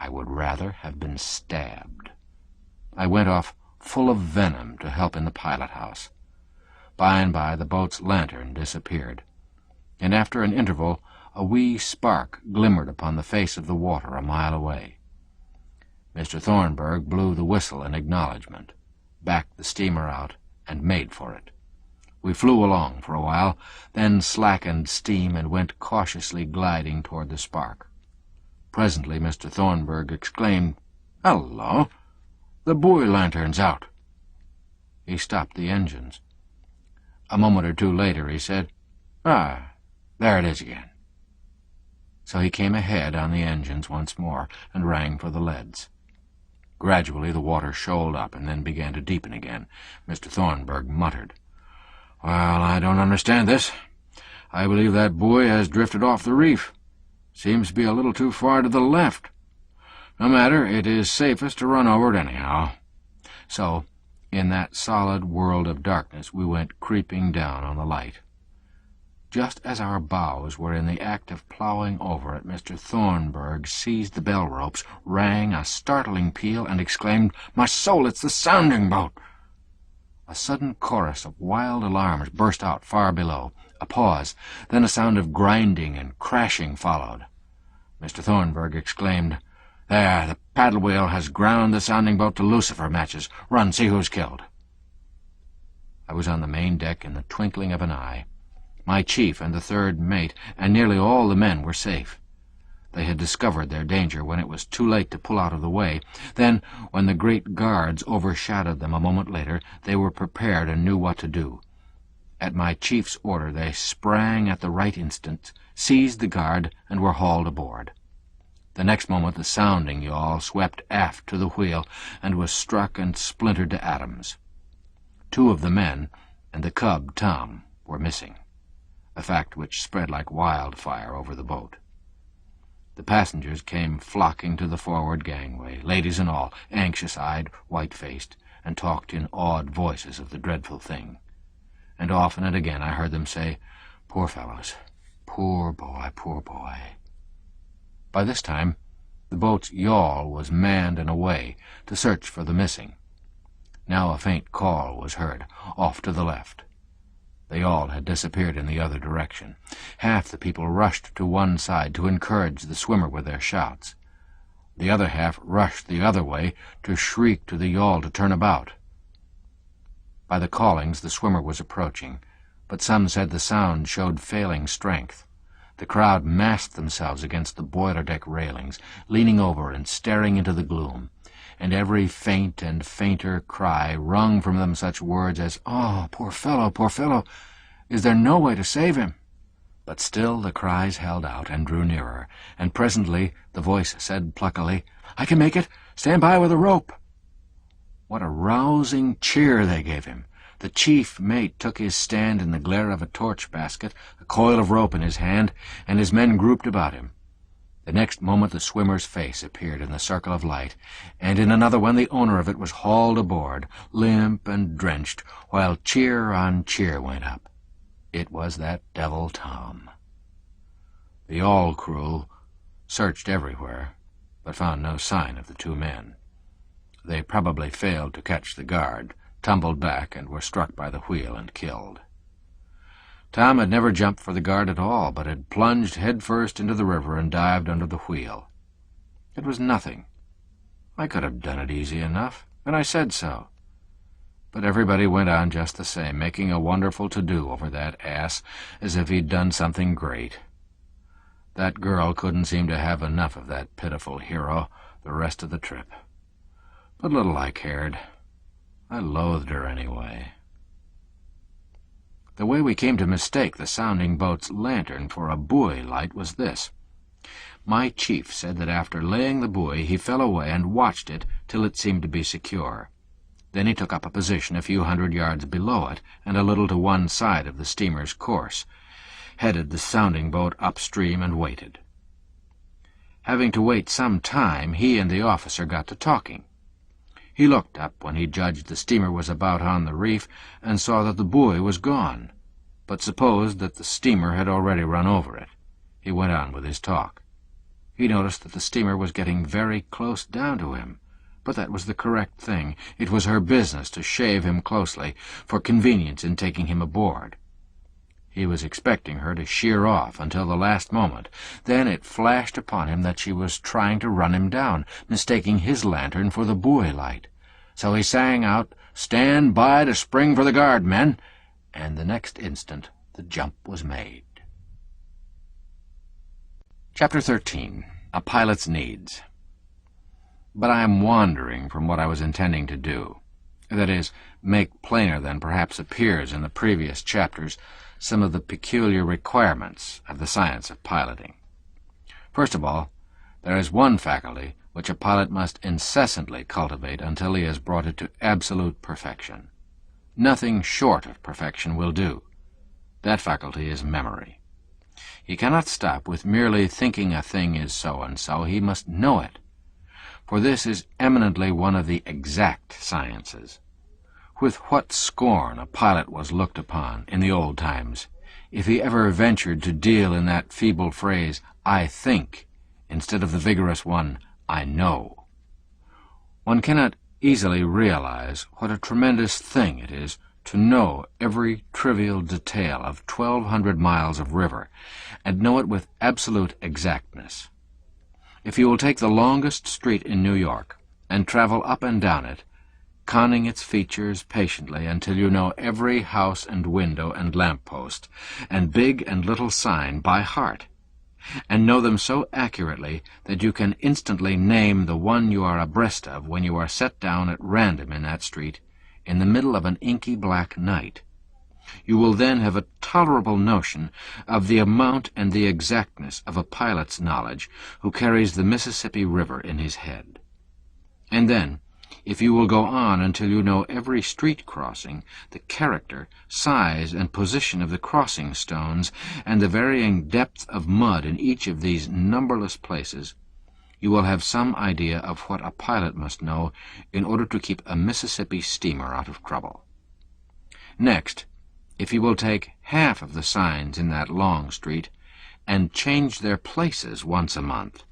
I would rather have been stabbed. I went off full of venom to help in the pilot-house. By and by the boat's lantern disappeared, and after an interval a wee spark glimmered upon the face of the water a mile away. Mr. Thornburg blew the whistle in acknowledgment, backed the steamer out, and made for it. We flew along for a while, then slackened steam and went cautiously gliding toward the spark. Presently Mr. Thornburg exclaimed, "Hello! The buoy lantern's out." He stopped the engines. A moment or two later he said, "Ah, there it is again." So he came ahead on the engines once more and rang for the leads. Gradually the water shoaled up and then began to deepen again. Mr. Thornburg muttered, "Well, I don't understand this. I believe that buoy has drifted off the reef. Seems to be a little too far to the left. No matter, it is safest to run over it anyhow." So, in that solid world of darkness, we went creeping down on the light. Just as our bows were in the act of plowing over it, Mr. Thornburg seized the bell ropes, rang a startling peal, and exclaimed, "My soul, it's the sounding-boat!" A sudden chorus of wild alarms burst out far below. A pause, then a sound of grinding and crashing followed. Mr. Thornburg exclaimed, "There, the paddle-wheel has ground the sounding-boat to lucifer matches. Run, see who's killed." I was on the main deck in the twinkling of an eye. My chief and the third mate and nearly all the men were safe. They had discovered their danger when it was too late to pull out of the way. Then, when the great guards overshadowed them a moment later, they were prepared and knew what to do. At my chief's order they sprang at the right instant, seized the guard, and were hauled aboard. The next moment the sounding yawl swept aft to the wheel and was struck and splintered to atoms. 2 of the men and the cub, Tom, were missing, a fact which spread like wildfire over the boat. The passengers came flocking to the forward gangway, ladies and all, anxious-eyed, white-faced, and talked in awed voices of the dreadful thing. And often and again I heard them say, "Poor fellows, poor boy, poor boy." By this time the boat's yawl was manned and away to search for the missing. Now a faint call was heard, off to the left. They all had disappeared in the other direction. Half the people rushed to one side to encourage the swimmer with their shouts. The other half rushed the other way to shriek to the yawl to turn about. By the callings the swimmer was approaching, but some said the sound showed failing strength. The crowd massed themselves against the boiler-deck railings, leaning over and staring into the gloom, and every faint and fainter cry wrung from them such words as, "Oh, poor fellow, poor fellow! Is there no way to save him?" But still the cries held out and drew nearer, and presently the voice said pluckily, "I can make it! Stand by with a rope!" What a rousing cheer they gave him! The chief mate took his stand in the glare of a torch basket, a coil of rope in his hand, and his men grouped about him. The next moment the swimmer's face appeared in the circle of light, and in another one the owner of it was hauled aboard, limp and drenched, while cheer on cheer went up. It was that devil Tom. The yawl crew searched everywhere, but found no sign of the 2 men. They probably failed to catch the guard, tumbled back, and were struck by the wheel and killed. Tom had never jumped for the guard at all, but had plunged headfirst into the river and dived under the wheel. It was nothing. I could have done it easy enough, and I said so. But everybody went on just the same, making a wonderful to-do over that ass, as if he'd done something great. That girl couldn't seem to have enough of that pitiful hero the rest of the trip. But little I cared. I loathed her anyway. The way we came to mistake the sounding-boat's lantern for a buoy light was this. My chief said that after laying the buoy he fell away and watched it till it seemed to be secure. Then he took up a position a few hundred yards below it and a little to one side of the steamer's course, headed the sounding-boat upstream and waited. Having to wait some time, he and the officer got to talking. He looked up when he judged the steamer was about on the reef and saw that the buoy was gone, but supposed that the steamer had already run over it. He went on with his talk. He noticed that the steamer was getting very close down to him, but that was the correct thing. It was her business to shave him closely for convenience in taking him aboard. He was expecting her to sheer off until the last moment. Then it flashed upon him that she was trying to run him down, mistaking his lantern for the buoy light. So he sang out, "Stand by to spring for the guard, men!" and the next instant the jump was made. Chapter 13. A Pilot's Needs. But I am wandering from what I was intending to do. That is, make plainer than perhaps appears in the previous chapters some of the peculiar requirements of the science of piloting. First of all, there is one faculty which a pilot must incessantly cultivate until he has brought it to absolute perfection. Nothing short of perfection will do. That faculty is memory. He cannot stop with merely thinking a thing is so-and-so. He must know it, for this is eminently one of the exact sciences. With what scorn a pilot was looked upon in the old times, if he ever ventured to deal in that feeble phrase, "I think," instead of the vigorous one, "I know." One cannot easily realize what a tremendous thing it is to know every trivial detail of 1,200 miles of river, and know it with absolute exactness. If you will take the longest street in New York, and travel up and down it, conning its features patiently until you know every house and window and lamp-post, and big and little sign by heart, and know them so accurately that you can instantly name the one you are abreast of when you are set down at random in that street in the middle of an inky black night, you will then have a tolerable notion of the amount and the exactness of a pilot's knowledge who carries the Mississippi River in his head. And then, if you will go on until you know every street crossing, the character, size, and position of the crossing stones, and the varying depth of mud in each of these numberless places, you will have some idea of what a pilot must know in order to keep a Mississippi steamer out of trouble. Next, if you will take half of the signs in that long street and change their places once a month,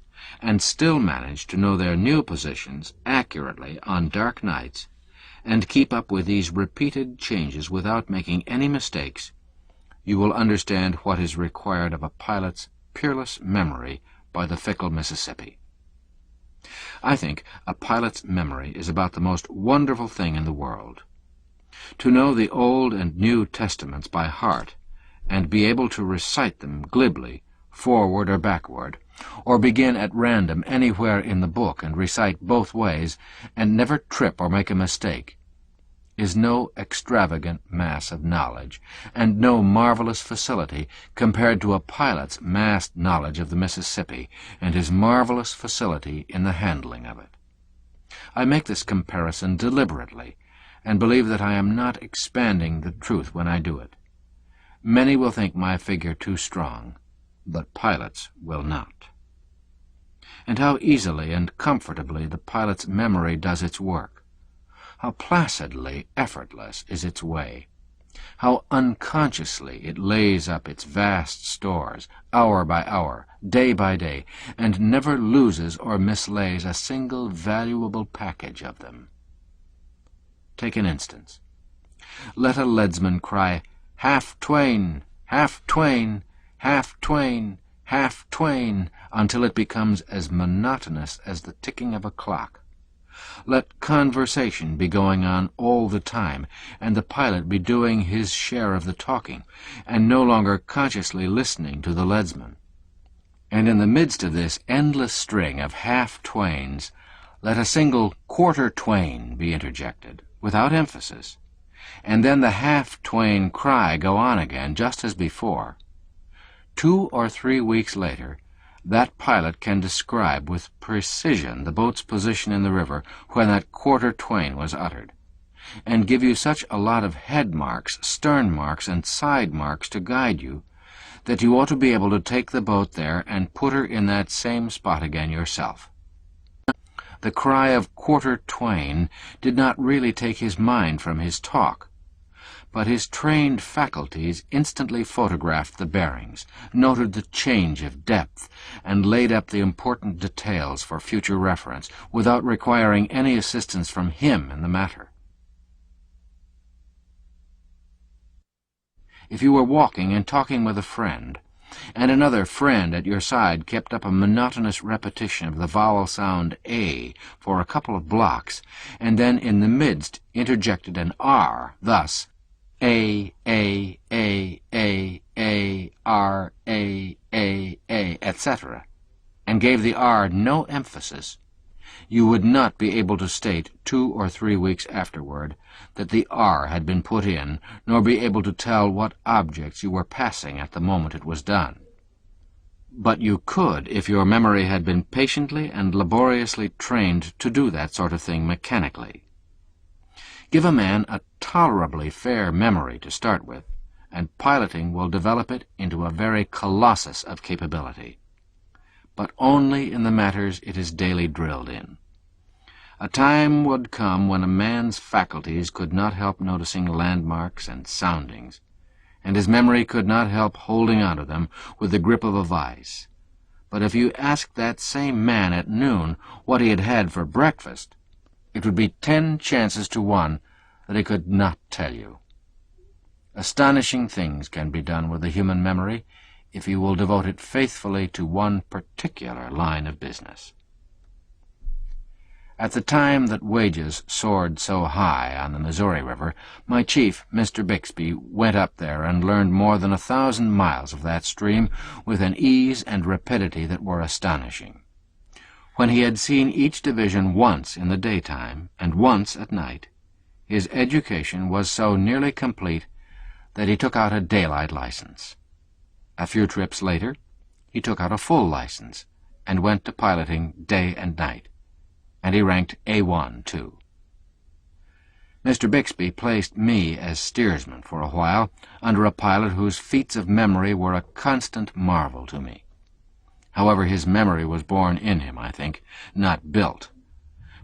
and still manage to know their new positions accurately on dark nights, and keep up with these repeated changes without making any mistakes, you will understand what is required of a pilot's peerless memory by the fickle Mississippi. I think a pilot's memory is about the most wonderful thing in the world. To know the Old and New Testaments by heart, and be able to recite them glibly, forward or backward, or begin at random anywhere in the book and recite both ways, and never trip or make a mistake, is no extravagant mass of knowledge, and no marvelous facility compared to a pilot's massed knowledge of the Mississippi and his marvelous facility in the handling of it. I make this comparison deliberately, and believe that I am not expanding the truth when I do it. Many will think my figure too strong, but pilots will not. And how easily and comfortably the pilot's memory does its work. How placidly effortless is its way. How unconsciously it lays up its vast stores, hour by hour, day by day, and never loses or mislays a single valuable package of them. Take an instance. Let a leadsman cry, "Half Twain, half Twain, half Twain, half Twain," until it becomes as monotonous as the ticking of a clock. Let conversation be going on all the time, and the pilot be doing his share of the talking, and no longer consciously listening to the leadsman. And in the midst of this endless string of half-twains, let a single quarter-twain be interjected, without emphasis, and then the half-twain cry go on again, just as before. 2 or 3 weeks later, that pilot can describe with precision the boat's position in the river when that quarter-twain was uttered, and give you such a lot of head marks, stern marks, and side marks to guide you, that you ought to be able to take the boat there and put her in that same spot again yourself. The cry of quarter-twain did not really take his mind from his talk, but his trained faculties instantly photographed the bearings, noted the change of depth, and laid up the important details for future reference, without requiring any assistance from him in the matter. If you were walking and talking with a friend, and another friend at your side kept up a monotonous repetition of the vowel sound A for a couple of blocks, and then in the midst interjected an R, thus A, R, etc., and gave the R no emphasis, you would not be able to state 2 or 3 weeks afterward that the R had been put in, nor be able to tell what objects you were passing at the moment it was done. But you could if your memory had been patiently and laboriously trained to do that sort of thing mechanically. Give a man a tolerably fair memory to start with, and piloting will develop it into a very colossus of capability, but only in the matters it is daily drilled in. A time would come when a man's faculties could not help noticing landmarks and soundings, and his memory could not help holding onto them with the grip of a vice. But if you asked that same man at noon what he had had for breakfast, it would be 10 chances to 1 that he could not tell you. Astonishing things can be done with the human memory if you will devote it faithfully to one particular line of business. At the time that wages soared so high on the Missouri River, my chief, Mr. Bixby, went up there and learned more than 1,000 miles of that stream with an ease and rapidity that were astonishing. When he had seen each division once in the daytime and once at night, his education was so nearly complete that he took out a daylight license. A few trips later, he took out a full license and went to piloting day and night, and he ranked A1, too. Mr. Bixby placed me as steersman for a while under a pilot whose feats of memory were a constant marvel to me. However, his memory was born in him, I think, not built.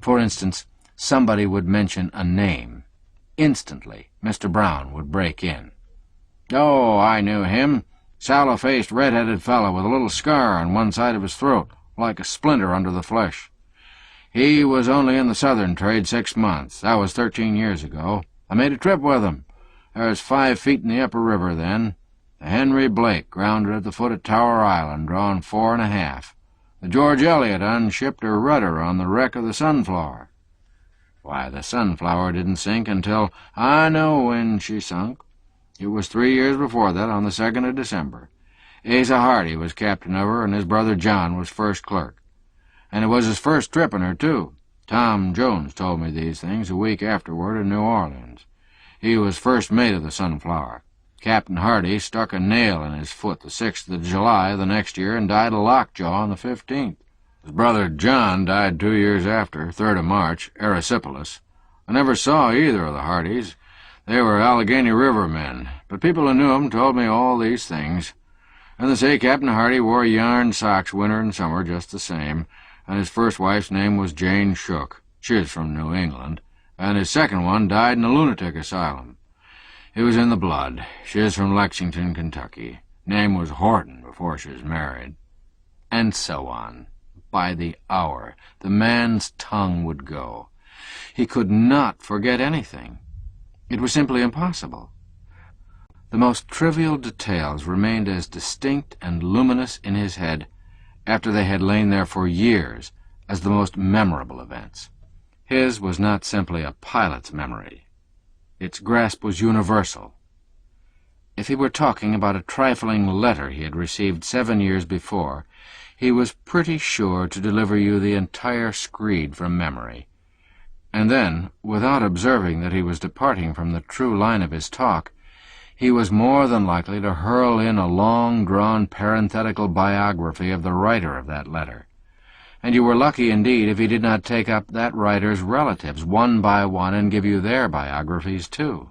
For instance, somebody would mention a name. Instantly, Mr. Brown would break in. "Oh, I knew him. Sallow-faced, red-headed fellow with a little scar on one side of his throat, like a splinter under the flesh. He was only in the Southern trade 6 months. That was 13 years ago. I made a trip with him. There was 5 feet in the upper river then. The Henry Blake grounded at the foot of Tower Island, drawing 4½ The George Elliott unshipped her rudder on the wreck of the Sunflower. Why, the Sunflower didn't sink until I know when she sunk. It was 3 years before that, on the 2nd of December. Asa Hardy was captain of her, and his brother John was first clerk. And it was his first trip in her, too. Tom Jones told me these things a week afterward in New Orleans. He was first mate of the Sunflower. Captain Hardy stuck a nail in his foot the 6th of July the next year and died of lockjaw on the 15th. His brother John died 2 years after, 3rd of March, erysipelas. I never saw either of the Hardys. They were Allegheny River men, but people who knew 'em told me all these things. And they say Captain Hardy wore yarn socks winter and summer just the same, and his first wife's name was Jane Shook. She was from New England, and his second one died in a lunatic asylum. It was in the blood. She is from Lexington, Kentucky. Name was Horton before she was married. And so on. By the hour, the man's tongue would go. He could not forget anything. It was simply impossible. The most trivial details remained as distinct and luminous in his head after they had lain there for years as the most memorable events. His was not simply a pilot's memory. Its grasp was universal. If he were talking about a trifling letter he had received 7 years before, he was pretty sure to deliver you the entire screed from memory. And then, without observing that he was departing from the true line of his talk, he was more than likely to hurl in a long-drawn parenthetical biography of the writer of that letter. And you were lucky indeed if he did not take up that writer's relatives one by one and give you their biographies too.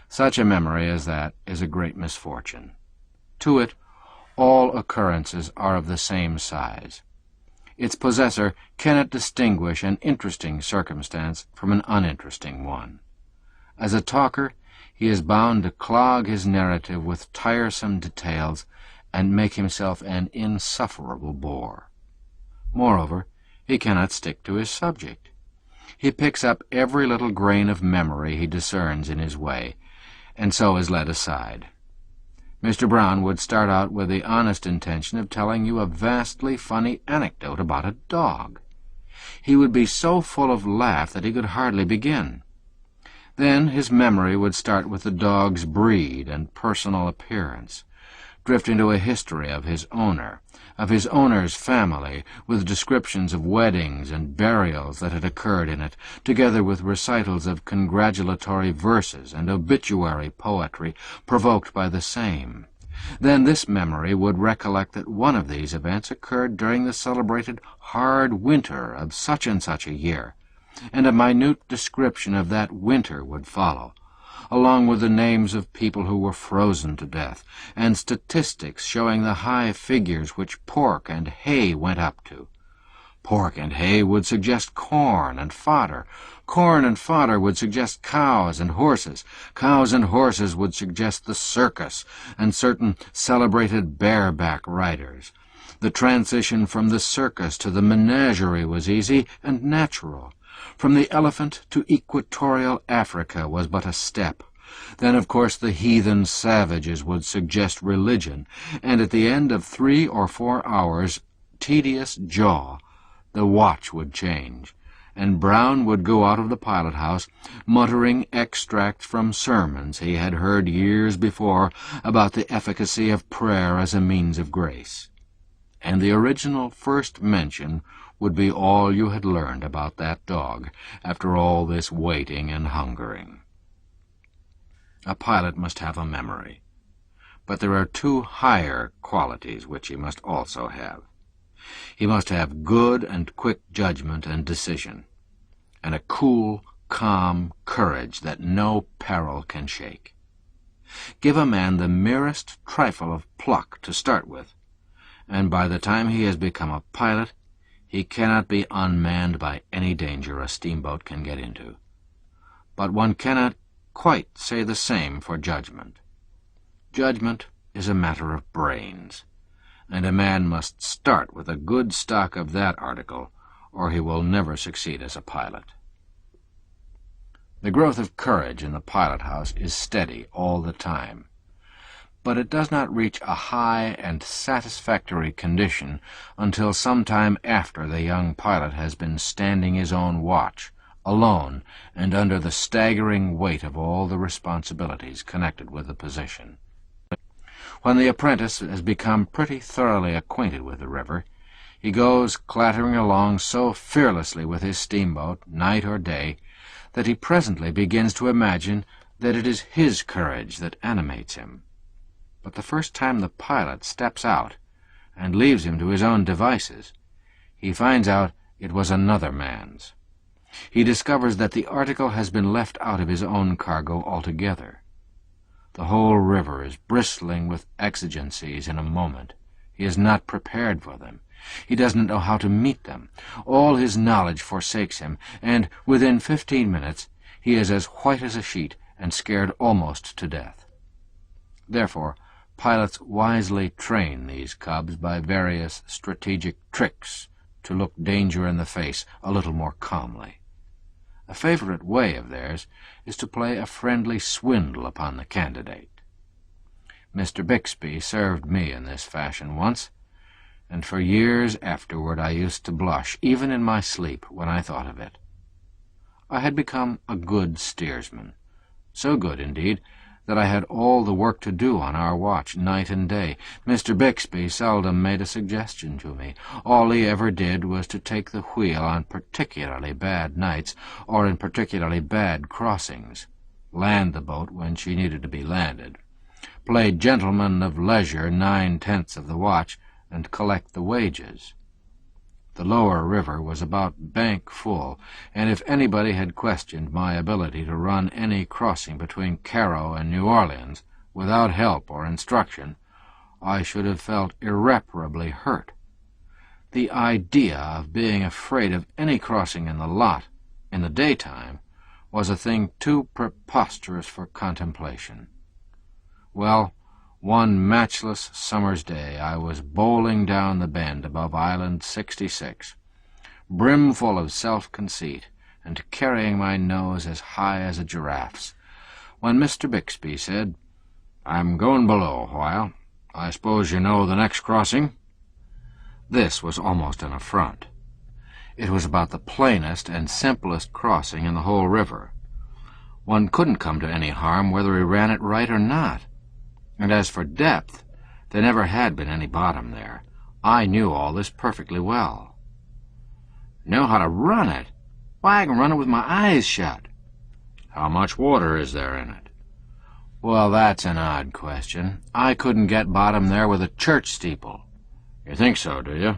Such a memory as that is a great misfortune. To it, all occurrences are of the same size. Its possessor cannot distinguish an interesting circumstance from an uninteresting one. As a talker, he is bound to clog his narrative with tiresome details and make himself an insufferable bore. Moreover, he cannot stick to his subject. He picks up every little grain of memory he discerns in his way, and so is led aside. Mr. Brown would start out with the honest intention of telling you a vastly funny anecdote about a dog. He would be so full of laugh that he could hardly begin. Then his memory would start with the dog's breed and personal appearance, drift into a history of his owner, of his owner's family, with descriptions of weddings and burials that had occurred in it, together with recitals of congratulatory verses and obituary poetry provoked by the same. Then this memory would recollect that one of these events occurred during the celebrated hard winter of such and such a year, and a minute description of that winter would follow, along with the names of people who were frozen to death, and statistics showing the high figures which pork and hay went up to. Pork and hay would suggest corn and fodder. Corn and fodder would suggest cows and horses. Cows and horses would suggest the circus and certain celebrated bareback riders. The transition from the circus to the menagerie was easy and natural. From the elephant to equatorial Africa was but a step. Then, of course, the heathen savages would suggest religion, and at the end of 3 or 4 hours' tedious jaw, the watch would change, and Brown would go out of the pilot-house muttering extracts from sermons he had heard years before about the efficacy of prayer as a means of grace. And the original first mention would be all you had learned about that dog after all this waiting and hungering. A pilot must have a memory, but there are 2 higher qualities which he must also have. He must have good and quick judgment and decision, and a cool, calm courage that no peril can shake. Give a man the merest trifle of pluck to start with, and by the time he has become a pilot, he cannot be unmanned by any danger a steamboat can get into. But one cannot quite say the same for judgment. Judgment is a matter of brains, and a man must start with a good stock of that article, or he will never succeed as a pilot. The growth of courage in the pilot-house is steady all the time, but it does not reach a high and satisfactory condition until some time after the young pilot has been standing his own watch, alone and under the staggering weight of all the responsibilities connected with the position. When the apprentice has become pretty thoroughly acquainted with the river, he goes clattering along so fearlessly with his steamboat, night or day, that he presently begins to imagine that it is his courage that animates him. But the first time the pilot steps out and leaves him to his own devices, he finds out it was another man's. He discovers that the article has been left out of his own cargo altogether. The whole river is bristling with exigencies in a moment. He is not prepared for them. He doesn't know how to meet them. All his knowledge forsakes him, and within 15 minutes he is as white as a sheet and scared almost to death. Therefore, pilots wisely train these cubs by various strategic tricks to look danger in the face a little more calmly. A favorite way of theirs is to play a friendly swindle upon the candidate. Mr. Bixby served me in this fashion once, and for years afterward I used to blush, even in my sleep, when I thought of it. I had become a good steersman, so good, indeed, that I had all the work to do on our watch, night and day. Mr. Bixby seldom made a suggestion to me. All he ever did was to take the wheel on particularly bad nights, or in particularly bad crossings, land the boat when she needed to be landed, play gentleman of leisure 9/10 of the watch, and collect the wages. The lower river was about bank full, and if anybody had questioned my ability to run any crossing between Cairo and New Orleans without help or instruction, I should have felt irreparably hurt. The idea of being afraid of any crossing in the lot, in the daytime, was a thing too preposterous for contemplation. Well, one matchless summer's day I was bowling down the bend above Island 66, brimful of self-conceit, and carrying my nose as high as a giraffe's, when Mr. Bixby said, "I'm going below a while. I suppose you know the next crossing?" This was almost an affront. It was about the plainest and simplest crossing in the whole river. One couldn't come to any harm whether he ran it right or not. And as for depth, there never had been any bottom there. I knew all this perfectly well. "Know how to run it? Why, I can run it with my eyes shut." "How much water is there in it?" "Well, that's an odd question. I couldn't get bottom there with a church steeple." "You think so, do you?"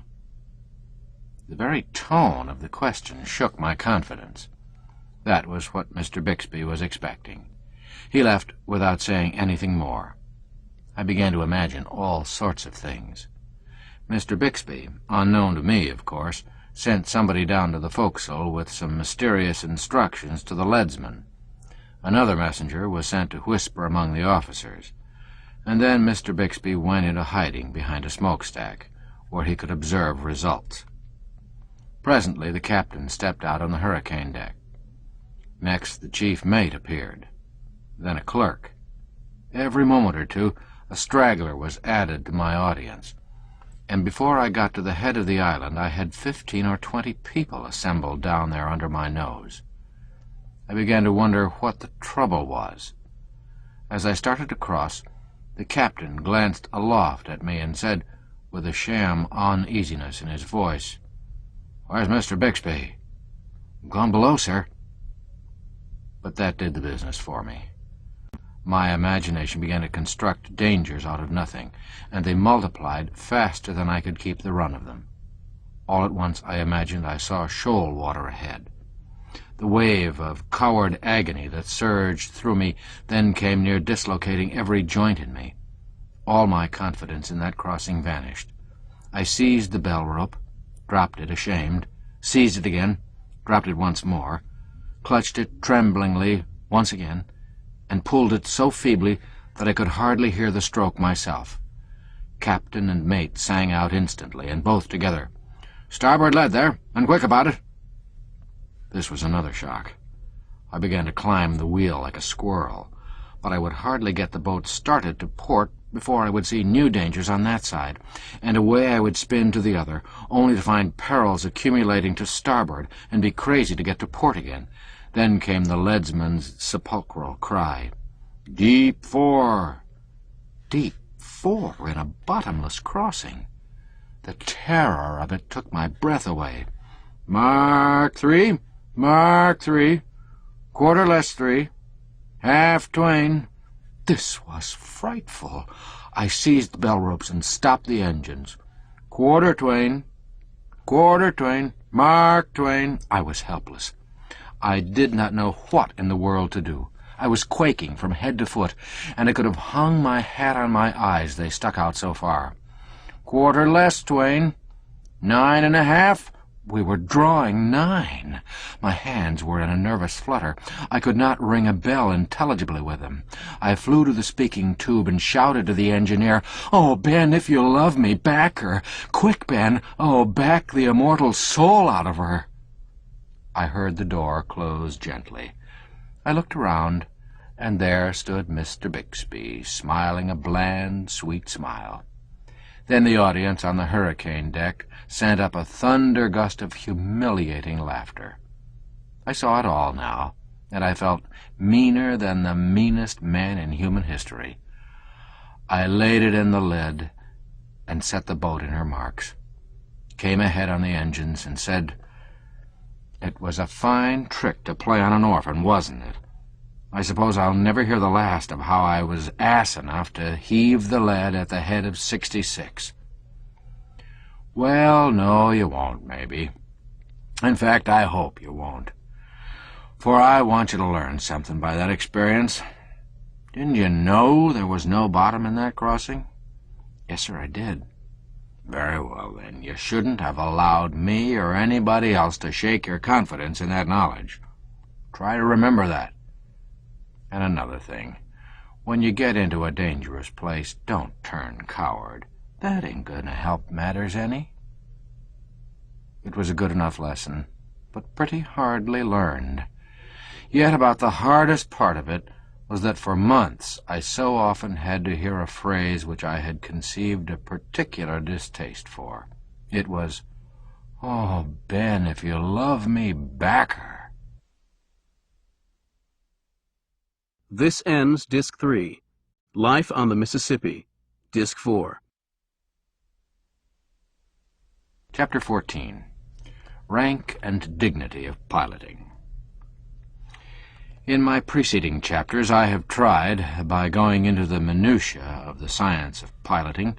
The very tone of the question shook my confidence. That was what Mr. Bixby was expecting. He left without saying anything more. I began to imagine all sorts of things. Mr. Bixby, unknown to me, of course, sent somebody down to the forecastle with some mysterious instructions to the leadsman. Another messenger was sent to whisper among the officers, and then Mr. Bixby went into hiding behind a smokestack, where he could observe results. Presently the captain stepped out on the hurricane deck. Next the chief mate appeared, then a clerk. Every moment or two a straggler was added to my audience, and before I got to the head of the island I had 15 or 20 people assembled down there under my nose. I began to wonder what the trouble was. As I started to cross, the captain glanced aloft at me and said, with a sham uneasiness in his voice, "Where's Mr. Bixby?" "Gone below, sir." But that did the business for me. My imagination began to construct dangers out of nothing, and they multiplied faster than I could keep the run of them. All at once I imagined I saw shoal water ahead. The wave of coward agony that surged through me then came near dislocating every joint in me. All my confidence in that crossing vanished. I seized the bell rope, dropped it ashamed, seized it again, dropped it once more, clutched it tremblingly once again, and pulled it so feebly that I could hardly hear the stroke myself. Captain and mate sang out instantly, and both together, "Starboard lead there, and quick about it!" This was another shock. I began to climb the wheel like a squirrel, but I would hardly get the boat started to port before I would see new dangers on that side, and away I would spin to the other, only to find perils accumulating to starboard and be crazy to get to port again. Then came the leadsman's sepulchral cry, "Deep 4!" Deep 4 in a bottomless crossing! The terror of it took my breath away. "Mark 3! Mark 3! Quarter less 3! Half Twain!" This was frightful. I seized the bell ropes and stopped the engines. "Quarter Twain! Quarter Twain! Mark Twain!" I was helpless. I did not know what in the world to do. I was quaking from head to foot, and I could have hung my hat on my eyes, they stuck out so far. "Quarter less, Twain! 9.5! We were drawing 9. My hands were in a nervous flutter. I could not ring a bell intelligibly with them. I flew to the speaking tube and shouted to the engineer, "Oh, Ben, if you love me, back her! Quick, Ben! Oh, back the immortal soul out of her!" I heard the door close gently. I looked around, and there stood Mr. Bixby, smiling a bland, sweet smile. Then the audience on the hurricane deck sent up a thunder gust of humiliating laughter. I saw it all now, and I felt meaner than the meanest man in human history. I laid it in the lead and set the boat in her marks, came ahead on the engines, and said, "It was a fine trick to play on an orphan, wasn't it? I suppose I'll never hear the last of how I was ass enough to heave the lead at the head of 66. Well, no, you won't, maybe. In fact, I hope you won't. For I want you to learn something by that experience. Didn't you know there was no bottom in that crossing?" "Yes, sir, I did." "Very well, then. You shouldn't have allowed me or anybody else to shake your confidence in that knowledge." Try to remember that. And another thing, when you get into a dangerous place, don't turn coward. That ain't gonna help matters any." It was a good enough lesson, but pretty hardly learned. Yet about the hardest part of it was that for months I so often had to hear a phrase which I had conceived a particular distaste for. It was, "Oh, Ben, if you love me, back her." This ends Disc 3, Life on the Mississippi, Disc 4. Chapter 14. Rank and Dignity of Piloting. In my preceding chapters I have tried, by going into the minutiae of the science of piloting,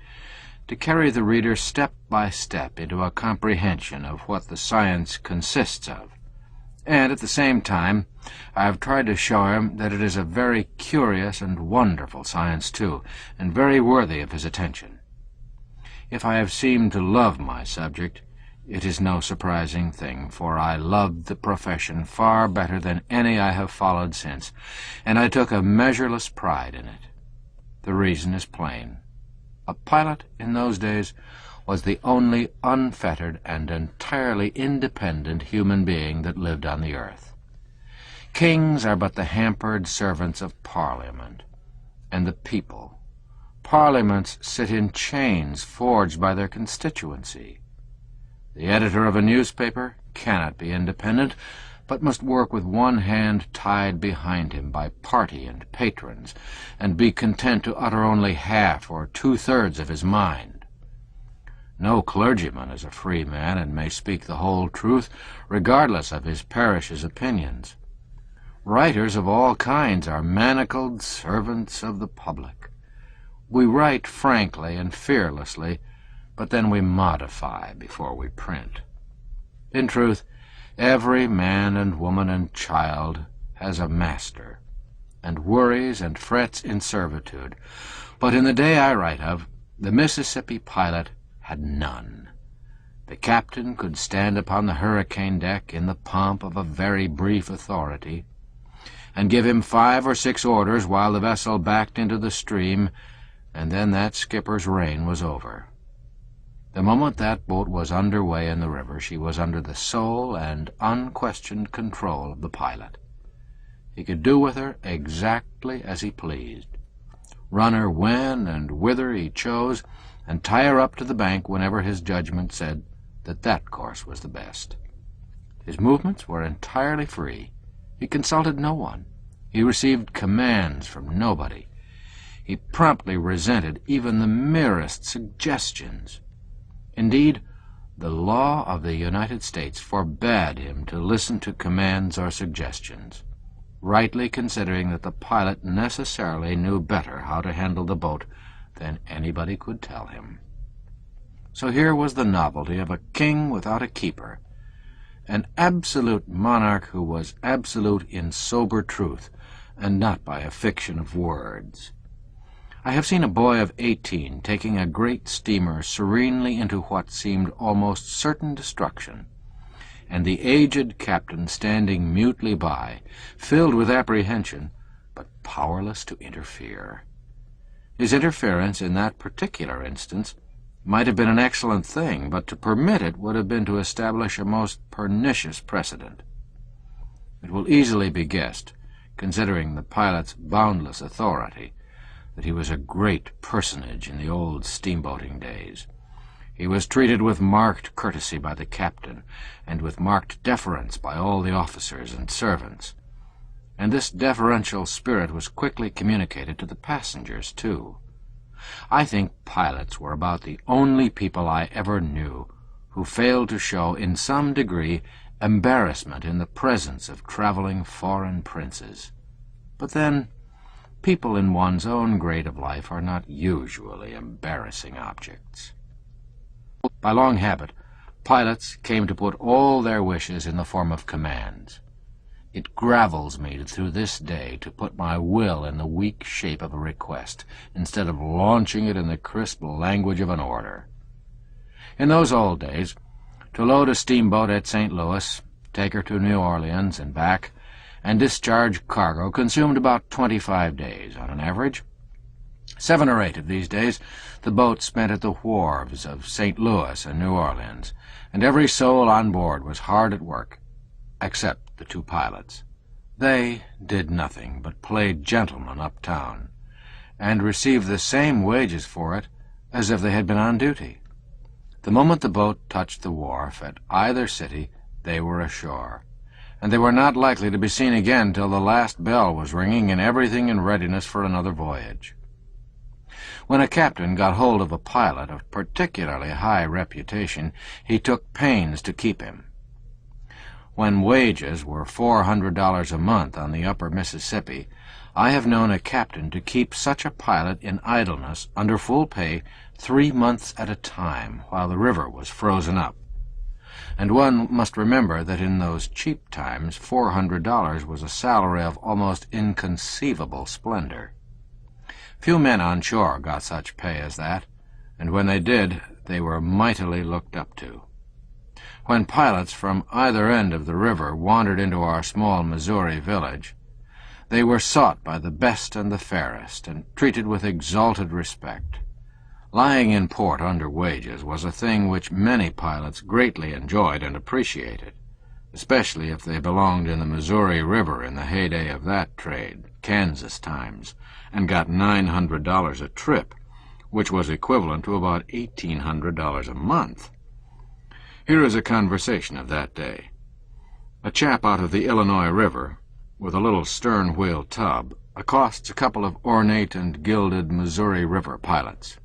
to carry the reader step by step into a comprehension of what the science consists of, and at the same time I have tried to show him that it is a very curious and wonderful science too, and very worthy of his attention. If I have seemed to love my subject, it is no surprising thing, for I loved the profession far better than any I have followed since, and I took a measureless pride in it. The reason is plain. A pilot in those days was the only unfettered and entirely independent human being that lived on the earth. Kings are but the hampered servants of Parliament, and the people. Parliaments sit in chains forged by their constituency. The editor of a newspaper cannot be independent, but must work with one hand tied behind him by party and patrons, and be content to utter only half or two-thirds of his mind. No clergyman is a free man and may speak the whole truth, regardless of his parish's opinions. Writers of all kinds are manacled servants of the public. We write frankly and fearlessly, but then we modify before we print. In truth, every man and woman and child has a master, and worries and frets in servitude. But in the day I write of, the Mississippi pilot had none. The captain could stand upon the hurricane deck in the pomp of a very brief authority, and give him 5 or 6 orders while the vessel backed into the stream, and then that skipper's reign was over. The moment that boat was under way in the river, she was under the sole and unquestioned control of the pilot. He could do with her exactly as he pleased, run her when and whither he chose, and tie her up to the bank whenever his judgment said that that course was the best. His movements were entirely free. He consulted no one. He received commands from nobody. He promptly resented even the merest suggestions. Indeed, the law of the United States forbade him to listen to commands or suggestions, rightly considering that the pilot necessarily knew better how to handle the boat than anybody could tell him. So here was the novelty of a king without a keeper, an absolute monarch who was absolute in sober truth, and not by a fiction of words. I have seen a boy of 18 taking a great steamer serenely into what seemed almost certain destruction, and the aged captain standing mutely by, filled with apprehension, but powerless to interfere. His interference in that particular instance might have been an excellent thing, but to permit it would have been to establish a most pernicious precedent. It will easily be guessed, considering the pilot's boundless authority, that he was a great personage in the old steamboating days. He was treated with marked courtesy by the captain, and with marked deference by all the officers and servants. And this deferential spirit was quickly communicated to the passengers, too. I think pilots were about the only people I ever knew who failed to show, in some degree, embarrassment in the presence of traveling foreign princes. But then, people in one's own grade of life are not usually embarrassing objects. By long habit, pilots came to put all their wishes in the form of commands. It gravels me through this day to put my will in the weak shape of a request, instead of launching it in the crisp language of an order. In those old days, to load a steamboat at St. Louis, take her to New Orleans and back, and discharge cargo consumed about 25 days on an average. 7 or 8 of these days the boat spent at the wharves of St. Louis and New Orleans, and every soul on board was hard at work, except the 2 pilots. They did nothing but play gentlemen uptown, and received the same wages for it as if they had been on duty. The moment the boat touched the wharf at either city, they were ashore, and they were not likely to be seen again till the last bell was ringing and everything in readiness for another voyage. When a captain got hold of a pilot of particularly high reputation, he took pains to keep him. When wages were $400 a month on the upper Mississippi, I have known a captain to keep such a pilot in idleness under full pay 3 months at a time while the river was frozen up. And one must remember that in those cheap times $400 was a salary of almost inconceivable splendor. Few men on shore got such pay as that, and when they did, they were mightily looked up to. When pilots from either end of the river wandered into our small Missouri village, they were sought by the best and the fairest, and treated with exalted respect. Lying in port under wages was a thing which many pilots greatly enjoyed and appreciated, especially if they belonged in the Missouri River in the heyday of that trade, Kansas times, and got $900 a trip, which was equivalent to about $1,800 a month. Here is a conversation of that day. A chap out of the Illinois River, with a little stern-wheel tub, accosts a couple of ornate and gilded Missouri River pilots.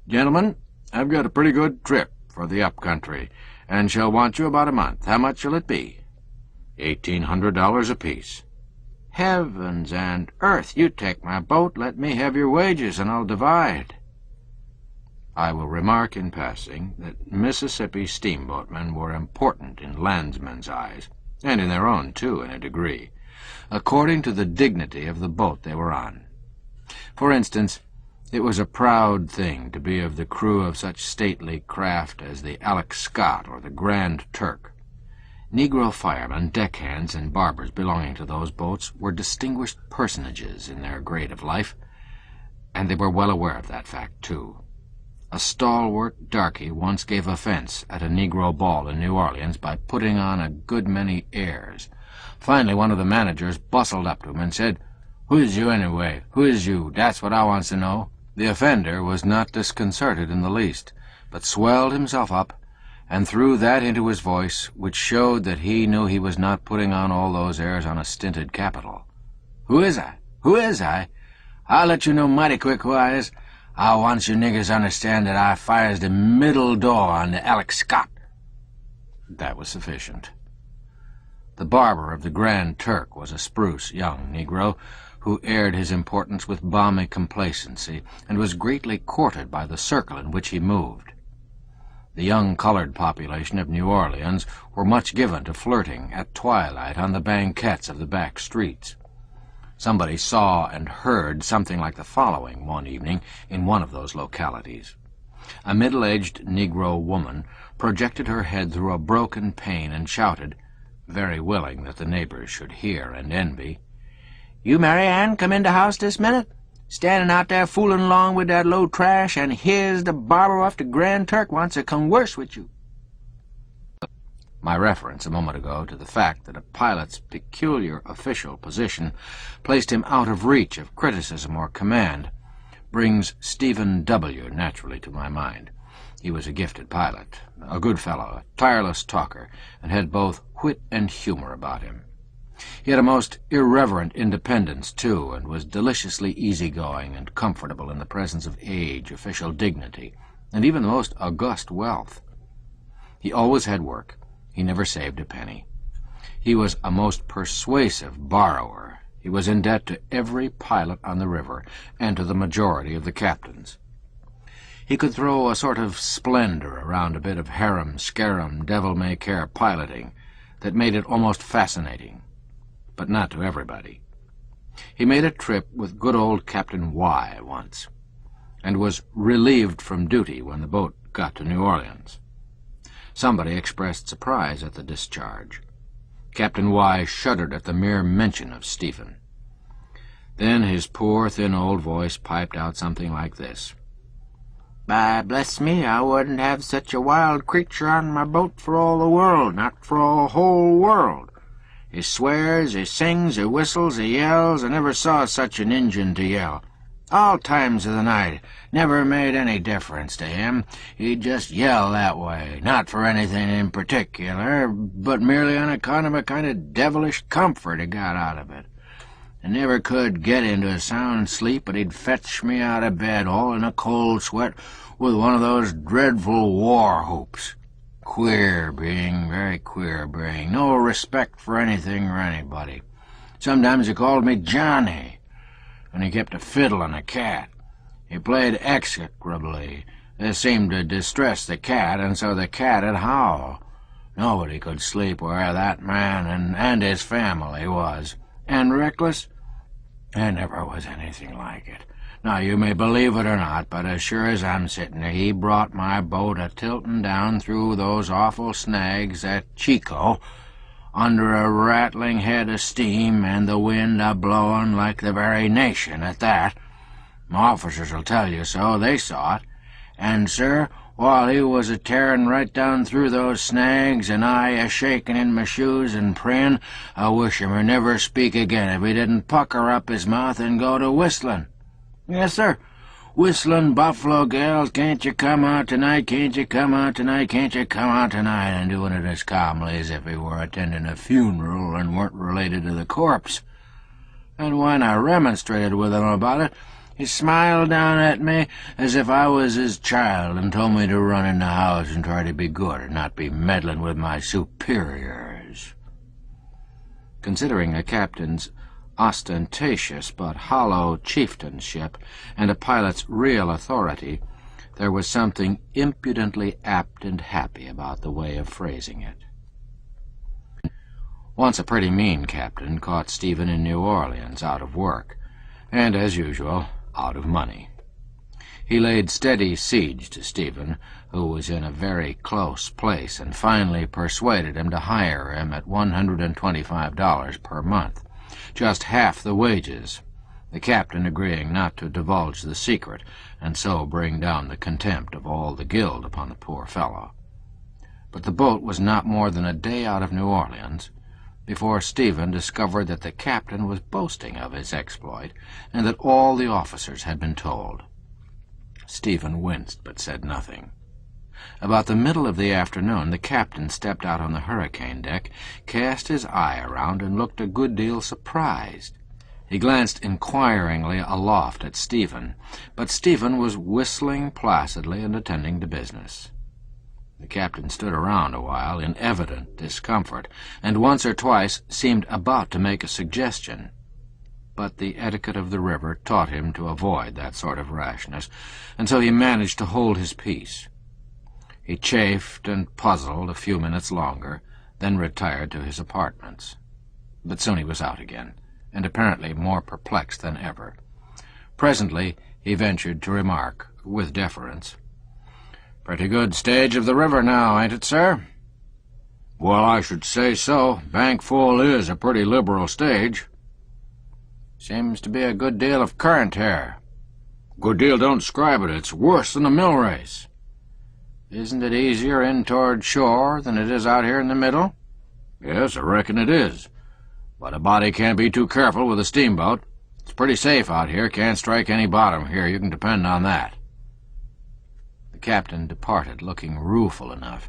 "Gentlemen, I've got a pretty good trip for the up-country, and shall want you about a month. How much shall it be?" $1,800 apiece." "Heavens and earth! You take my boat, let me have your wages, and I'll divide." I will remark in passing that Mississippi steamboatmen were important in landsmen's eyes, and in their own, too, in a degree, according to the dignity of the boat they were on. For instance, it was a proud thing to be of the crew of such stately craft as the Alex Scott or the Grand Turk. Negro firemen, deckhands, and barbers belonging to those boats were distinguished personages in their grade of life, and they were well aware of that fact, too. A stalwart darky once gave offense at a Negro ball in New Orleans by putting on a good many airs. Finally, one of the managers bustled up to him and said, "Who is you, anyway? Who is you? That's what I wants to know." The offender was not disconcerted in the least, but swelled himself up, and threw that into his voice which showed that he knew he was not putting on all those airs on a stinted capital. "Who is I? Who is I? I'll let you know mighty quick who I is. I wants you niggers understand that I fires the middle door on the Alex Scott." That was sufficient. The barber of the Grand Turk was a spruce young Negro, who aired his importance with balmy complacency, and was greatly courted by the circle in which he moved. The young colored population of New Orleans were much given to flirting at twilight on the banquettes of the back streets. Somebody saw and heard something like the following one evening in one of those localities. A middle-aged Negro woman projected her head through a broken pane and shouted, very willing that the neighbors should hear and envy, "You, Mary Ann, come in the house this minute? Standing out there fooling along with that low trash, and here's the barber off the Grand Turk wants to converse with you." My reference a moment ago to the fact that a pilot's peculiar official position placed him out of reach of criticism or command brings Stephen W. naturally to my mind. He was a gifted pilot, a good fellow, a tireless talker, and had both wit and humor about him. He had a most irreverent independence, too, and was deliciously easygoing and comfortable in the presence of age, official dignity, and even the most august wealth. He always had work. He never saved a penny. He was a most persuasive borrower. He was in debt to every pilot on the river, and to the majority of the captains. He could throw a sort of splendor around a bit of harum-scarum, devil-may-care piloting that made it almost fascinating, but not to everybody. He made a trip with good old Captain Y once, and was relieved from duty when the boat got to New Orleans. Somebody expressed surprise at the discharge. Captain Y shuddered at the mere mention of Stephen. Then his poor, thin old voice piped out something like this. "By bless me, I wouldn't have such a wild creature on my boat for all the world, not for all the whole world. He swears, he sings, he whistles, he yells. I never saw such an Injun to yell. All times of the night. Never made any difference to him. He'd just yell that way, not for anything in particular, but merely on account of a kind of devilish comfort he got out of it. I never could get into a sound sleep, but he'd fetch me out of bed all in a cold sweat with one of those dreadful war whoops. Queer being, very queer being. No respect for anything or anybody. Sometimes he called me Johnny, and he kept a fiddle and a cat. He played execrably. This seemed to distress the cat, and so the cat'd howl. Nobody could sleep where that man and his family was. And reckless? There never was anything like it. Now, you may believe it or not, but as sure as I'm sitting there, he brought my boat a-tilting down through those awful snags at Chico, under a rattling head of steam and the wind a-blowing like the very nation at that. My officers will tell you so. They saw it. And, sir, while he was a-tearing right down through those snags and I a-shaking in my shoes and praying, I wish him he'd never speak again if he didn't pucker up his mouth and go to whistling. Yes, sir. Whistling buffalo gals, can't you come out tonight, can't you come out tonight, can't you come out tonight, and doing it as calmly as if he were attending a funeral and weren't related to the corpse. And when I remonstrated with him about it, he smiled down at me as if I was his child and told me to run in the house and try to be good and not be meddling with my superiors. Considering a captain's ostentatious but hollow chieftainship and a pilot's real authority, there was something impudently apt and happy about the way of phrasing it. Once a pretty mean captain caught Stephen in New Orleans out of work, and, as usual, out of money. He laid steady siege to Stephen, who was in a very close place, and finally persuaded him to hire him at $125 per month, just half the wages, the captain agreeing not to divulge the secret, and so bring down the contempt of all the guild upon the poor fellow. But the boat was not more than a day out of New Orleans before Stephen discovered that the captain was boasting of his exploit, and that all the officers had been told. Stephen winced, but said nothing. About the middle of the afternoon, the captain stepped out on the hurricane deck, cast his eye around, and looked a good deal surprised. He glanced inquiringly aloft at Stephen, but Stephen was whistling placidly and attending to business. The captain stood around a while in evident discomfort, and once or twice seemed about to make a suggestion. But the etiquette of the river taught him to avoid that sort of rashness, and so he managed to hold his peace. He chafed and puzzled a few minutes longer, then retired to his apartments. But soon he was out again, and apparently more perplexed than ever. Presently he ventured to remark, with deference, "Pretty good stage of the river now, ain't it, sir?" "Well, I should say so. Bank full is a pretty liberal stage." "Seems to be a good deal of current here." "Good deal don't describe it. It's worse than a mill race." "Isn't it easier in toward shore than it is out here in the middle?" "Yes, I reckon it is. But a body can't be too careful with a steamboat. It's pretty safe out here. Can't strike any bottom here, you can depend on that." The captain departed, looking rueful enough.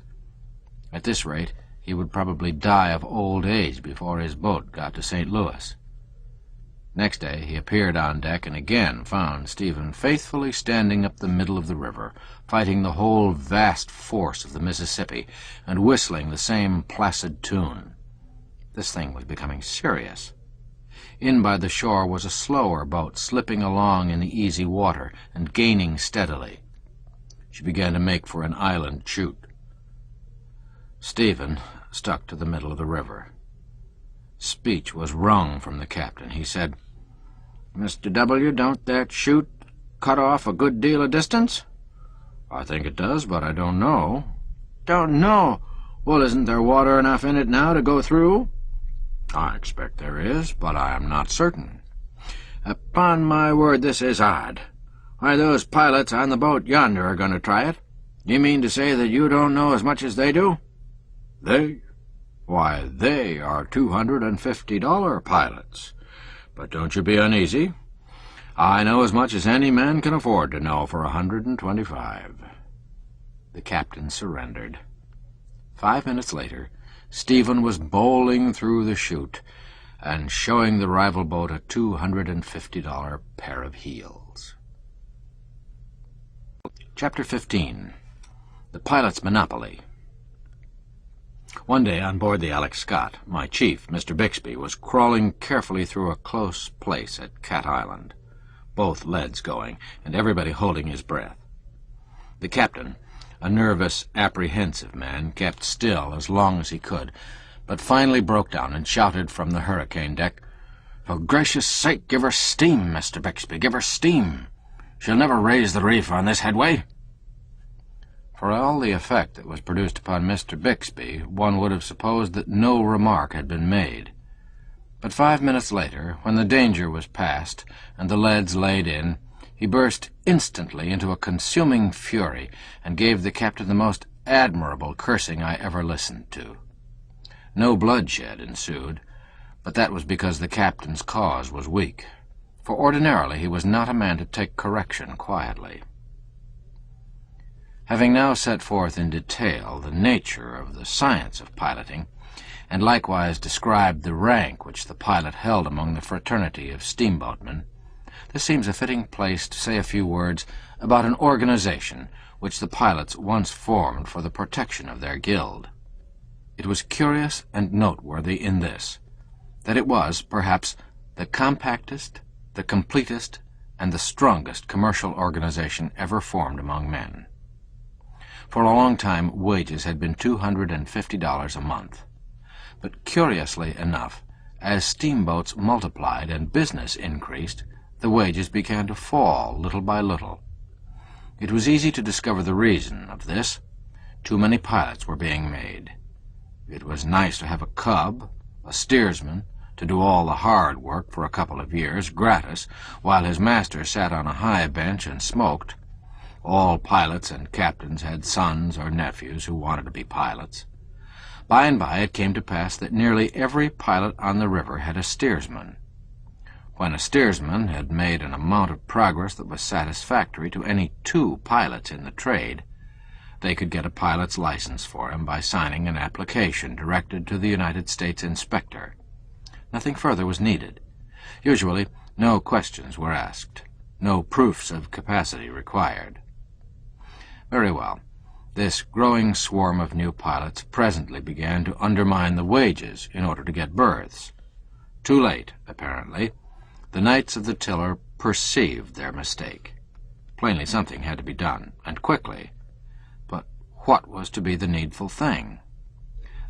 At this rate, he would probably die of old age before his boat got to St. Louis. Next day he appeared on deck and again found Stephen faithfully standing up the middle of the river, fighting the whole vast force of the Mississippi, and whistling the same placid tune. This thing was becoming serious. In by the shore was a slower boat slipping along in the easy water and gaining steadily. She began to make for an island chute. Stephen stuck to the middle of the river. Speech was wrung from the captain. He said, "Mr. W., don't that chute cut off a good deal of distance?" "I think it does, but I don't know." "Don't know? Well, isn't there water enough in it now to go through?" I expect there is, but I am not certain. Upon my word, this is odd. Why, those pilots on the boat yonder are going to try it. You mean to say that you don't know as much as they do? They? Why, they are $250 pilots. But don't you be uneasy. I know as much as any man can afford to know for $125. The captain surrendered. 5 minutes later, Stephen was bowling through the chute and showing the rival boat a $250 pair of heels. Chapter 15. The Pilot's Monopoly. One day on board the Alex Scott, my chief, Mr. Bixby, was crawling carefully through a close place at Cat Island, both leads going, and everybody holding his breath. The captain, a nervous, apprehensive man, kept still as long as he could, but finally broke down and shouted from the hurricane deck, "For gracious sake, give her steam, Mr. Bixby, give her steam! She'll never raise the reef on this headway." For all the effect that was produced upon Mr. Bixby, one would have supposed that no remark had been made. But 5 minutes later, when the danger was past and the leads laid in, he burst instantly into a consuming fury and gave the captain the most admirable cursing I ever listened to. No bloodshed ensued, but that was because the captain's cause was weak, for ordinarily he was not a man to take correction quietly. Having now set forth in detail the nature of the science of piloting, and likewise described the rank which the pilot held among the fraternity of steamboatmen, this seems a fitting place to say a few words about an organization which the pilots once formed for the protection of their guild. It was curious and noteworthy in this, that it was, perhaps, the compactest, the completest, and the strongest commercial organization ever formed among men. For a long time wages had been $250 a month. But curiously enough, as steamboats multiplied and business increased, the wages began to fall little by little. It was easy to discover the reason of this. Too many pilots were being made. It was nice to have a cub, a steersman, to do all the hard work for a couple of years, gratis, while his master sat on a high bench and smoked. All pilots and captains had sons or nephews who wanted to be pilots. By and by it came to pass that nearly every pilot on the river had a steersman. When a steersman had made an amount of progress that was satisfactory to any 2 pilots in the trade, they could get a pilot's license for him by signing an application directed to the United States Inspector. Nothing further was needed. Usually, no questions were asked, no proofs of capacity required. Very well. This growing swarm of new pilots presently began to undermine the wages in order to get berths. Too late, apparently, the Knights of the Tiller perceived their mistake. Plainly something had to be done, and quickly. But what was to be the needful thing?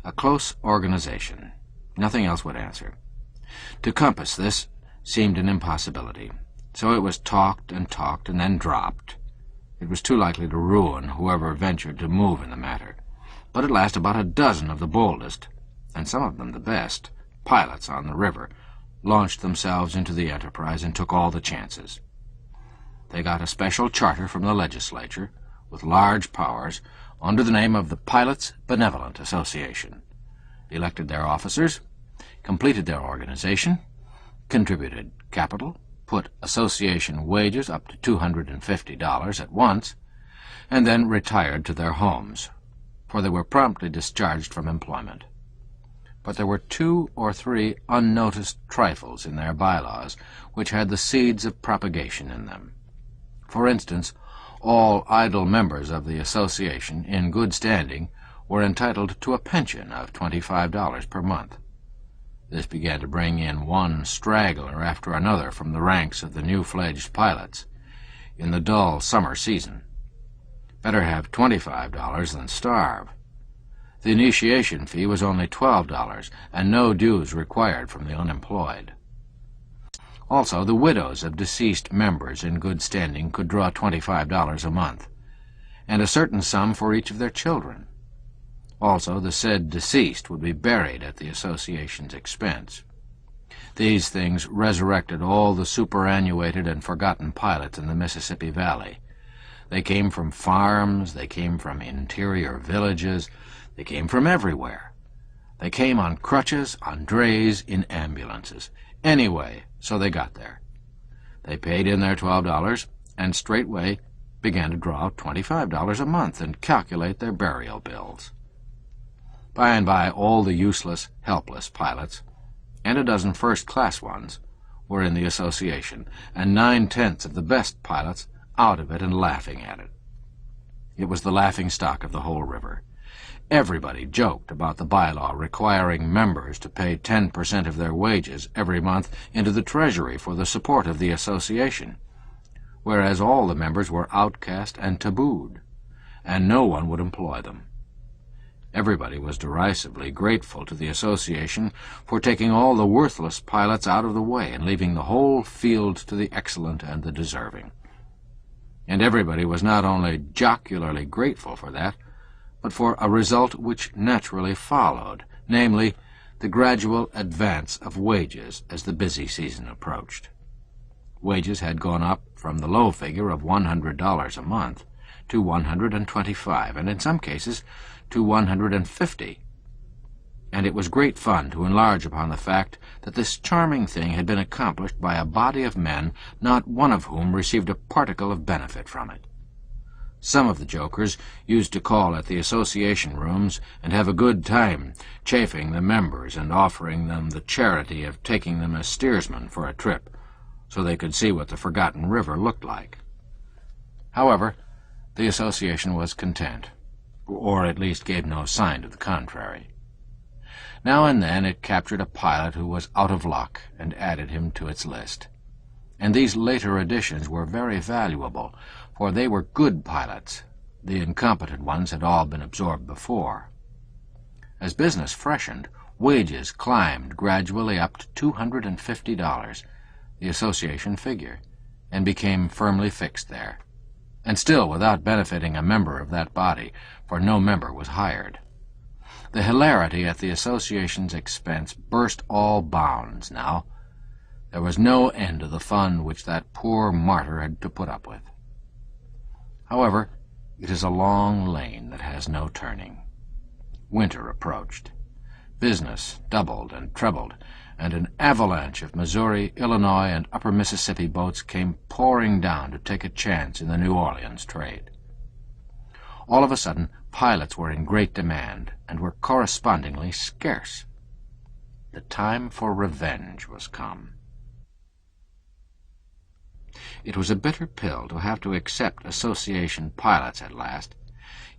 A close organization. Nothing else would answer. To compass this seemed an impossibility, so it was talked and then dropped. It was too likely to ruin whoever ventured to move in the matter. But at last about a dozen of the boldest, and some of them the best, pilots on the river launched themselves into the enterprise and took all the chances. They got a special charter from the legislature, with large powers, under the name of the Pilots' Benevolent Association, elected their officers, completed their organization, contributed capital, put association wages up to $250 at once, and then retired to their homes, for they were promptly discharged from employment. But there were 2 or 3 unnoticed trifles in their bylaws which had the seeds of propagation in them. For instance, all idle members of the association, in good standing, were entitled to a pension of $25 per month. This began to bring in one straggler after another from the ranks of the new-fledged pilots in the dull summer season. Better have $25 than starve. The initiation fee was only $12, and no dues required from the unemployed. Also, the widows of deceased members in good standing could draw $25 a month, and a certain sum for each of their children. Also, the said deceased would be buried at the association's expense. These things resurrected all the superannuated and forgotten pilots in the Mississippi Valley. They came from farms, they came from interior villages, they came from everywhere. They came on crutches, on drays, in ambulances. Anyway, so they got there. They paid in their $12 and straightway began to draw $25 a month and calculate their burial bills. By and by, all the useless, helpless pilots, and a dozen first-class ones, were in the association, and 9/10 of the best pilots out of it and laughing at it. It was the laughing-stock of the whole river. Everybody joked about the bylaw requiring members to pay 10% of their wages every month into the treasury for the support of the association, whereas all the members were outcast and tabooed, and no one would employ them. Everybody was derisively grateful to the association for taking all the worthless pilots out of the way and leaving the whole field to the excellent and the deserving. And everybody was not only jocularly grateful for that, but for a result which naturally followed, namely, the gradual advance of wages as the busy season approached. Wages had gone up from the low figure of $100 a month to $125, and in some cases to $150. And it was great fun to enlarge upon the fact that this charming thing had been accomplished by a body of men, not one of whom received a particle of benefit from it. Some of the jokers used to call at the association rooms and have a good time, chaffing the members and offering them the charity of taking them as steersmen for a trip, so they could see what the forgotten river looked like. However, the association was content, or at least gave no sign to the contrary. Now and then it captured a pilot who was out of luck and added him to its list. And these later additions were very valuable, for they were good pilots. The incompetent ones had all been absorbed before. As business freshened, wages climbed gradually up to $250, the association figure, and became firmly fixed there, and still without benefiting a member of that body, for no member was hired. The hilarity at the association's expense burst all bounds now. There was no end to the fun which that poor martyr had to put up with. However, it is a long lane that has no turning. Winter approached. Business doubled and trebled, and an avalanche of Missouri, Illinois, and upper Mississippi boats came pouring down to take a chance in the New Orleans trade. All of a sudden, pilots were in great demand and were correspondingly scarce. The time for revenge was come. It was a bitter pill to have to accept association pilots at last,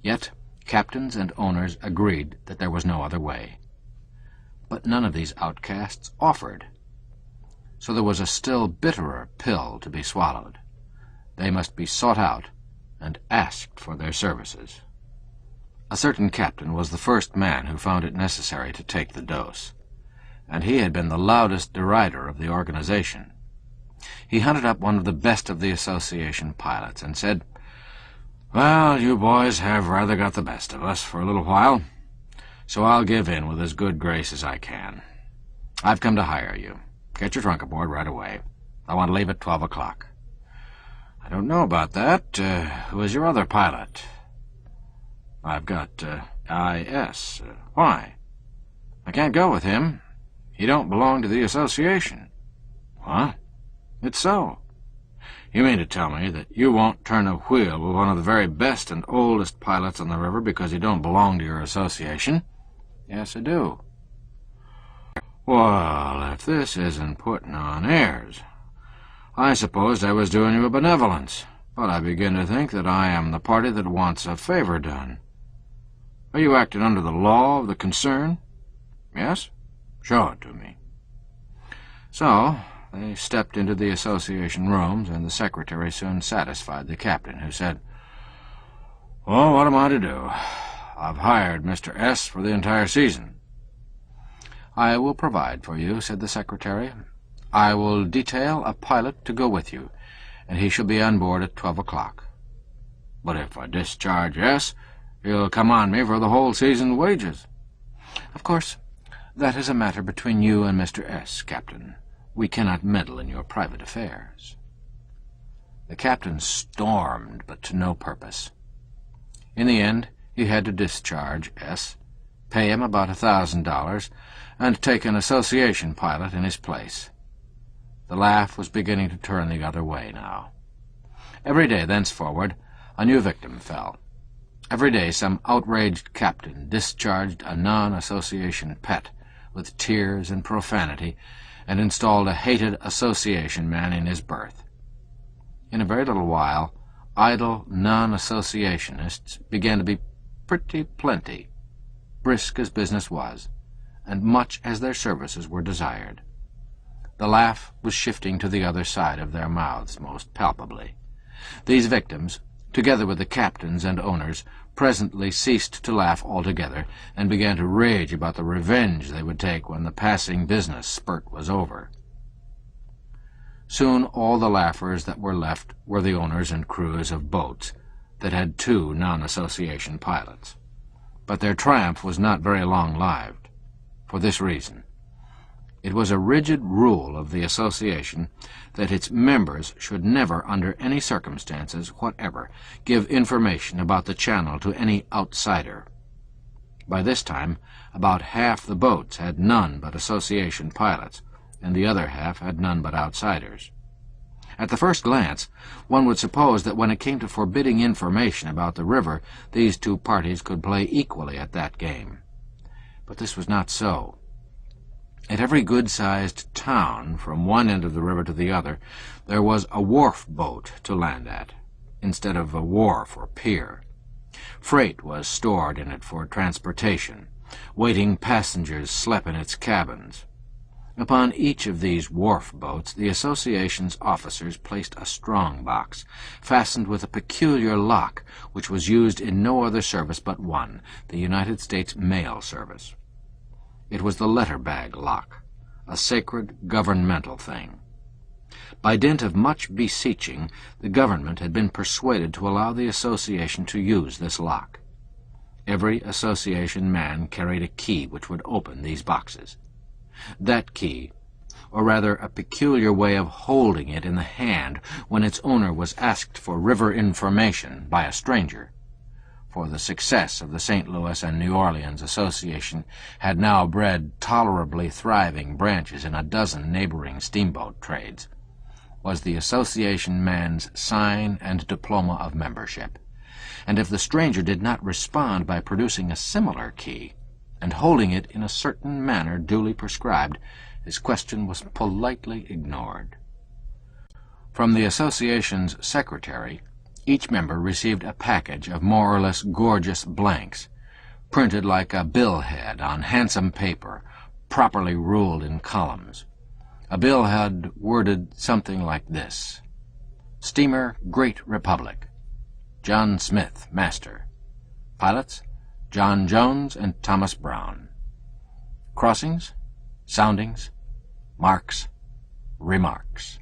yet captains and owners agreed that there was no other way. But none of these outcasts offered, so there was a still bitterer pill to be swallowed. They must be sought out and asked for their services. A certain captain was the first man who found it necessary to take the dose, and he had been the loudest derider of the organization. He hunted up one of the best of the association pilots and said, "Well, you boys have rather got the best of us for a little while, so I'll give in with as good grace as I can. I've come to hire you. Get your trunk aboard right away. I want to leave at 12 o'clock. I don't know about that. Who is your other pilot? I've got I.S. Why? I can't go with him. He don't belong to the association. What? It's so. You mean to tell me that you won't turn a wheel with one of the very best and oldest pilots on the river because he don't belong to your association? Yes, I do. Well, if this isn't putting on airs. I supposed I was doing you a benevolence, but I begin to think that I am the party that wants a favor done. Are you acting under the law of the concern? Yes? Show it to me. So they stepped into the association rooms, and the secretary soon satisfied the captain, who said, "Well, what am I to do? I've hired Mr. S. for the entire season." "I will provide for you," said the secretary. "I will detail a pilot to go with you, and he shall be on board at 12 o'clock. But if I discharge S., He'll come on me for the whole season's wages." "Of course, that is a matter between you and Mr. S., Captain. We cannot meddle in your private affairs." The captain stormed, but to no purpose. In the end, he had to discharge S., pay him about $1,000, and take an association pilot in his place. The laugh was beginning to turn the other way now. Every day thenceforward a new victim fell. Every day some outraged captain discharged a non-association pet with tears and profanity and installed a hated association man in his berth. In a very little while, idle non-associationists began to be pretty plenty, brisk as business was, and much as their services were desired. The laugh was shifting to the other side of their mouths most palpably. These victims, together with the captains and owners, presently ceased to laugh altogether and began to rage about the revenge they would take when the passing business spurt was over. Soon all the laughers that were left were the owners and crews of boats that had 2 non-association pilots. But their triumph was not very long-lived, for this reason. It was a rigid rule of the association that its members should never, under any circumstances whatever, give information about the channel to any outsider. By this time, about half the boats had none but association pilots, and the other half had none but outsiders. At the first glance, one would suppose that when it came to forbidding information about the river, these 2 parties could play equally at that game. But this was not so. At every good-sized town, from one end of the river to the other, there was a wharf boat to land at, instead of a wharf or pier. Freight was stored in it for transportation. Waiting passengers slept in its cabins. Upon each of these wharf boats the association's officers placed a strong box, fastened with a peculiar lock, which was used in no other service but one, the United States Mail Service. It was the letter-bag lock, a sacred governmental thing. By dint of much beseeching, the government had been persuaded to allow the association to use this lock. Every association man carried a key which would open these boxes. That key, or rather a peculiar way of holding it in the hand when its owner was asked for river information by a stranger, for the success of the St. Louis and New Orleans Association had now bred tolerably thriving branches in a dozen neighboring steamboat trades, was the association man's sign and diploma of membership, and if the stranger did not respond by producing a similar key, and holding it in a certain manner duly prescribed, his question was politely ignored. From the association's secretary, each member received a package of more or less gorgeous blanks, printed like a billhead on handsome paper, properly ruled in columns. A billhead worded something like this: Steamer Great Republic, John Smith, master. Pilots, John Jones and Thomas Brown. Crossings, soundings, marks, remarks.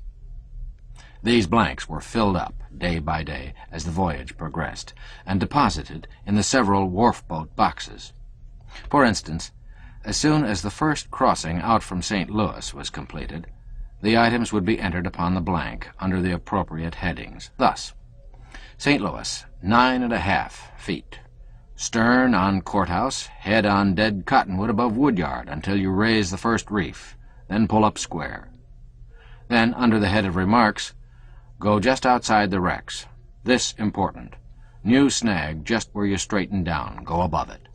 These blanks were filled up day by day as the voyage progressed, and deposited in the several wharf-boat boxes. For instance, as soon as the first crossing out from St. Louis was completed, the items would be entered upon the blank under the appropriate headings. Thus, St. Louis, 9½ feet. Stern on courthouse, head on dead cottonwood above woodyard until you raise the first reef, then pull up square. Then, under the head of remarks, go just outside the wrecks. This important. New snag just where you straighten down. Go above it.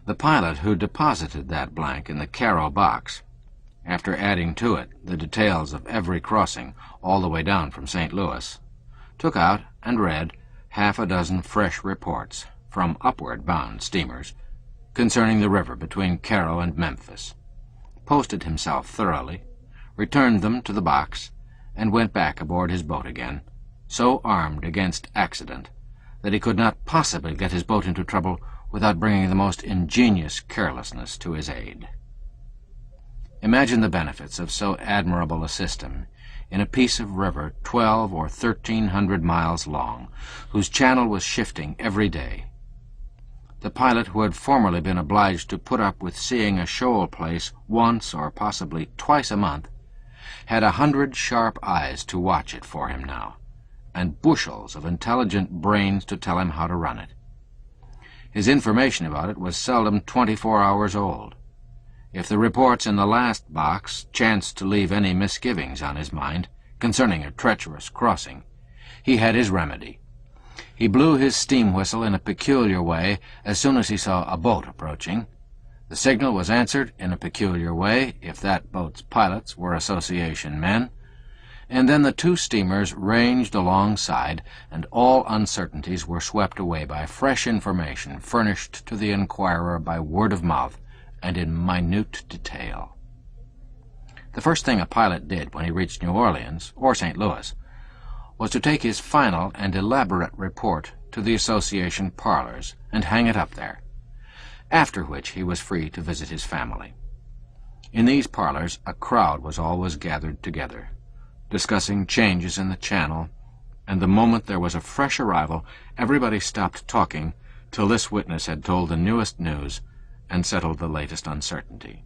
The pilot who deposited that blank in the Caro box, after adding to it the details of every crossing all the way down from St. Louis, took out and read half a dozen fresh reports from upward-bound steamers concerning the river between Caro and Memphis, posted himself thoroughly, returned them to the box, and went back aboard his boat again, so armed against accident that he could not possibly get his boat into trouble without bringing the most ingenious carelessness to his aid. Imagine the benefits of so admirable a system in a piece of river 12 or 1,300 miles long, whose channel was shifting every day. The pilot, who had formerly been obliged to put up with seeing a shoal place once or possibly twice a month, had 100 sharp eyes to watch it for him now, and bushels of intelligent brains to tell him how to run it. His information about it was seldom 24 hours old. If the reports in the last box chanced to leave any misgivings on his mind concerning a treacherous crossing, he had his remedy. He blew his steam whistle in a peculiar way as soon as he saw a boat approaching. The signal was answered in a peculiar way if that boat's pilots were association men, and then the two steamers ranged alongside, and all uncertainties were swept away by fresh information furnished to the inquirer by word of mouth and in minute detail. The first thing a pilot did when he reached New Orleans or St. Louis was to take his final and elaborate report to the association parlors and hang it up there, after which he was free to visit his family. In these parlors a crowd was always gathered together, discussing changes in the channel, and the moment there was a fresh arrival, everybody stopped talking till this witness had told the newest news and settled the latest uncertainty.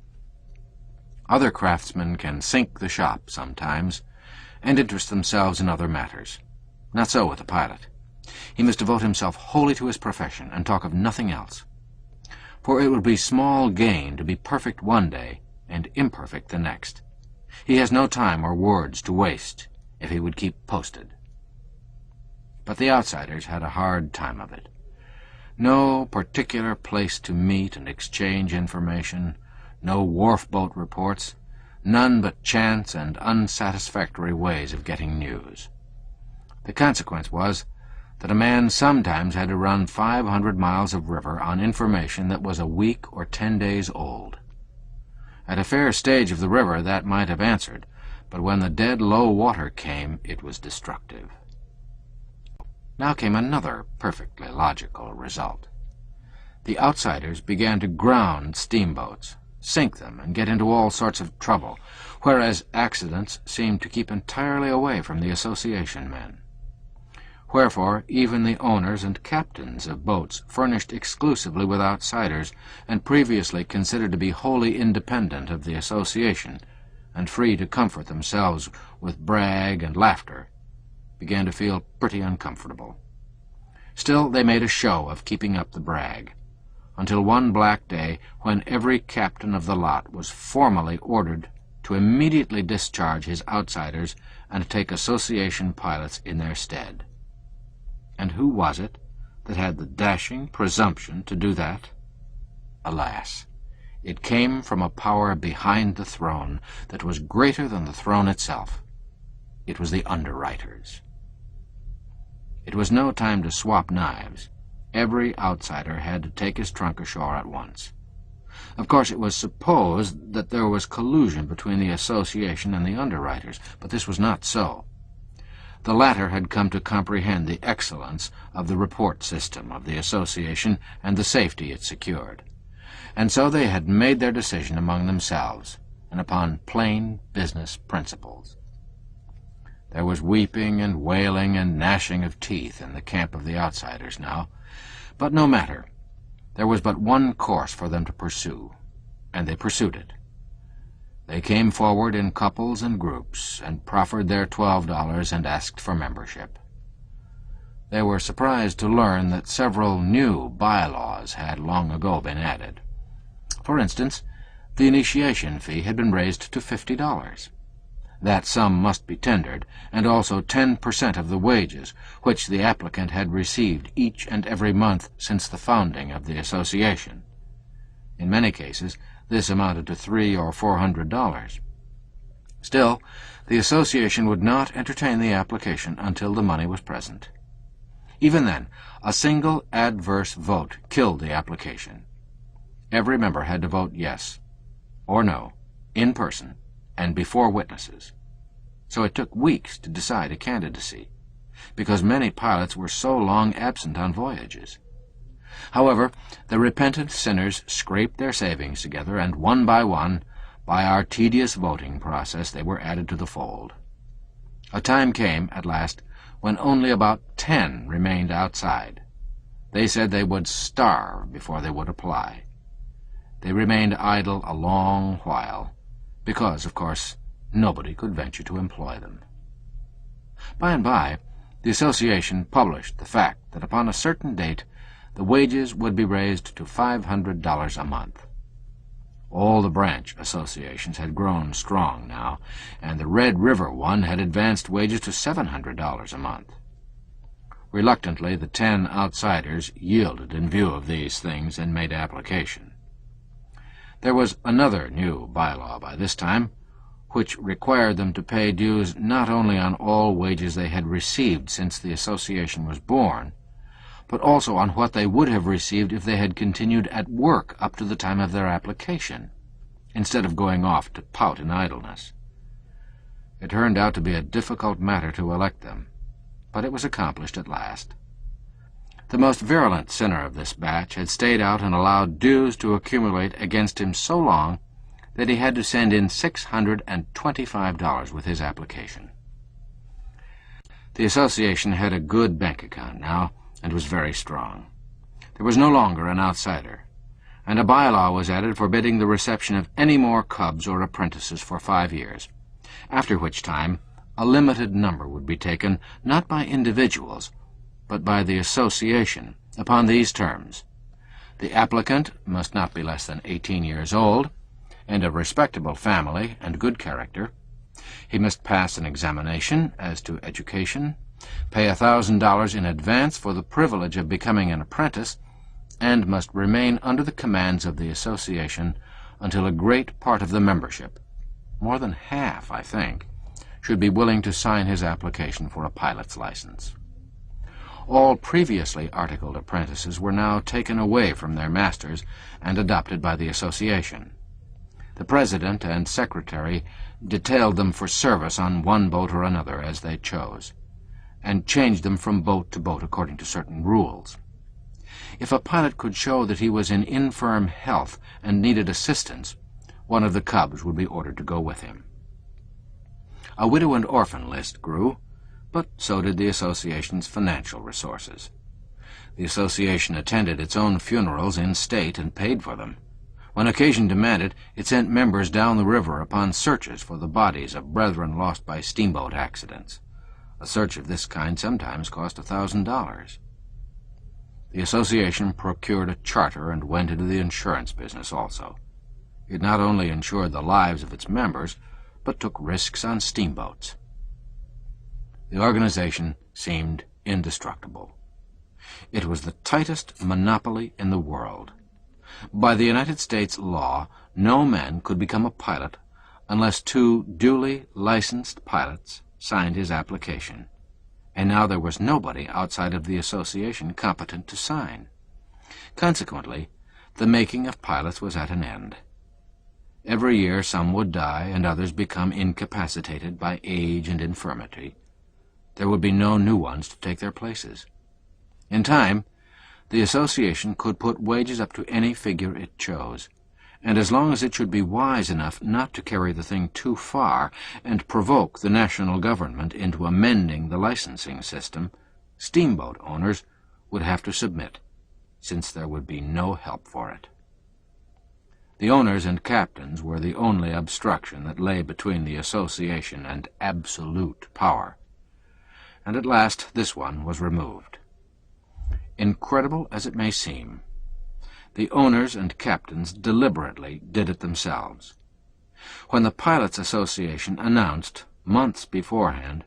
Other craftsmen can sink the shop sometimes and interest themselves in other matters. Not so with a pilot. He must devote himself wholly to his profession and talk of nothing else. For it would be small gain to be perfect one day and imperfect the next. He has no time or words to waste if he would keep posted. But the outsiders had a hard time of it. No particular place to meet and exchange information, no wharf-boat reports, none but chance and unsatisfactory ways of getting news. The consequence was that a man sometimes had to run 500 miles of river on information that was a week or 10 days old. At a fair stage of the river that might have answered, but when the dead low water came, it was destructive. Now came another perfectly logical result. The outsiders began to ground steamboats, sink them, and get into all sorts of trouble, whereas accidents seemed to keep entirely away from the association men. Wherefore, even the owners and captains of boats furnished exclusively with outsiders, and previously considered to be wholly independent of the association, and free to comfort themselves with brag and laughter, began to feel pretty uncomfortable. Still, they made a show of keeping up the brag, until one black day when every captain of the lot was formally ordered to immediately discharge his outsiders and take association pilots in their stead. And who was it that had the dashing presumption to do that? Alas, it came from a power behind the throne that was greater than the throne itself. It was the underwriters. It was no time to swap knives. Every outsider had to take his trunk ashore at once. Of course, it was supposed that there was collusion between the association and the underwriters, but this was not so. The latter had come to comprehend the excellence of the report system of the association and the safety it secured, and so they had made their decision among themselves and upon plain business principles. There was weeping and wailing and gnashing of teeth in the camp of the outsiders now, but no matter. There was but one course for them to pursue, and they pursued it. They came forward in couples and groups, and proffered their $12 and asked for membership. They were surprised to learn that several new bylaws had long ago been added. For instance, the initiation fee had been raised to $50. That sum must be tendered, and also 10% of the wages, which the applicant had received each and every month since the founding of the association. In many cases, this amounted to $300 or $400. Still, the association would not entertain the application until the money was present. Even then, a single adverse vote killed the application. Every member had to vote yes or no, in person, and before witnesses. So it took weeks to decide a candidacy, because many pilots were so long absent on voyages. However, the repentant sinners scraped their savings together, and one, by our tedious voting process, they were added to the fold. A time came, at last, when only about 10 remained outside. They said they would starve before they would apply. They remained idle a long while, because, of course, nobody could venture to employ them. By and by, the association published the fact that upon a certain date the wages would be raised to $500 a month. All the branch associations had grown strong now, and the Red River one had advanced wages to $700 a month. Reluctantly, the 10 outsiders yielded in view of these things and made application. There was another new bylaw by this time, which required them to pay dues not only on all wages they had received since the association was born, but also on what they would have received if they had continued at work up to the time of their application, instead of going off to pout in idleness. It turned out to be a difficult matter to elect them, but it was accomplished at last. The most virulent sinner of this batch had stayed out and allowed dues to accumulate against him so long that he had to send in $625 with his application. The association had a good bank account now, and was very strong. There was no longer an outsider, and a bylaw was added forbidding the reception of any more cubs or apprentices for 5 years, after which time a limited number would be taken, not by individuals, but by the association, upon these terms: the applicant must not be less than 18 years old, and of respectable family and good character. He must pass an examination as to education, pay $1,000 in advance for the privilege of becoming an apprentice, and must remain under the commands of the association until a great part of the membership, more than half, I think, should be willing to sign his application for a pilot's license. All previously articled apprentices were now taken away from their masters and adopted by the association. The president and secretary detailed them for service on one boat or another as they chose, and changed them from boat to boat according to certain rules. If a pilot could show that he was in infirm health and needed assistance, one of the cubs would be ordered to go with him. A widow and orphan list grew, but so did the association's financial resources. The association attended its own funerals in state and paid for them. When occasion demanded, it sent members down the river upon searches for the bodies of brethren lost by steamboat accidents. A search of this kind sometimes cost $1,000. The association procured a charter and went into the insurance business also. It not only insured the lives of its members, but took risks on steamboats. The organization seemed indestructible. It was the tightest monopoly in the world. By the United States law, no man could become a pilot unless 2 duly licensed pilots signed his application, and now there was nobody outside of the association competent to sign. Consequently, the making of pilots was at an end. Every year some would die and others become incapacitated by age and infirmity. There would be no new ones to take their places. In time, the association could put wages up to any figure it chose, and as long as it should be wise enough not to carry the thing too far and provoke the national government into amending the licensing system, steamboat owners would have to submit, since there would be no help for it. The owners and captains were the only obstruction that lay between the association and absolute power, and at last this one was removed. Incredible as it may seem, the owners and captains deliberately did it themselves. When the Pilots' Association announced, months beforehand,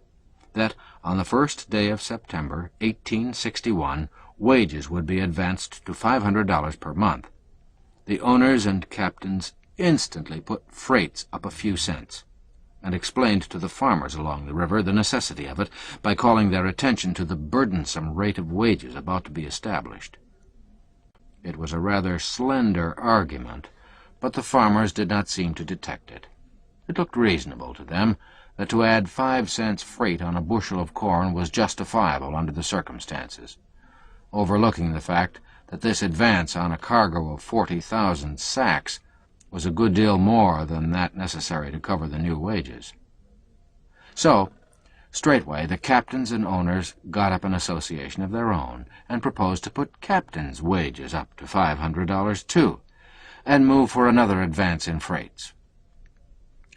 that on the 1st day of September, 1861, wages would be advanced to $500 per month, the owners and captains instantly put freights up a few cents, and explained to the farmers along the river the necessity of it by calling their attention to the burdensome rate of wages about to be established. It was a rather slender argument, but the farmers did not seem to detect it. It looked reasonable to them that to add 5 cents freight on a bushel of corn was justifiable under the circumstances, overlooking the fact that this advance on a cargo of 40,000 sacks was a good deal more than that necessary to cover the new wages. So, Straightway the captains and owners got up an association of their own and proposed to put captains' wages up to $500 too, and move for another advance in freights.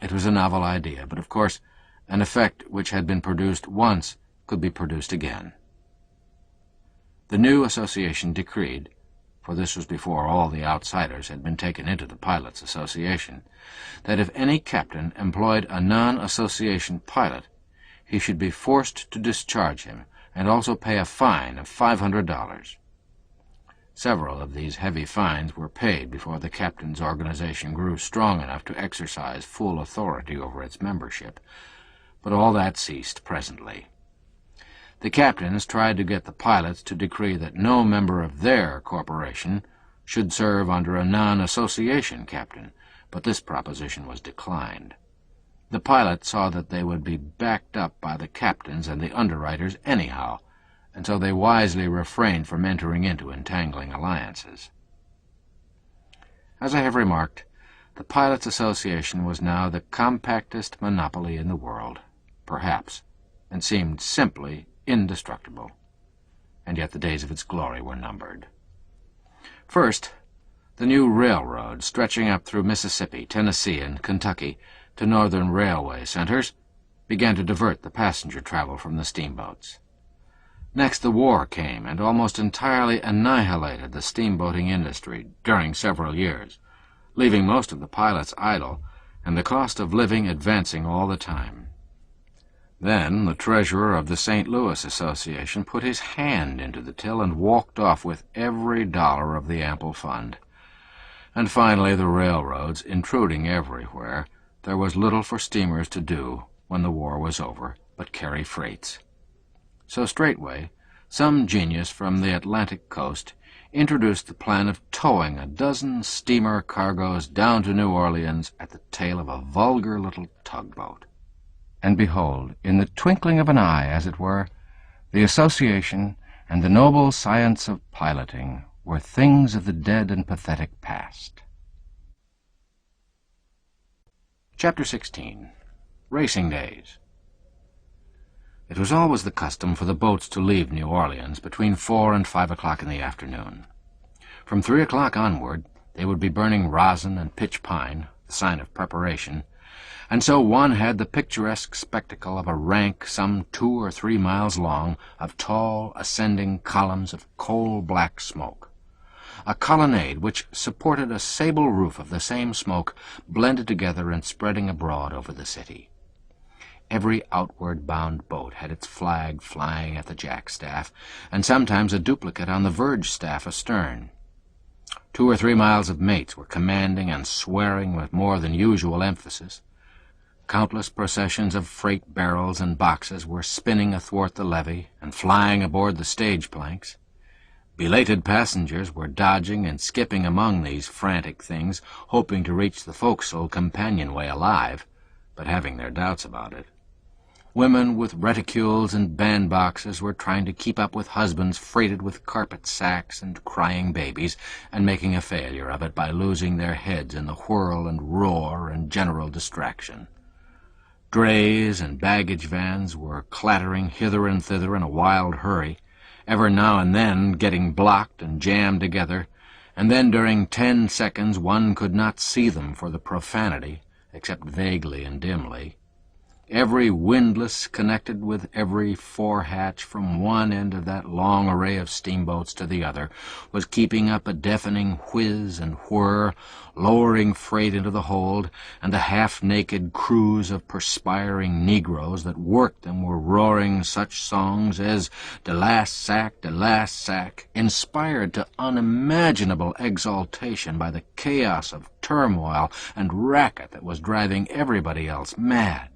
It was a novel idea, but of course an effect which had been produced once could be produced again. The new association decreed, for this was before all the outsiders had been taken into the Pilots' Association, that if any captain employed a non-association pilot, he should be forced to discharge him and also pay a fine of $500. Several of these heavy fines were paid before the captains' organization grew strong enough to exercise full authority over its membership, but all that ceased presently. The captains tried to get the pilots to decree that no member of their corporation should serve under a non-association captain, but this proposition was declined. The pilots saw that they would be backed up by the captains and the underwriters anyhow, and so they wisely refrained from entering into entangling alliances. As I have remarked, the Pilots' Association was now the compactest monopoly in the world, perhaps, and seemed simply indestructible, and yet the days of its glory were numbered. First, the new railroad stretching up through Mississippi, Tennessee, and Kentucky to northern railway centers began to divert the passenger travel from the steamboats. Next, the war came and almost entirely annihilated the steamboating industry during several years, leaving most of the pilots idle and the cost of living advancing all the time. Then the treasurer of the St. Louis Association put his hand into the till and walked off with every dollar of the ample fund. And finally the railroads intruding everywhere, there was little for steamers to do when the war was over but carry freights. So straightway some genius from the Atlantic coast introduced the plan of towing a dozen steamer cargoes down to New Orleans at the tail of a vulgar little tugboat. And behold, in the twinkling of an eye, as it were, the association and the noble science of piloting were things of the dead and pathetic past. Chapter 16. Racing Days. It was always the custom for the boats to leave New Orleans between 4 and 5 o'clock in the afternoon. From 3 o'clock onward, they would be burning rosin and pitch pine, the sign of preparation, and so one had the picturesque spectacle of a rank some 2 or 3 miles long of tall, ascending columns of coal-black smoke. A colonnade which supported a sable roof of the same smoke blended together and spreading abroad over the city. Every outward-bound boat had its flag flying at the jackstaff, and sometimes a duplicate on the verge staff astern. 2 or 3 miles of mates were commanding and swearing with more than usual emphasis. Countless processions of freight barrels and boxes were spinning athwart the levee and flying aboard the stage planks. Belated passengers were dodging and skipping among these frantic things, hoping to reach the forecastle companionway alive, but having their doubts about it. Women with reticules and bandboxes were trying to keep up with husbands freighted with carpet sacks and crying babies, and making a failure of it by losing their heads in the whirl and roar and general distraction. Drays and baggage vans were clattering hither and thither in a wild hurry, ever now and then getting blocked and jammed together, and then during 10 seconds one could not see them for the profanity, except vaguely and dimly. Every windlass connected with every forehatch from one end of that long array of steamboats to the other was keeping up a deafening whiz and whir, lowering freight into the hold, and the half-naked crews of perspiring negroes that worked them were roaring such songs as "De last sack, de last sack," inspired to unimaginable exaltation by the chaos of turmoil and racket that was driving everybody else mad.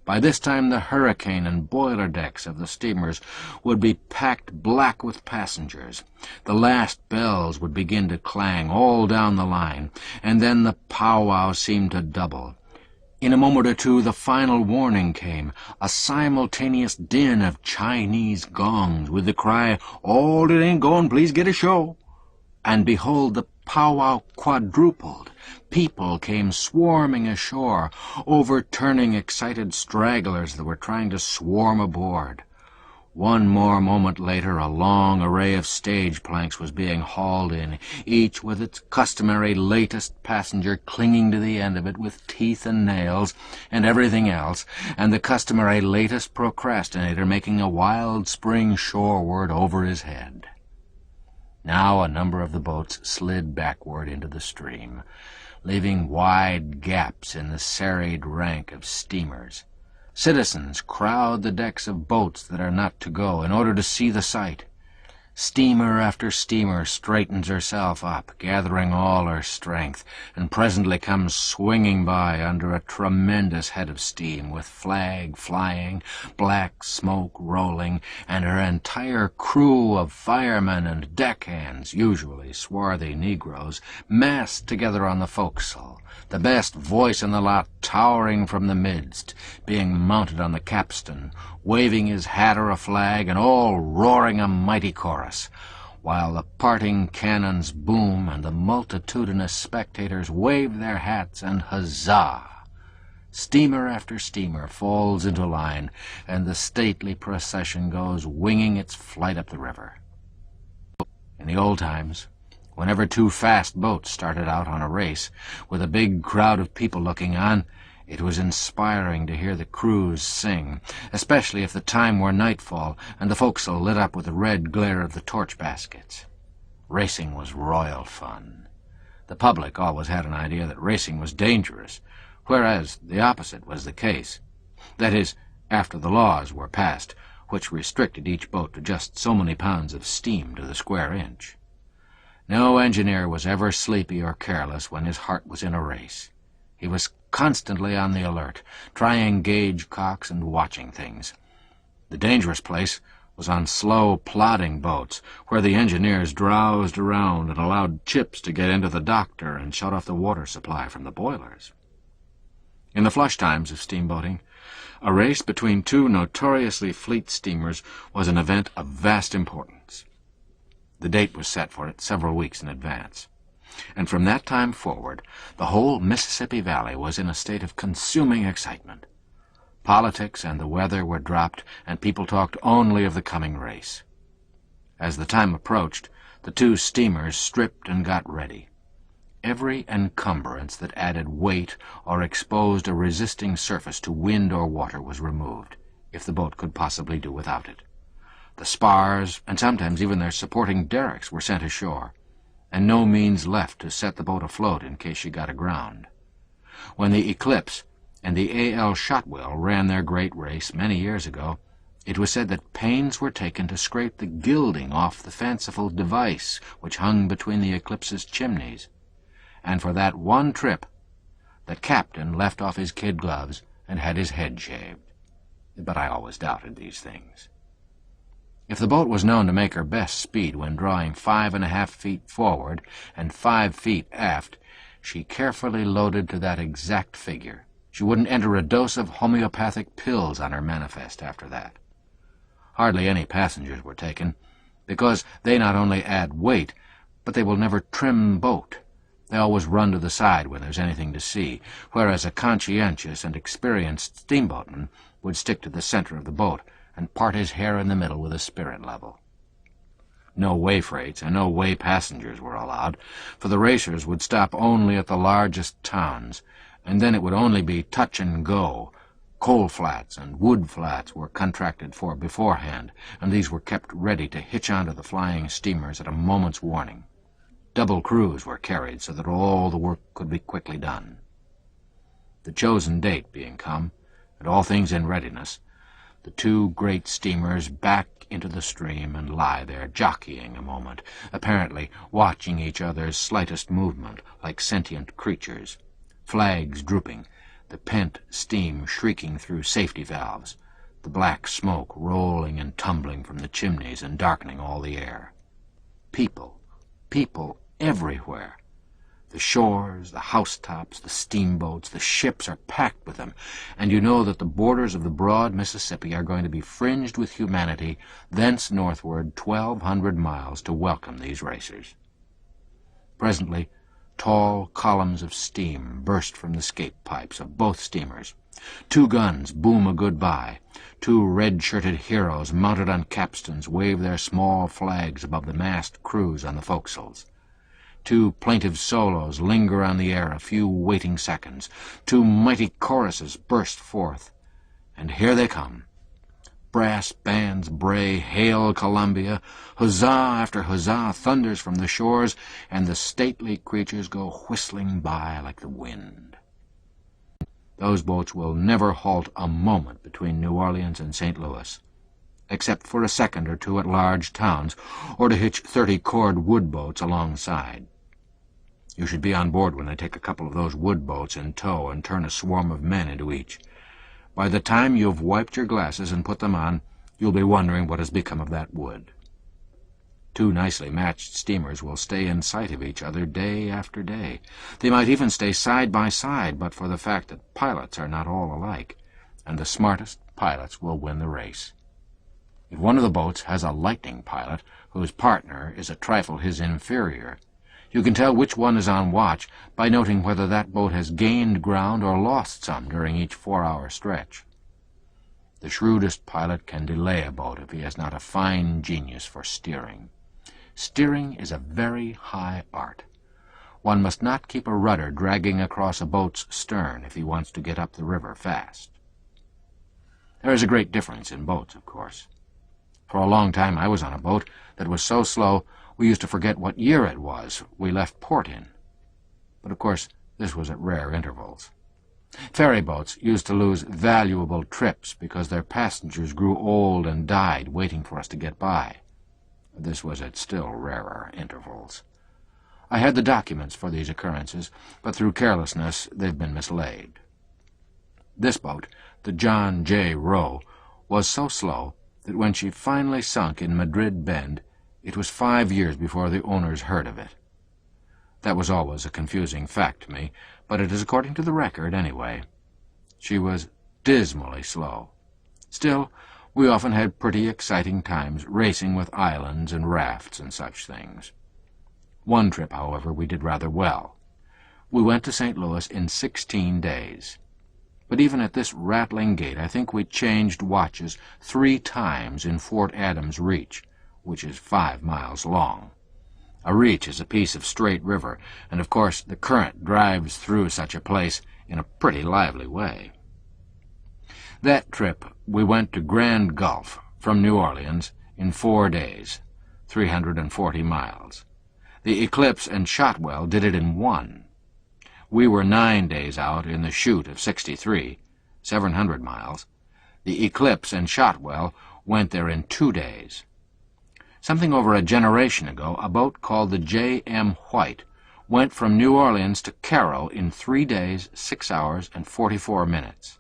By this time the hurricane and boiler decks of the steamers would be packed black with passengers. The last bells would begin to clang all down the line, and then the powwow seemed to double. In a moment or two the final warning came, a simultaneous din of Chinese gongs with the cry, "All that ain't gone, please get ashore." And behold, the powwow quadrupled. People came swarming ashore, overturning excited stragglers that were trying to swarm aboard. One more moment later, a long array of stage planks was being hauled in, each with its customary latest passenger clinging to the end of it with teeth and nails and everything else, and the customary latest procrastinator making a wild spring shoreward over his head. Now a number of the boats slid backward into the stream, leaving wide gaps in the serried rank of steamers. Citizens crowd the decks of boats that are not to go in order to see the sight. Steamer after steamer straightens herself up, gathering all her strength, and presently comes swinging by under a tremendous head of steam, with flag flying, black smoke rolling, and her entire crew of firemen and deckhands, usually swarthy Negroes, massed together on the forecastle, the best voice in the lot towering from the midst, being mounted on the capstan, waving his hat or a flag, and all roaring a mighty chorus, while the parting cannons boom and the multitudinous spectators wave their hats and huzzah. Steamer after steamer falls into line, and the stately procession goes winging its flight up the river. In the old times, whenever two fast boats started out on a race, with a big crowd of people looking on, it was inspiring to hear the crews sing, especially if the time were nightfall and the forecastle lit up with the red glare of the torch baskets. Racing was royal fun. The public always had an idea that racing was dangerous, whereas the opposite was the case. That is, after the laws were passed, which restricted each boat to just so many pounds of steam to the square inch. No engineer was ever sleepy or careless when his heart was in a race. He was constantly on the alert, trying gauge cocks and watching things. The dangerous place was on slow, plodding boats, where the engineers drowsed around and allowed chips to get into the doctor and shut off the water supply from the boilers. In the flush times of steamboating, a race between two notoriously fleet steamers was an event of vast importance. The date was set for it several weeks in advance, and from that time forward the whole Mississippi Valley was in a state of consuming excitement. Politics and the weather were dropped, and people talked only of the coming race. As the time approached, the two steamers stripped and got ready. Every encumbrance that added weight or exposed a resisting surface to wind or water was removed, if the boat could possibly do without it. The spars, and sometimes even their supporting derricks, were sent ashore, and no means left to set the boat afloat in case she got aground. When the Eclipse and the A.L. Shotwell ran their great race many years ago, it was said that pains were taken to scrape the gilding off the fanciful device which hung between the Eclipse's chimneys, and for that one trip the captain left off his kid gloves and had his head shaved. But I always doubted these things. If the boat was known to make her best speed when drawing 5.5 feet forward and 5 feet aft, she carefully loaded to that exact figure. She wouldn't enter a dose of homeopathic pills on her manifest after that. Hardly any passengers were taken, because they not only add weight, but they will never trim boat. They always run to the side when there's anything to see, whereas a conscientious and experienced steamboatman would stick to the center of the boat and part his hair in the middle with a spirit level. No way freights and no way passengers were allowed, for the racers would stop only at the largest towns, and then it would only be touch and go. Coal flats and wood flats were contracted for beforehand, and these were kept ready to hitch onto the flying steamers at a moment's warning. Double crews were carried so that all the work could be quickly done. The chosen date being come, and all things in readiness, the two great steamers back into the stream and lie there jockeying a moment, apparently watching each other's slightest movement like sentient creatures, flags drooping, the pent steam shrieking through safety valves, the black smoke rolling and tumbling from the chimneys and darkening all the air. People everywhere. The shores, the housetops, the steamboats, the ships are packed with them, and you know that the borders of the broad Mississippi are going to be fringed with humanity thence northward 1,200 miles to welcome these racers. Presently, tall columns of steam burst from the scape pipes of both steamers. 2 guns boom a goodbye. 2 red-shirted heroes mounted on capstans wave their small flags above the massed crews on the forecastles. 2 plaintive solos linger on the air a few waiting seconds. 2 mighty choruses burst forth. And here they come. Brass bands bray Hail Columbia, huzzah after huzzah thunders from the shores, and the stately creatures go whistling by like the wind. Those boats will never halt a moment between New Orleans and St. Louis, except for a second or two at large towns, or to hitch 30-cord wood boats alongside. You should be on board when they take a couple of those wood boats in tow and turn a swarm of men into each. By the time you've wiped your glasses and put them on, you'll be wondering what has become of that wood. 2 nicely matched steamers will stay in sight of each other day after day. They might even stay side by side, but for the fact that pilots are not all alike, and the smartest pilots will win the race. If one of the boats has a lightning pilot, whose partner is a trifle his inferior, you can tell which one is on watch by noting whether that boat has gained ground or lost some during each 4-hour stretch. The shrewdest pilot can delay a boat if he has not a fine genius for steering. Steering is a very high art. One must not keep a rudder dragging across a boat's stern if he wants to get up the river fast. There is a great difference in boats, of course. For a long time I was on a boat that was so slow we used to forget what year it was we left port in. But of course this was at rare intervals. Ferry boats used to lose valuable trips because their passengers grew old and died waiting for us to get by. This was at still rarer intervals. I had the documents for these occurrences, but through carelessness they've been mislaid. This boat, the John J. Roe, was so slow that when she finally sunk in Madrid Bend, it was 5 years before the owners heard of it. That was always a confusing fact to me, but it is according to the record anyway. She was dismally slow. Still, we often had pretty exciting times racing with islands and rafts and such things. One trip, however, we did rather well. We went to St. Louis in 16 days. But even at this rattling gait, I think we changed watches 3 times in Fort Adams Reach, which is 5 miles long. A reach is a piece of straight river, and of course the current drives through such a place in a pretty lively way. That trip we went to Grand Gulf from New Orleans in 4 days, 340 miles. The Eclipse and Shotwell did it in 1. We were 9 days out in the chute of 63, 700 miles. The Eclipse and Shotwell went there in 2 days. Something over a generation ago, a boat called the J.M. White went from New Orleans to Cairo in 3 days, 6 hours, and 44 minutes.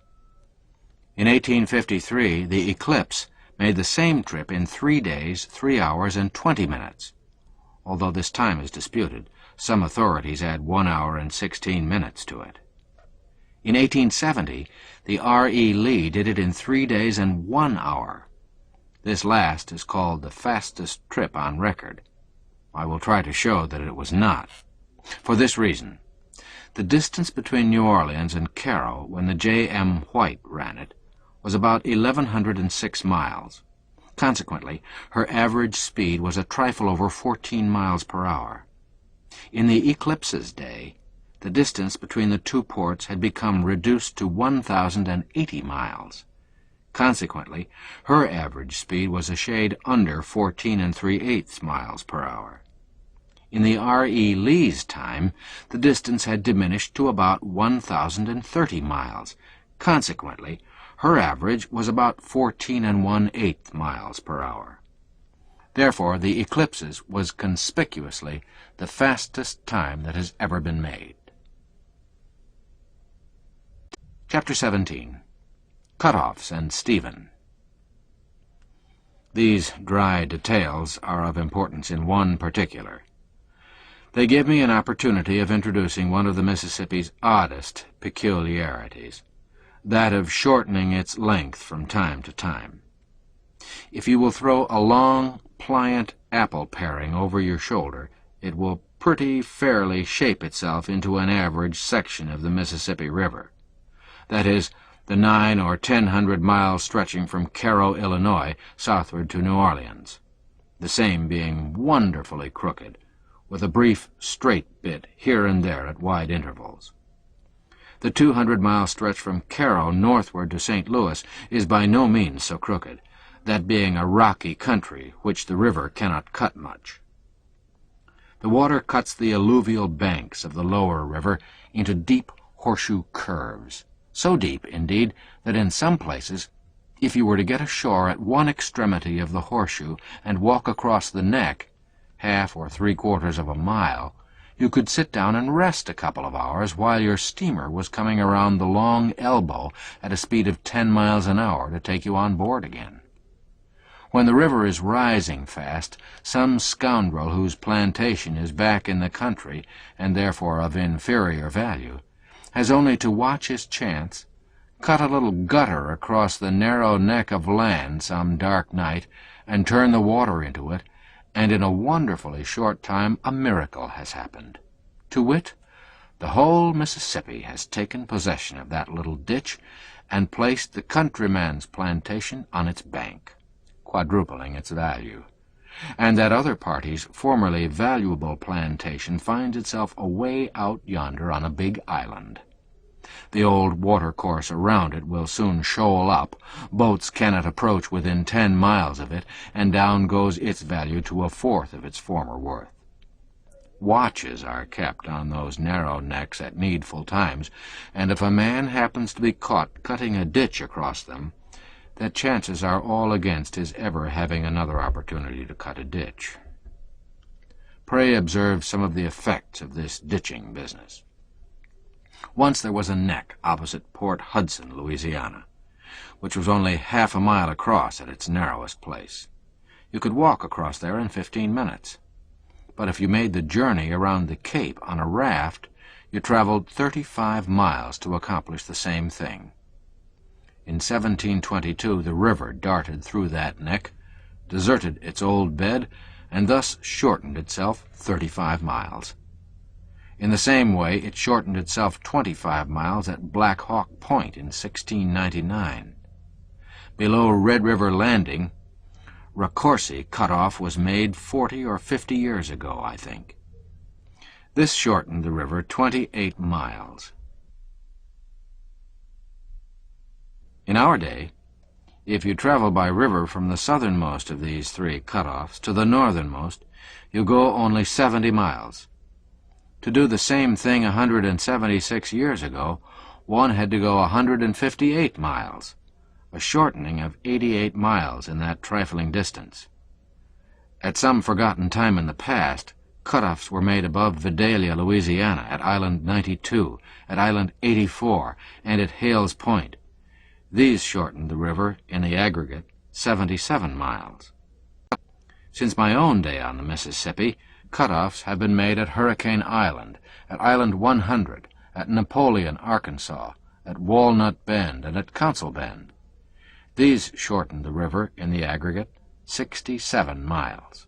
In 1853, the Eclipse made the same trip in 3 days, 3 hours, and 20 minutes. Although this time is disputed, some authorities add 1 hour and 16 minutes to it. In 1870, the R.E. Lee did it in 3 days and 1 hour. This last is called the fastest trip on record. I will try to show that it was not. For this reason, the distance between New Orleans and Cairo when the J.M. White ran it was about 1,106 miles. Consequently, her average speed was a trifle over 14 miles per hour. In the Eclipse's day, the distance between the 2 ports had become reduced to 1,080 miles. Consequently, her average speed was a shade under 14 3/8 miles per hour. In the R.E. Lee's time, the distance had diminished to about 1,030 miles. Consequently, her average was about 14 1/8 miles per hour. Therefore, the Eclipse's was conspicuously the fastest time that has ever been made. Chapter 17. Cutoffs and Stephen. These dry details are of importance in one particular. They give me an opportunity of introducing one of the Mississippi's oddest peculiarities, that of shortening its length from time to time. If you will throw a long, pliant apple paring over your shoulder, it will pretty fairly shape itself into an average section of the Mississippi River. That is, the 900 or 1,000 miles stretching from Cairo, Illinois, southward to New Orleans, the same being wonderfully crooked, with a brief straight bit here and there at wide intervals. The 200-mile stretch from Cairo northward to St. Louis is by no means so crooked, that being a rocky country which the river cannot cut much. The water cuts the alluvial banks of the lower river into deep horseshoe curves, so deep, indeed, that in some places, if you were to get ashore at one extremity of the horseshoe and walk across the neck, half or three-quarters of a mile, you could sit down and rest a couple of hours while your steamer was coming around the long elbow at a speed of 10 miles an hour to take you on board again. When the river is rising fast, some scoundrel whose plantation is back in the country, and therefore of inferior value, has only to watch his chance, cut a little gutter across the narrow neck of land some dark night, and turn the water into it, and in a wonderfully short time a miracle has happened. To wit, the whole Mississippi has taken possession of that little ditch and placed the countryman's plantation on its bank, quadrupling its value, and that other party's formerly valuable plantation finds itself away out yonder on a big island. The old watercourse around it will soon shoal up, boats cannot approach within 10 miles of it, and down goes its value to a fourth of its former worth. Watches are kept on those narrow necks at needful times, and if a man happens to be caught cutting a ditch across them, that chances are all against his ever having another opportunity to cut a ditch. Pray observe some of the effects of this ditching business. Once there was a neck opposite Port Hudson, Louisiana, which was only half a mile across at its narrowest place. You could walk across there in 15 minutes. But if you made the journey around the Cape on a raft, you traveled 35 miles to accomplish the same thing. In 1722 the river darted through that neck, deserted its old bed, and thus shortened itself 35 miles. In the same way it shortened itself 25 miles at Black Hawk Point in 1699. Below Red River Landing, Racorsi cutoff was made 40 or 50 years ago, I think. This shortened the river 28 miles. In our day, if you travel by river from the southernmost of these three cutoffs to the northernmost, you go only 70 miles. To do the same thing 176 years ago, one had to go 158 miles, a shortening of 88 miles in that trifling distance. At some forgotten time in the past, cutoffs were made above Vidalia, Louisiana, at Island 92, at Island 84, and at Hales Point. These shortened the river, in the aggregate, 77 miles. Since my own day on the Mississippi, cutoffs have been made at Hurricane Island, at Island 100, at Napoleon, Arkansas, at Walnut Bend, and at Council Bend. These shortened the river, in the aggregate, 67 miles.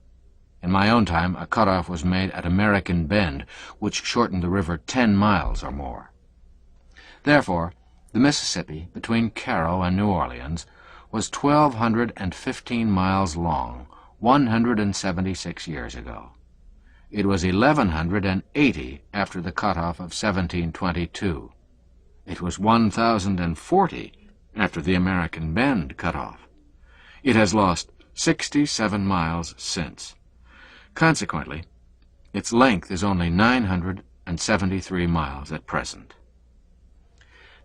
In my own time, a cutoff was made at American Bend, which shortened the river 10 miles or more. Therefore, the Mississippi, between Cairo and New Orleans, was 1,215 miles long, 176 years ago. It was 1,180 after the cutoff of 1722. It was 1,040 after the American Bend cutoff. It has lost 67 miles since. Consequently, its length is only 973 miles at present.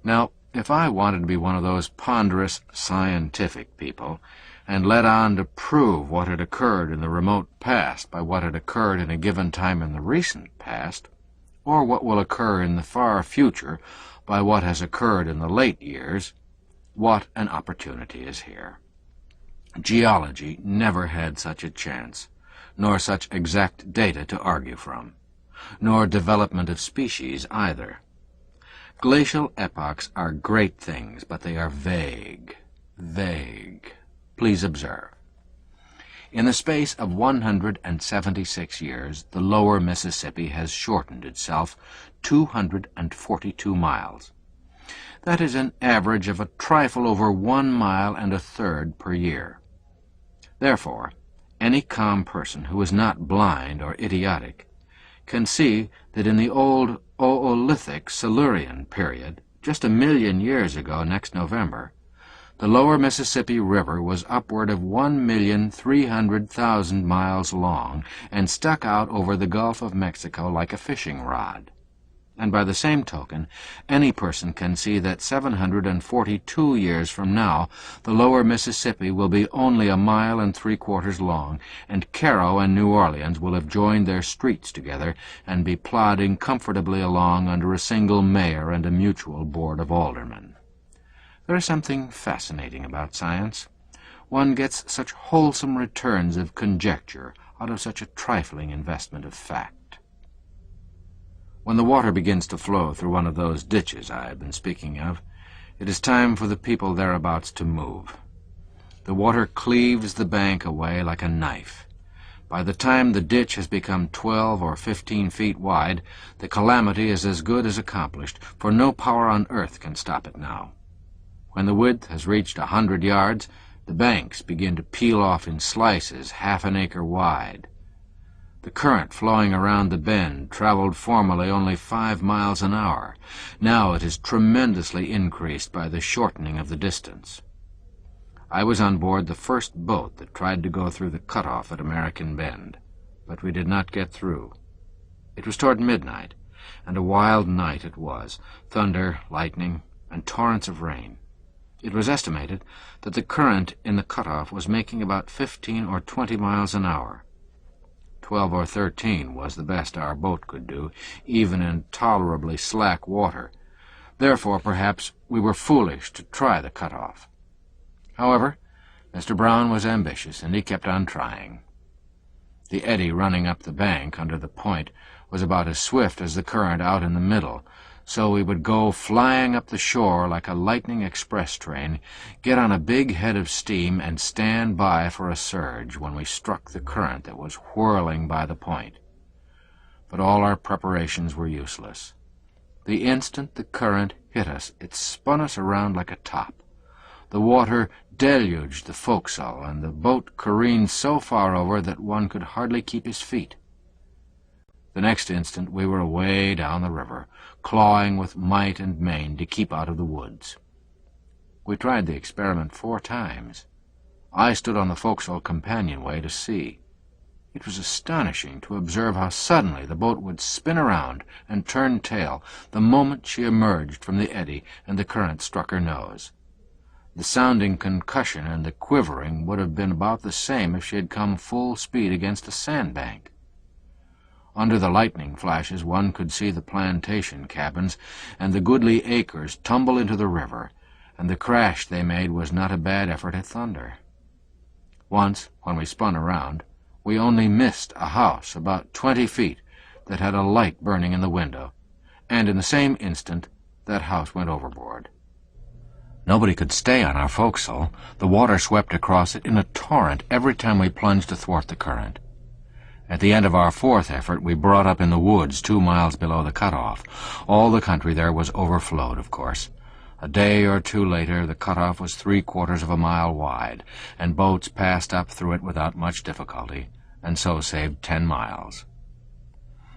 Now, if I wanted to be one of those ponderous scientific people, and led on to prove what had occurred in the remote past by what had occurred in a given time in the recent past, or what will occur in the far future by what has occurred in the late years, what an opportunity is here. Geology never had such a chance, nor such exact data to argue from, nor development of species either. Glacial epochs are great things, but they are vague, vague. Please observe. In the space of 176 years, the lower Mississippi has shortened itself 242 miles. That is an average of a trifle over 1 mile and a third per year. Therefore, any calm person who is not blind or idiotic can see that in the old Oolithic Silurian period, just 1,000,000 years ago next November, the lower Mississippi River was upward of 1,300,000 miles long and stuck out over the Gulf of Mexico like a fishing rod. And by the same token, any person can see that 742 years from now, the lower Mississippi will be only 1.75 miles long, and Cairo and New Orleans will have joined their streets together and be plodding comfortably along under a single mayor and a mutual board of aldermen. There is something fascinating about science. One gets such wholesome returns of conjecture out of such a trifling investment of fact. When the water begins to flow through one of those ditches I have been speaking of, it is time for the people thereabouts to move. The water cleaves the bank away like a knife. By the time the ditch has become 12 or 15 feet wide, the calamity is as good as accomplished, for no power on earth can stop it now. When the width has reached 100 yards, the banks begin to peel off in slices half an acre wide. The current flowing around the bend traveled formerly only 5 miles an hour. Now it is tremendously increased by the shortening of the distance. I was on board the first boat that tried to go through the cutoff at American Bend, but we did not get through. It was toward midnight, and a wild night it was, thunder, lightning, and torrents of rain. It was estimated that the current in the cutoff was making about 15 or 20 miles an hour. 12 or 13 was the best our boat could do, even in tolerably slack water. Therefore, perhaps, we were foolish to try the cutoff. However, Mr. Brown was ambitious, and he kept on trying. The eddy running up the bank under the point was about as swift as the current out in the middle, so we would go flying up the shore like a lightning express train, get on a big head of steam, and stand by for a surge when we struck the current that was whirling by the point. But all our preparations were useless. The instant the current hit us, it spun us around like a top. The water deluged the forecastle, and the boat careened so far over that one could hardly keep his feet. The next instant we were away down the river, clawing with might and main to keep out of the woods. We tried the experiment 4 times. I stood on the forecastle companionway to see. It was astonishing to observe how suddenly the boat would spin around and turn tail the moment she emerged from the eddy and the current struck her nose. The sounding concussion and the quivering would have been about the same if she had come full speed against a sandbank. Under the lightning flashes one could see the plantation cabins and the goodly acres tumble into the river, and the crash they made was not a bad effort at thunder. Once, when we spun around, we only missed a house about 20 feet that had a light burning in the window, and in the same instant that house went overboard. Nobody could stay on our forecastle. The water swept across it in a torrent every time we plunged athwart the current. At the end of our 4th effort, we brought up in the woods 2 miles below the cutoff. All the country there was overflowed, of course. A day or 2 later, the cutoff was 3/4 of a mile wide, and boats passed up through it without much difficulty, and so saved 10 miles.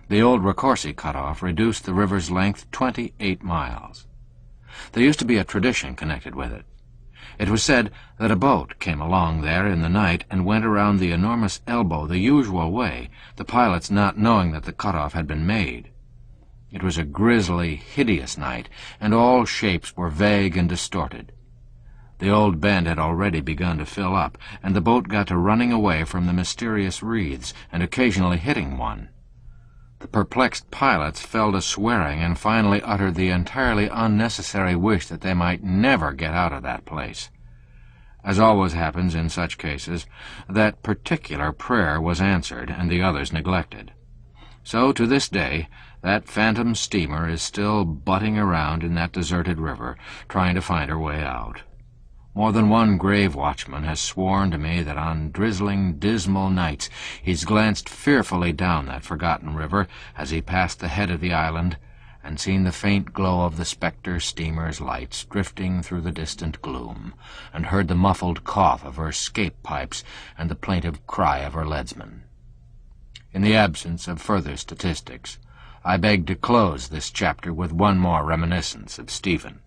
The old Ricorsi cutoff reduced the river's length 28 miles. There used to be a tradition connected with it. It was said that a boat came along there in the night and went around the enormous elbow the usual way, the pilots not knowing that the cutoff had been made. It was a grisly, hideous night, and all shapes were vague and distorted. The old bend had already begun to fill up, and the boat got to running away from the mysterious wreaths, and occasionally hitting one. The perplexed pilots fell to swearing and finally uttered the entirely unnecessary wish that they might never get out of that place. As always happens in such cases, that particular prayer was answered and the others neglected. So, to this day, that phantom steamer is still butting around in that deserted river, trying to find her way out. More than one grave watchman has sworn to me that on drizzling, dismal nights he's glanced fearfully down that forgotten river as he passed the head of the island, and seen the faint glow of the spectre steamer's lights drifting through the distant gloom, and heard the muffled cough of her scape pipes and the plaintive cry of her leadsman. In the absence of further statistics, I beg to close this chapter with one more reminiscence of Stephen.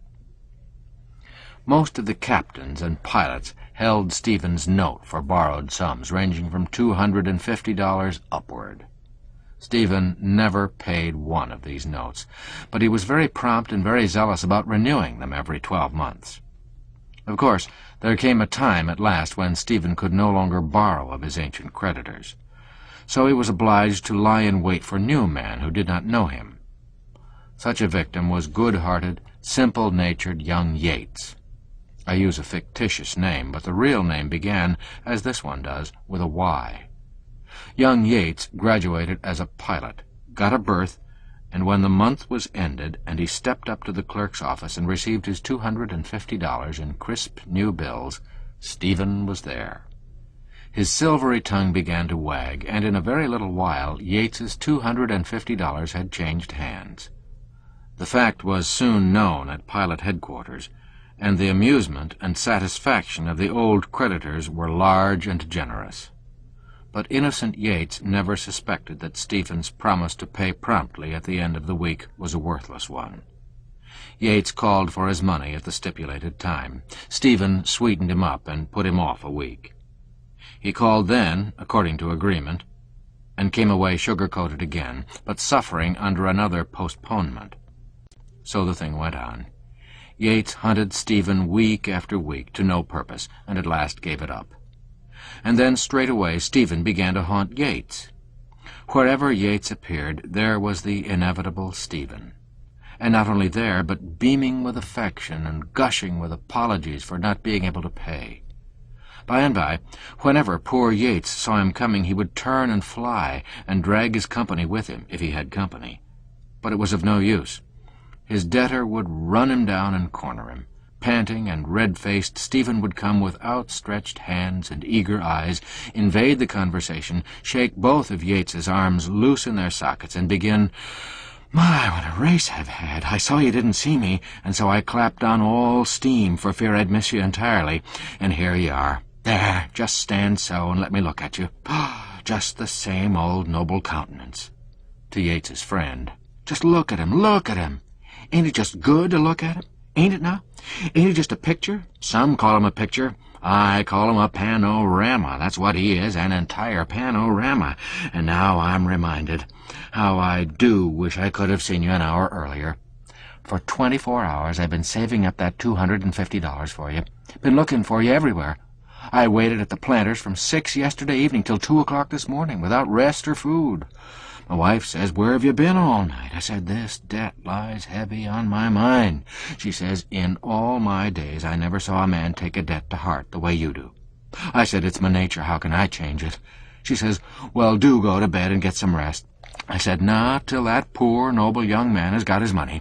Most of the captains and pilots held Stephen's note for borrowed sums ranging from $250 upward. Stephen never paid one of these notes, but he was very prompt and very zealous about renewing them every 12 months. Of course, there came a time at last when Stephen could no longer borrow of his ancient creditors, so he was obliged to lie in wait for new men who did not know him. Such a victim was good-hearted, simple-natured young Yates. I use a fictitious name, but the real name began, as this one does, with a Y. Young Yates graduated as a pilot, got a berth, and when the month was ended and he stepped up to the clerk's office and received his $250 in crisp new bills, Stephen was there. His silvery tongue began to wag, and in a very little while Yates's $250 had changed hands. The fact was soon known at pilot headquarters, and the amusement and satisfaction of the old creditors were large and generous. But innocent Yates never suspected that Stephen's promise to pay promptly at the end of the week was a worthless one. Yates called for his money at the stipulated time. Stephen sweetened him up and put him off a week. He called then, according to agreement, and came away sugar-coated again, but suffering under another postponement. So the thing went on. Yates hunted Stephen week after week to no purpose, and at last gave it up. And then straightway Stephen began to haunt Yates. Wherever Yates appeared, there was the inevitable Stephen. And not only there, but beaming with affection and gushing with apologies for not being able to pay. By and by, whenever poor Yates saw him coming, he would turn and fly, and drag his company with him, if he had company. But it was of no use. His debtor would run him down and corner him. Panting and red-faced, Stephen would come with outstretched hands and eager eyes, invade the conversation, shake both of Yates's arms loose in their sockets, and begin, "My, what a race I've had! I saw you didn't see me, and so I clapped on all steam for fear I'd miss you entirely. And here you are. There, just stand so and let me look at you. Just the same old noble countenance." To Yates's friend, "Just look at him, look at him! Ain't it just good to look at him? Ain't it now? Ain't he just a picture? Some call him a picture. I call him a panorama. That's what he is, an entire panorama. And now I'm reminded. How I do wish I could have seen you an hour earlier. For 24 hours I've been saving up that $250 for you. Been looking for you everywhere. I waited at the Planters from 6 yesterday evening till 2 o'clock this morning, without rest or food. My wife says, 'Where have you been all night?' I said, 'This debt lies heavy on my mind.' She says, 'In all my days I never saw a man take a debt to heart the way you do.' I said, 'It's my nature. How can I change it?' She says, 'Well, do go to bed and get some rest.' I said, 'Not till that poor, noble young man has got his money.'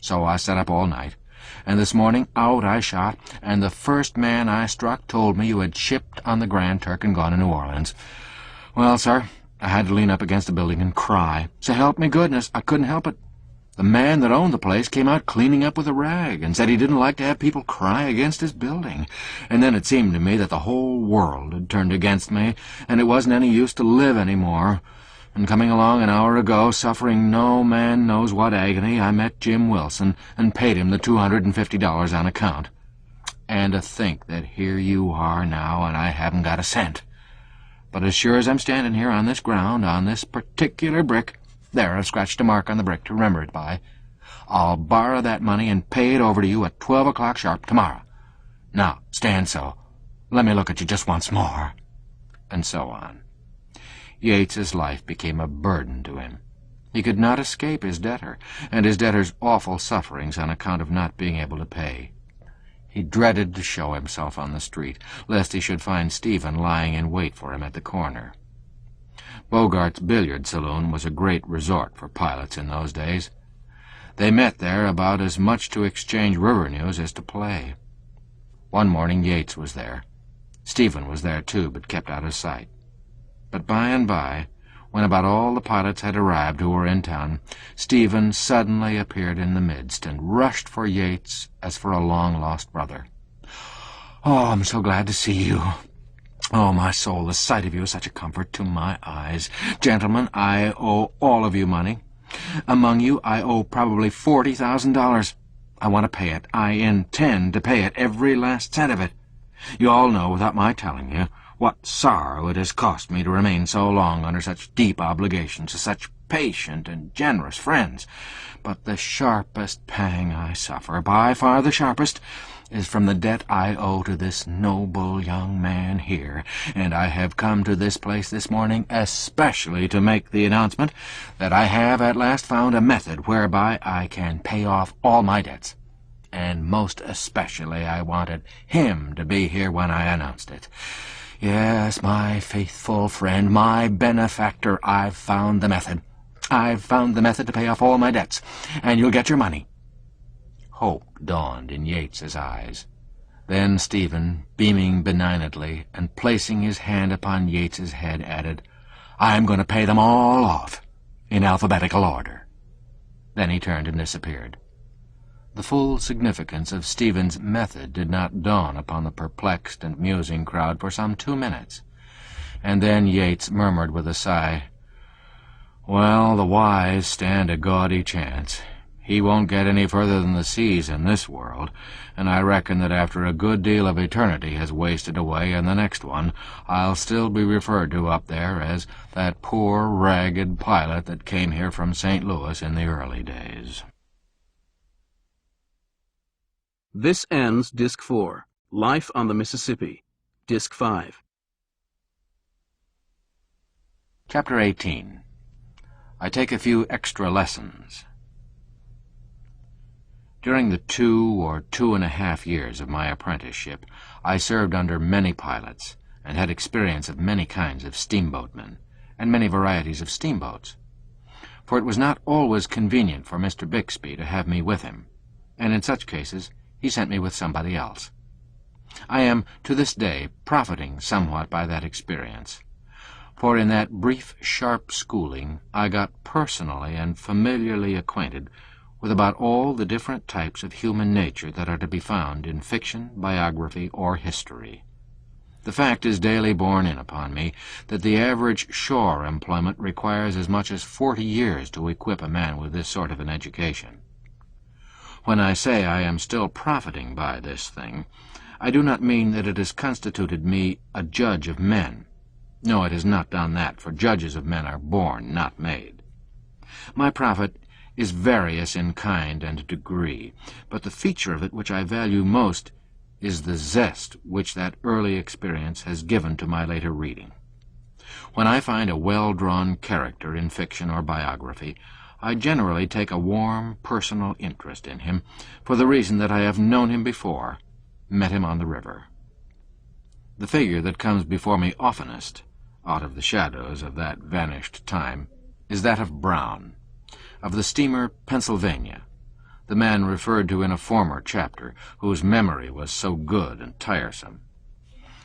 So I sat up all night, and this morning out I shot, and the first man I struck told me you had shipped on the Grand Turk and gone to New Orleans. Well, sir, I had to lean up against the building and cry. So help me goodness, I couldn't help it. The man that owned the place came out cleaning up with a rag and said he didn't like to have people cry against his building. And then it seemed to me that the whole world had turned against me, and it wasn't any use to live any more. And coming along an hour ago, suffering no man knows what agony, I met Jim Wilson and paid him the $250 on account. And to think that here you are now and I haven't got a cent. But as sure as I'm standing here on this ground, on this particular brick, there, I've scratched a mark on the brick to remember it by, I'll borrow that money and pay it over to you at 12 o'clock sharp tomorrow. Now, stand so. Let me look at you just once more." And so on. Yates's life became a burden to him. He could not escape his debtor, and his debtor's awful sufferings on account of not being able to pay. He dreaded to show himself on the street, lest he should find Stephen lying in wait for him at the corner. Bogart's billiard saloon was a great resort for pilots in those days. They met there about as much to exchange river news as to play. One morning Yates was there. Stephen was there too, but kept out of sight. But by and by, when about all the pilots had arrived who were in town, Stephen suddenly appeared in the midst and rushed for Yates as for a long-lost brother. "Oh, I'm so glad to see you. Oh, my soul, the sight of you is such a comfort to my eyes. Gentlemen, I owe all of you money. Among you, I owe probably $40,000. I want to pay it. I intend to pay it, every last cent of it. You all know, without my telling you, what sorrow it has cost me to remain so long under such deep obligations to such patient and generous friends. But the sharpest pang I suffer, by far the sharpest, is from the debt I owe to this noble young man here, and I have come to this place this morning especially to make the announcement that I have at last found a method whereby I can pay off all my debts. And most especially I wanted him to be here when I announced it. Yes, my faithful friend, my benefactor, I've found the method. I've found the method to pay off all my debts, and you'll get your money." Hope dawned in Yates's eyes. Then Stephen, beaming benignantly and placing his hand upon Yates's head, added, "I'm going to pay them all off, in alphabetical order." Then he turned and disappeared. The full significance of Stephen's method did not dawn upon the perplexed and musing crowd for some 2 minutes, and then Yates murmured with a sigh, "Well, the wise stand a gaudy chance. He won't get any further than the seas in this world, and I reckon that after a good deal of eternity has wasted away in the next one, I'll still be referred to up there as that poor, ragged pilot that came here from St. Louis in the early days." This ends Disc 4, Life on the Mississippi, Disc 5. Chapter 18. I take a few extra lessons. During the 2 or 2.5 years of my apprenticeship, I served under many pilots, and had experience of many kinds of steamboatmen, and many varieties of steamboats. For it was not always convenient for Mr. Bixby to have me with him, and in such cases he sent me with somebody else. I am, to this day, profiting somewhat by that experience, for in that brief, sharp schooling I got personally and familiarly acquainted with about all the different types of human nature that are to be found in fiction, biography, or history. The fact is daily borne in upon me that the average shore employment requires as much as 40 years to equip a man with this sort of an education. When I say I am still profiting by this thing, I do not mean that it has constituted me a judge of men. No, it has not done that, for judges of men are born, not made. My profit is various in kind and degree, but the feature of it which I value most is the zest which that early experience has given to my later reading. When I find a well-drawn character in fiction or biography, I generally take a warm, personal interest in him, for the reason that I have known him before, met him on the river. The figure that comes before me oftenest, out of the shadows of that vanished time, is that of Brown, of the steamer Pennsylvania, the man referred to in a former chapter, whose memory was so good and tiresome.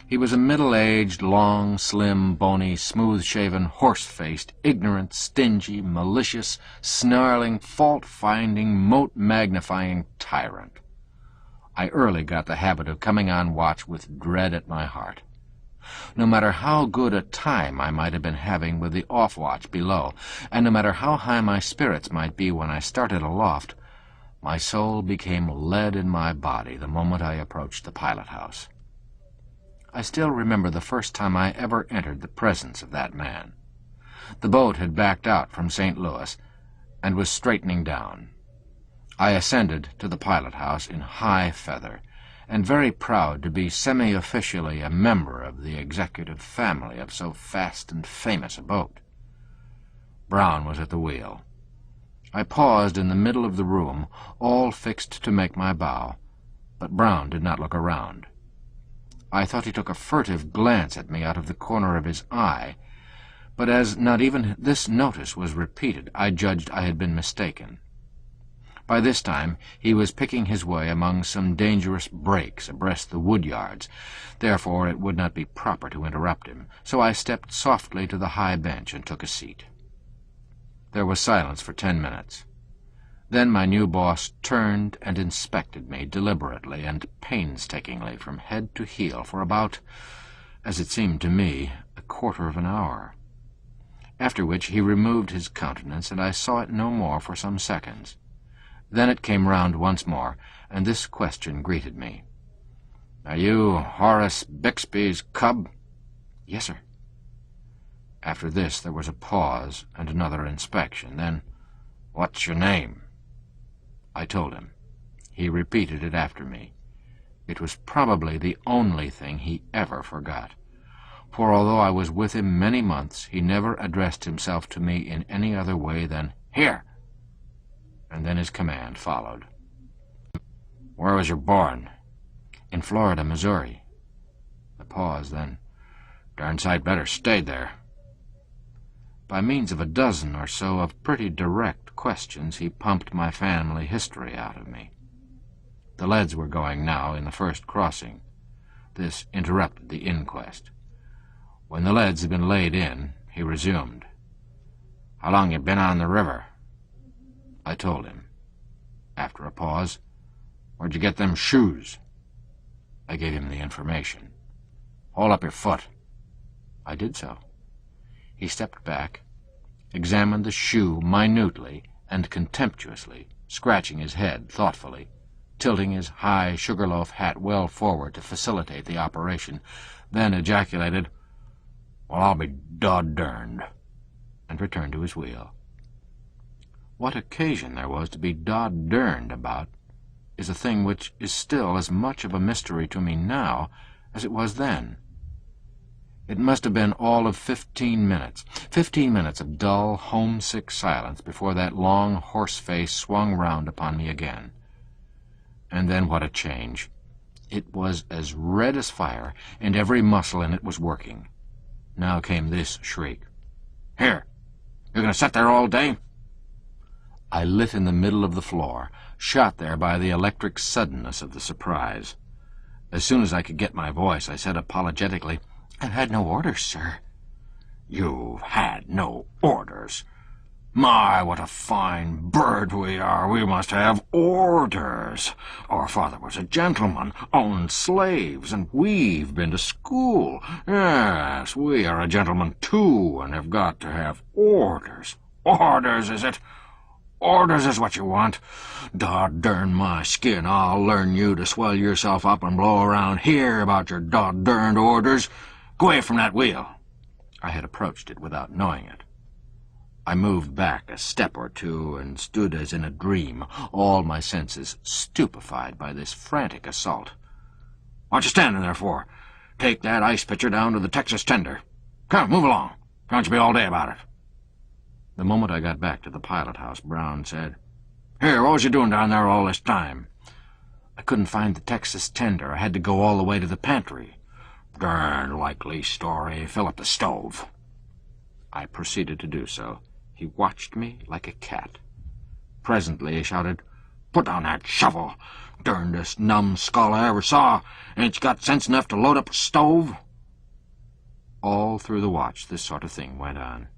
He was a middle-aged, long, slim, bony, smooth-shaven, horse-faced, ignorant, stingy, malicious, snarling, fault-finding, mote-magnifying tyrant. I early got the habit of coming on watch with dread at my heart. No matter how good a time I might have been having with the off-watch below, and no matter how high my spirits might be when I started aloft, my soul became lead in my body the moment I approached the pilot-house. I still remember the first time I ever entered the presence of that man. The boat had backed out from St. Louis and was straightening down. I ascended to the pilot-house in high feather, and very proud to be semi-officially a member of the executive family of so fast and famous a boat. Brown was at the wheel. I paused in the middle of the room, all fixed to make my bow, but Brown did not look around. I thought he took a furtive glance at me out of the corner of his eye, but as not even this notice was repeated, I judged I had been mistaken. By this time he was picking his way among some dangerous breaks abreast the wood yards. Therefore it would not be proper to interrupt him, so I stepped softly to the high bench and took a seat. There was silence for 10 minutes. Then my new boss turned and inspected me deliberately and painstakingly from head to heel for about, as it seemed to me, a quarter of an hour. After which he removed his countenance, and I saw it no more for some seconds. Then it came round once more, and this question greeted me. "Are you Horace Bixby's cub?" "Yes, sir." After this there was a pause and another inspection. Then, "What's your name?" I told him. He repeated it after me. It was probably the only thing he ever forgot, for although I was with him many months, he never addressed himself to me in any other way than "Here!" And then his command followed. "Where was you born?" "In Florida, Missouri." A pause, then, "Darn sight better stayed there." By means of a dozen or so of pretty direct questions, he pumped my family history out of me. The leads were going now in the first crossing. This interrupted the inquest. When the leads had been laid in, he resumed. "How long you been on the river?" I told him. After a pause, "Where'd you get them shoes?" I gave him the information. "Hold up your foot." I did so. He stepped back, examined the shoe minutely and contemptuously, scratching his head thoughtfully, tilting his high sugar-loaf hat well forward to facilitate the operation, then ejaculated, "Well, I'll be dod-derned," and returned to his wheel. What occasion there was to be dod-derned about is a thing which is still as much of a mystery to me now as it was then. It must have been all of 15 minutes of dull, homesick silence before that long horse face swung round upon me again. And then what a change! It was as red as fire, and every muscle in it was working. Now came this shriek. "Here! You're going to sit there all day?" I lit in the middle of the floor, shot there by the electric suddenness of the surprise. As soon as I could get my voice, I said apologetically, "I've had no orders, sir." "You've had no orders? My, what a fine bird we are! We must have orders. Our father was a gentleman, owned slaves, and we've been to school. Yes, we are a gentleman, too, and have got to have orders. Orders, is it? Orders is what you want? Dod-dern my skin, I'll learn you to swell yourself up and blow around here about your dod-derned orders. Go away from that wheel." I had approached it without knowing it. I moved back a step or two and stood as in a dream, all my senses stupefied by this frantic assault. "What you standing there for? Take that ice pitcher down to the Texas tender. Come, move along. Don't you be all day about it." The moment I got back to the pilot-house, Brown said, "Here, what was you doing down there all this time?" "I couldn't find the Texas tender. I had to go all the way to the pantry." "Darn likely story. Fill up the stove." I proceeded to do so. He watched me like a cat. Presently he shouted, "Put down that shovel! Darndest numbskull I ever saw! Ain't you got sense enough to load up a stove?" All through the watch this sort of thing went on.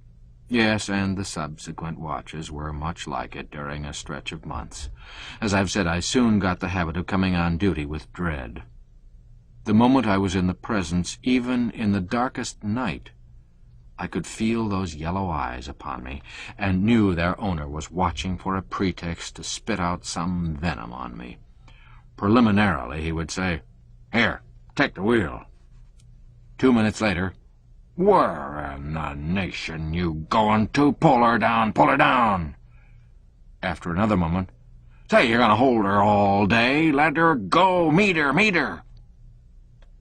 Yes, and the subsequent watches were much like it during a stretch of months. As I've said, I soon got the habit of coming on duty with dread. The moment I was in the presence, even in the darkest night, I could feel those yellow eyes upon me, and knew their owner was watching for a pretext to spit out some venom on me. Preliminarily he would say, "Here, take the wheel." 2 minutes later, "Where in the nation you going to? Pull her down, pull her down." After another moment, "Say, you're going to hold her all day. Let her go. Meet her, meet her."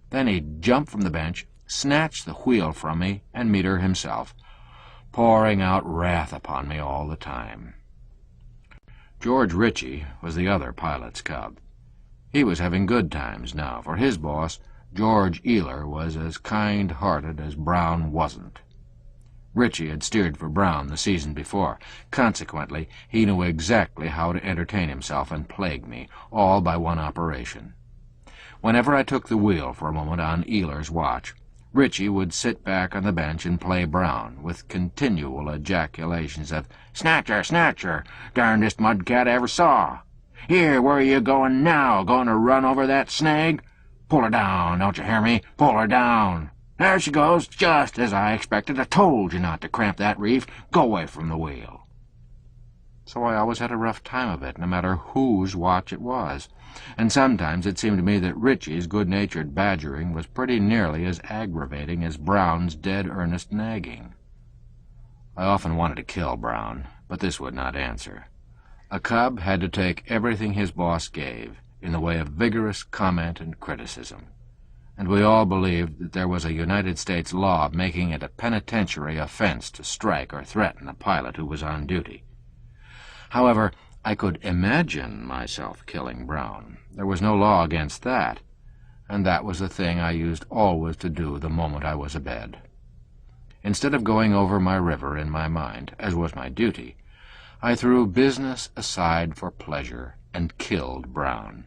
Then he'd jump from the bench, snatch the wheel from me, and meet her himself, pouring out wrath upon me all the time. George Ritchie was the other pilot's cub. He was having good times now, for his boss, George Ealer, was as kind-hearted as Brown wasn't. Richie had steered for Brown the season before. Consequently, he knew exactly how to entertain himself and plague me, all by one operation. Whenever I took the wheel for a moment on Ealer's watch, Richie would sit back on the bench and play Brown, with continual ejaculations of, "Snatcher, snatcher, darndest mudcat I ever saw. Here, where are you going now? Going to run over that snag? Pull her down, don't you hear me? Pull her down. There she goes, just as I expected. I told you not to cramp that reef. Go away from the wheel." So I always had a rough time of it, no matter whose watch it was, and sometimes it seemed to me that Richie's good-natured badgering was pretty nearly as aggravating as Brown's dead earnest nagging. I often wanted to kill Brown, but this would not answer. A cub had to take everything his boss gave, in the way of vigorous comment and criticism, and we all believed that there was a United States law making it a penitentiary offense to strike or threaten a pilot who was on duty. However, I could imagine myself killing Brown. There was no law against that, and that was the thing I used always to do the moment I was abed. Instead of going over my river in my mind, as was my duty, I threw business aside for pleasure and killed Brown.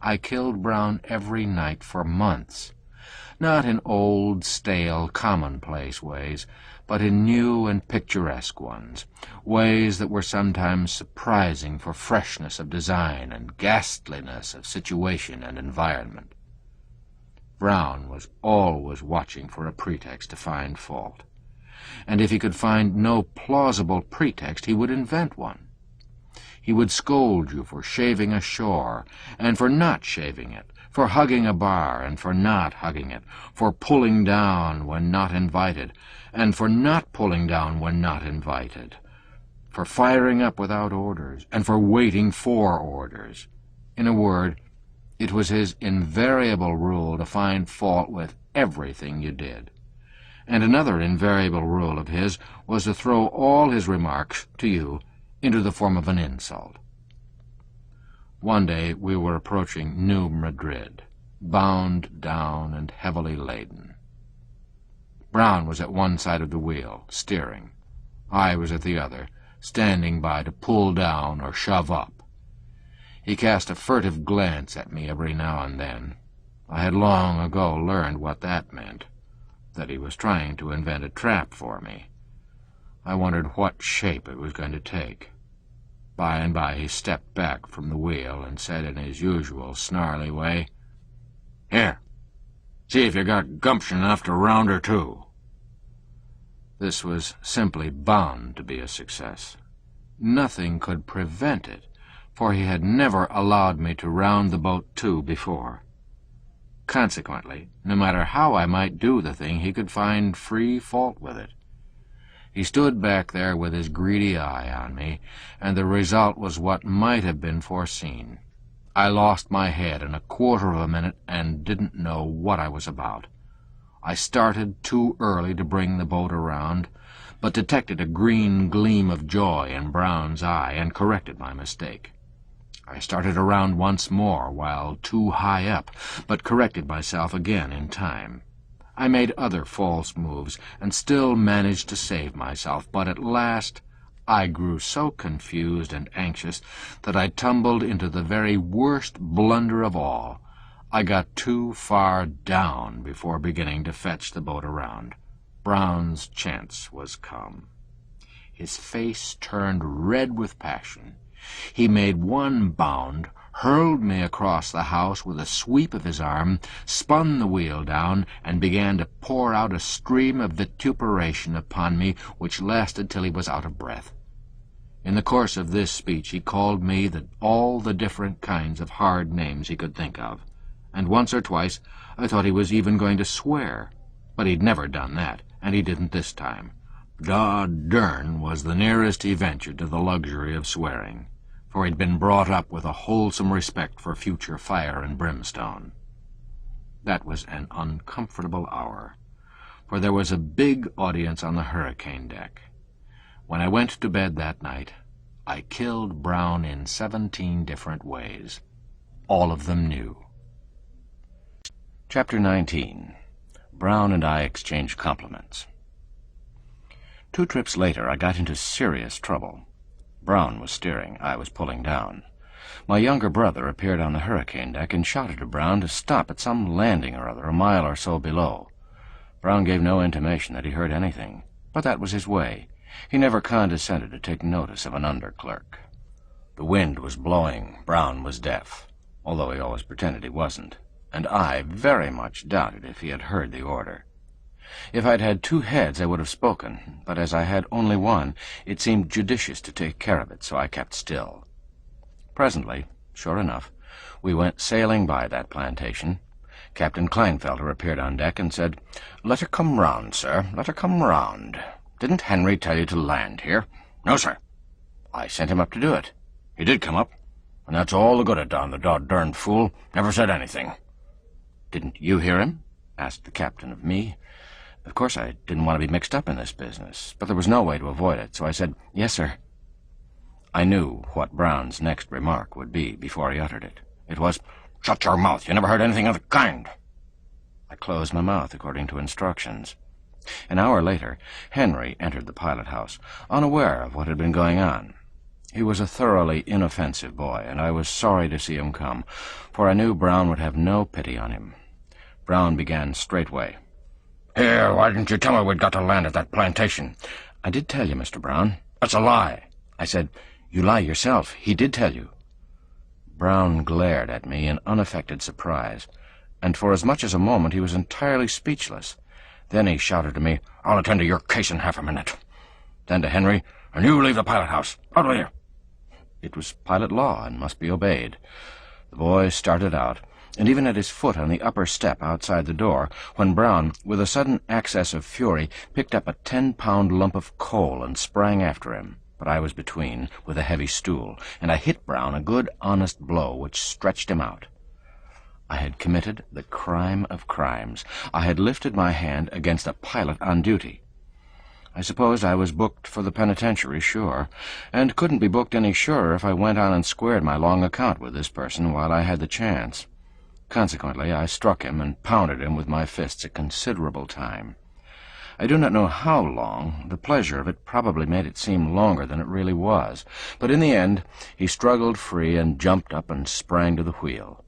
I killed Brown every night for months, not in old, stale, commonplace ways, but in new and picturesque ones, ways that were sometimes surprising for freshness of design and ghastliness of situation and environment. Brown was always watching for a pretext to find fault, and if he could find no plausible pretext, he would invent one. He would scold you for shaving ashore, and for not shaving it, for hugging a bar and for not hugging it, for pulling down when not invited, and for not pulling down when not invited, for firing up without orders, and for waiting for orders. In a word, it was his invariable rule to find fault with everything you did. And another invariable rule of his was to throw all his remarks to you into the form of an insult. One day we were approaching New Madrid, bound down and heavily laden. Brown was at one side of the wheel, steering. I was at the other, standing by to pull down or shove up. He cast a furtive glance at me every now and then. I had long ago learned what that meant, that he was trying to invent a trap for me. I wondered what shape it was going to take. By and by he stepped back from the wheel and said in his usual snarly way, "Here, see if you got gumption enough to round her to." This was simply bound to be a success. Nothing could prevent it, for he had never allowed me to round the boat to before. Consequently, no matter how I might do the thing, he could find free fault with it. He stood back there with his greedy eye on me, and the result was what might have been foreseen. I lost my head in a quarter of a minute and didn't know what I was about. I started too early to bring the boat around, but detected a green gleam of joy in Brown's eye and corrected my mistake. I started around once more while too high up, but corrected myself again in time. I made other false moves and still managed to save myself, but at last I grew so confused and anxious that I tumbled into the very worst blunder of all. I got too far down before beginning to fetch the boat around. Brown's chance was come. His face turned red with passion. He made one bound, hurled me across the house with a sweep of his arm, spun the wheel down, and began to pour out a stream of vituperation upon me which lasted till he was out of breath. In the course of this speech he called me all the different kinds of hard names he could think of, and once or twice I thought he was even going to swear, but he'd never done that, and he didn't this time. God dern was the nearest he ventured to the luxury of swearing, for he'd been brought up with a wholesome respect for future fire and brimstone. That was an uncomfortable hour, for there was a big audience on the hurricane deck. When I went to bed that night, I killed Brown in 17 different ways, all of them new. Chapter 19. Brown and I exchange compliments. 2 trips later, I got into serious trouble. Brown was steering, I was pulling down. My younger brother appeared on the hurricane deck and shouted to Brown to stop at some landing or other, a mile or so below. Brown gave no intimation that he heard anything, but that was his way. He never condescended to take notice of an under-clerk. The wind was blowing. Brown was deaf, although he always pretended he wasn't, and I very much doubted if he had heard the order. If I'd had 2 heads, I would have spoken, but as I had only one, it seemed judicious to take care of it, so I kept still. Presently, sure enough, we went sailing by that plantation. Captain Kleinfelder appeared on deck and said, "Let her come round, sir, let her come round. Didn't Henry tell you to land here?" "No, sir." "I sent him up to do it." "He did come up, and that's all the good it done, the dod-darned fool. Never said anything." "Didn't you hear him?" asked the captain of me. Of course, I didn't want to be mixed up in this business, but there was no way to avoid it, so I said, "Yes, sir." I knew what Brown's next remark would be before he uttered it. It was, "Shut your mouth. You never heard anything of the kind." I closed my mouth according to instructions. An hour later, Henry entered the pilot-house, unaware of what had been going on. He was a thoroughly inoffensive boy, and I was sorry to see him come, for I knew Brown would have no pity on him. Brown began straightway. "Here, why didn't you tell me we'd got to land at that plantation?" "I did tell you, Mr. Brown." "That's a lie." I said, "You lie yourself. He did tell you." Brown glared at me in unaffected surprise, and for as much as a moment he was entirely speechless. Then he shouted to me, "I'll attend to your case in half a minute." Then to Henry, "And you leave the pilot-house. Out with you." It was pilot law and must be obeyed. The boy started out, and even had his foot on the upper step outside the door, when Brown, with a sudden access of fury, picked up a 10-pound lump of coal and sprang after him. But I was between, with a heavy stool, and I hit Brown a good, honest blow which stretched him out. I had committed the crime of crimes. I had lifted my hand against a pilot on duty. I suppose I was booked for the penitentiary, sure, and couldn't be booked any surer if I went on and squared my long account with this person while I had the chance. Consequently, I struck him and pounded him with my fists a considerable time. I do not know how long. The pleasure of it probably made it seem longer than it really was, but in the end he struggled free and jumped up and sprang to the wheel.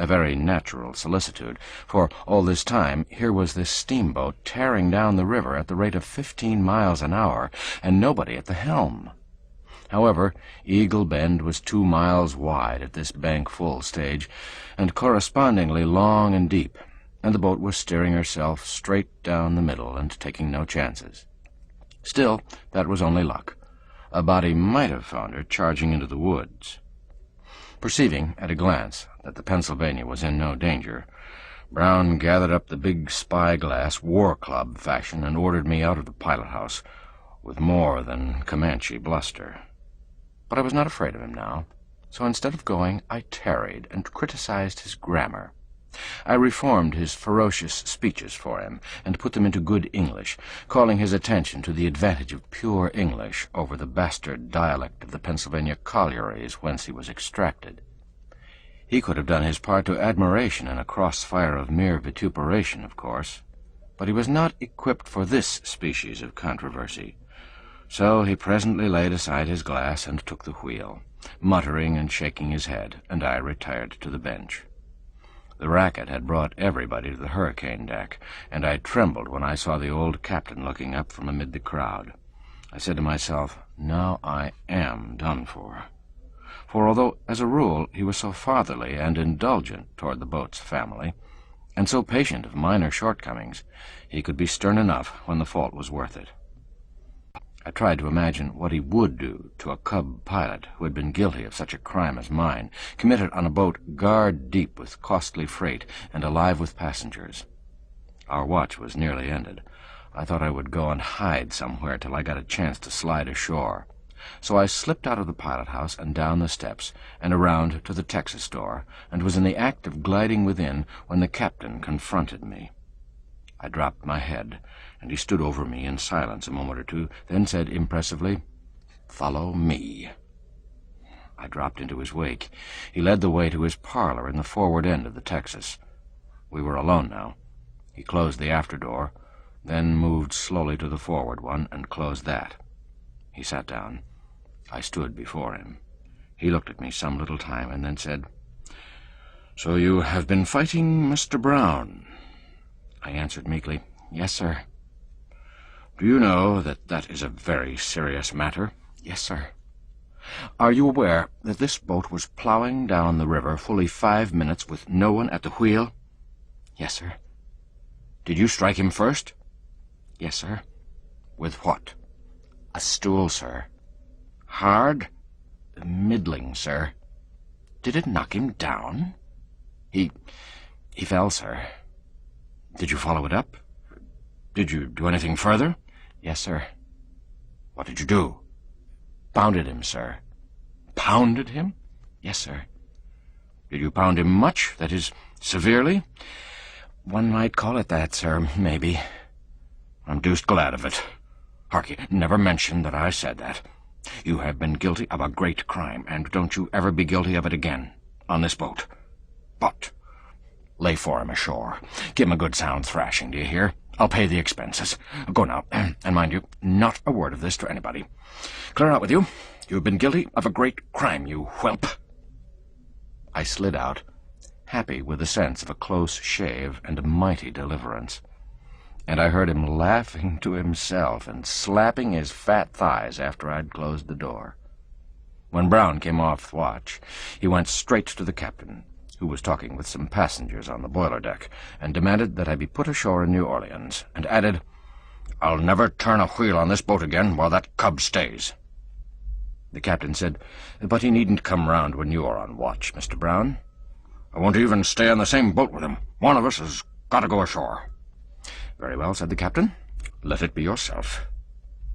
A very natural solicitude, for all this time here was this steamboat tearing down the river at the rate of 15 miles an hour, and nobody at the helm. However, Eagle Bend was 2 miles wide at this bank-full stage, and correspondingly long and deep, and the boat was steering herself straight down the middle and taking no chances. Still, that was only luck. A body might have found her charging into the woods. Perceiving, at a glance, that the Pennsylvania was in no danger, Brown gathered up the big spy-glass war-club fashion and ordered me out of the pilot-house with more than Comanche bluster. But I was not afraid of him now, so instead of going, I tarried and criticized his grammar. I reformed his ferocious speeches for him and put them into good English, calling his attention to the advantage of pure English over the bastard dialect of the Pennsylvania collieries whence he was extracted. He could have done his part to admiration in a crossfire of mere vituperation, of course, but he was not equipped for this species of controversy. So he presently laid aside his glass and took the wheel, muttering and shaking his head, and I retired to the bench. The racket had brought everybody to the hurricane deck, and I trembled when I saw the old captain looking up from amid the crowd. I said to myself, now I am done for. For although, as a rule, he was so fatherly and indulgent toward the boat's family, and so patient of minor shortcomings, he could be stern enough when the fault was worth it. I tried to imagine what he would do to a cub pilot who had been guilty of such a crime as mine, committed on a boat guard-deep with costly freight and alive with passengers. Our watch was nearly ended. I thought I would go and hide somewhere till I got a chance to slide ashore. So I slipped out of the pilot-house and down the steps and around to the Texas door, and was in the act of gliding within when the captain confronted me. I dropped my head, and he stood over me in silence a moment or two, then said impressively, "Follow me." I dropped into his wake. He led the way to his parlor in the forward end of the Texas. We were alone now. He closed the after door, then moved slowly to the forward one and closed that. He sat down. I stood before him. He looked at me some little time and then said, "So you have been fighting Mr. Brown?" I answered meekly, "Yes, sir." "Do you know that that is a very serious matter?" "Yes, sir." "Are you aware that this boat was plowing down the river fully 5 minutes with no one at the wheel?" "Yes, sir." "Did you strike him first?" "Yes, sir." "With what?" "A stool, sir." "Hard?" "Middling, sir." "Did it knock him down?" He fell, sir." "Did you follow it up? Did you do anything further?" "Yes, sir." "What did you do?" "Pounded him, sir." "Pounded him?" "Yes, sir." "Did you pound him much, that is, severely?" "One might call it that, sir, maybe." "I'm deuced glad of it. Hark ye, never mention that I said that. You have been guilty of a great crime, and don't you ever be guilty of it again, on this boat. But lay for him ashore. Give him a good sound thrashing, do you hear? I'll pay the expenses. Go now, and mind you, not a word of this to anybody. Clear out with you. You've been guilty of a great crime, you whelp." I slid out, happy with the sense of a close shave and a mighty deliverance. And I heard him laughing to himself and slapping his fat thighs after I'd closed the door. When Brown came off watch, he went straight to the captain, who was talking with some passengers on the boiler deck, and demanded that I be put ashore in New Orleans, and added, "I'll never turn a wheel on this boat again while that cub stays." The captain said, "But he needn't come round when you are on watch, Mr. Brown." "I won't even stay on the same boat with him. One of us has got to go ashore." "Very well," said the captain. "Let it be yourself,"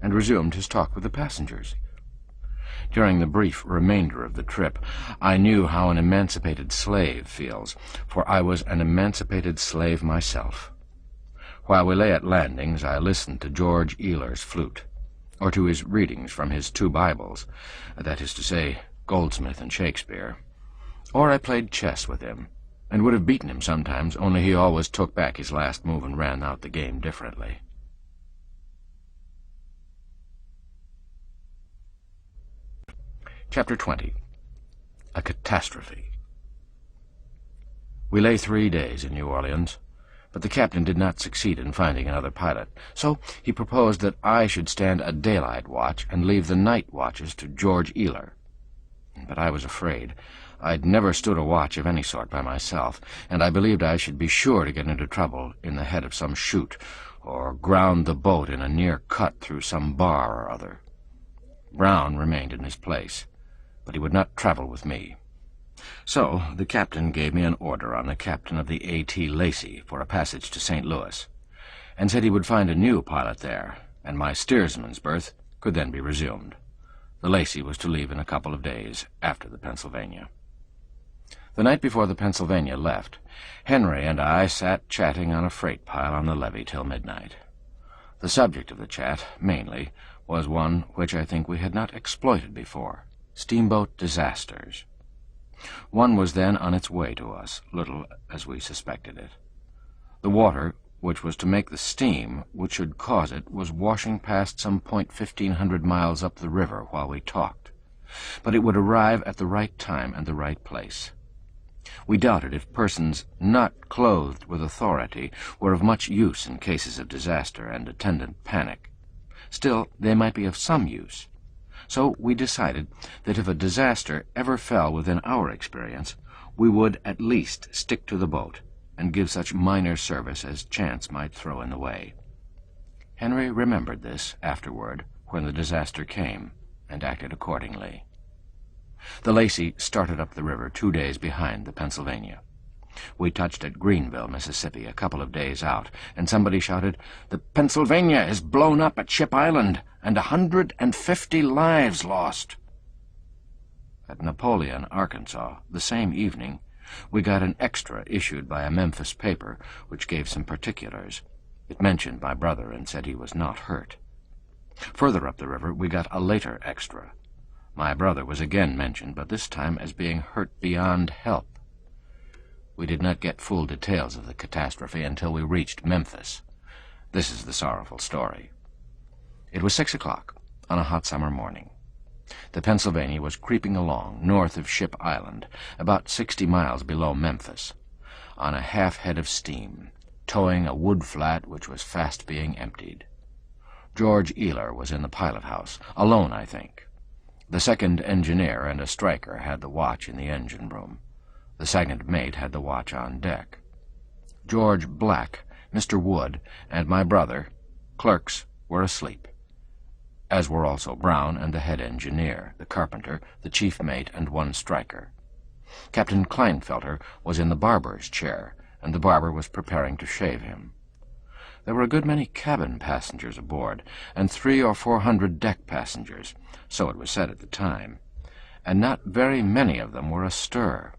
and resumed his talk with the passengers. During the brief remainder of the trip, I knew how an emancipated slave feels, for I was an emancipated slave myself. While we lay at landings, I listened to George Ealer's flute, or to his readings from his 2 Bibles, that is to say, Goldsmith and Shakespeare, or I played chess with him, and would have beaten him sometimes, only he always took back his last move and ran out the game differently. Chapter 20. A Catastrophe. We lay 3 days in New Orleans, but the captain did not succeed in finding another pilot, so he proposed that I should stand a daylight watch and leave the night watches to George Ealer. But I was afraid. I'd never stood a watch of any sort by myself, and I believed I should be sure to get into trouble in the head of some chute, or ground the boat in a near cut through some bar or other. Brown remained in his place, but he would not travel with me. So the captain gave me an order on the captain of the A.T. Lacey for a passage to St. Louis, and said he would find a new pilot there, and my steersman's berth could then be resumed. The Lacey was to leave in a couple of days after the Pennsylvania. The night before the Pennsylvania left, Henry and I sat chatting on a freight pile on the levee till midnight. The subject of the chat, mainly, was one which I think we had not exploited before: steamboat disasters. One was then on its way to us, little as we suspected it. The water, which was to make the steam which should cause it, was washing past some point 1,500 miles up the river while we talked, but it would arrive at the right time and the right place. We doubted if persons not clothed with authority were of much use in cases of disaster and attendant panic. Still, they might be of some use. So we decided that if a disaster ever fell within our experience, we would at least stick to the boat and give such minor service as chance might throw in the way. Henry remembered this afterward when the disaster came, and acted accordingly. The Lacey started up the river 2 days behind the Pennsylvania. We touched at Greenville, Mississippi, a couple of days out, and somebody shouted, "The Pennsylvania is blown up at Ship Island, and 150 lives lost." At Napoleon, Arkansas, the same evening, we got an extra issued by a Memphis paper, which gave some particulars. It mentioned my brother and said he was not hurt. Further up the river, we got a later extra. My brother was again mentioned, but this time as being hurt beyond help. We did not get full details of the catastrophe until we reached Memphis, This is the sorrowful story. It was 6 o'clock on a hot summer morning. The Pennsylvania was creeping along north of Ship Island, about 60 miles below Memphis, on a half-head of steam, towing a wood flat which was fast being emptied. George Ealer was in the pilot-house, alone, I think. The second engineer and a striker had the watch in the engine room. The second mate had the watch on deck. George Black, Mr. Wood, and my brother, clerks, were asleep, as were also Brown and the head engineer, the carpenter, the chief mate, and one striker. Captain Kleinfelter was in the barber's chair, and the barber was preparing to shave him. There were a good many cabin passengers aboard, and 300 or 400 deck passengers, so it was said at the time, and not very many of them were astir.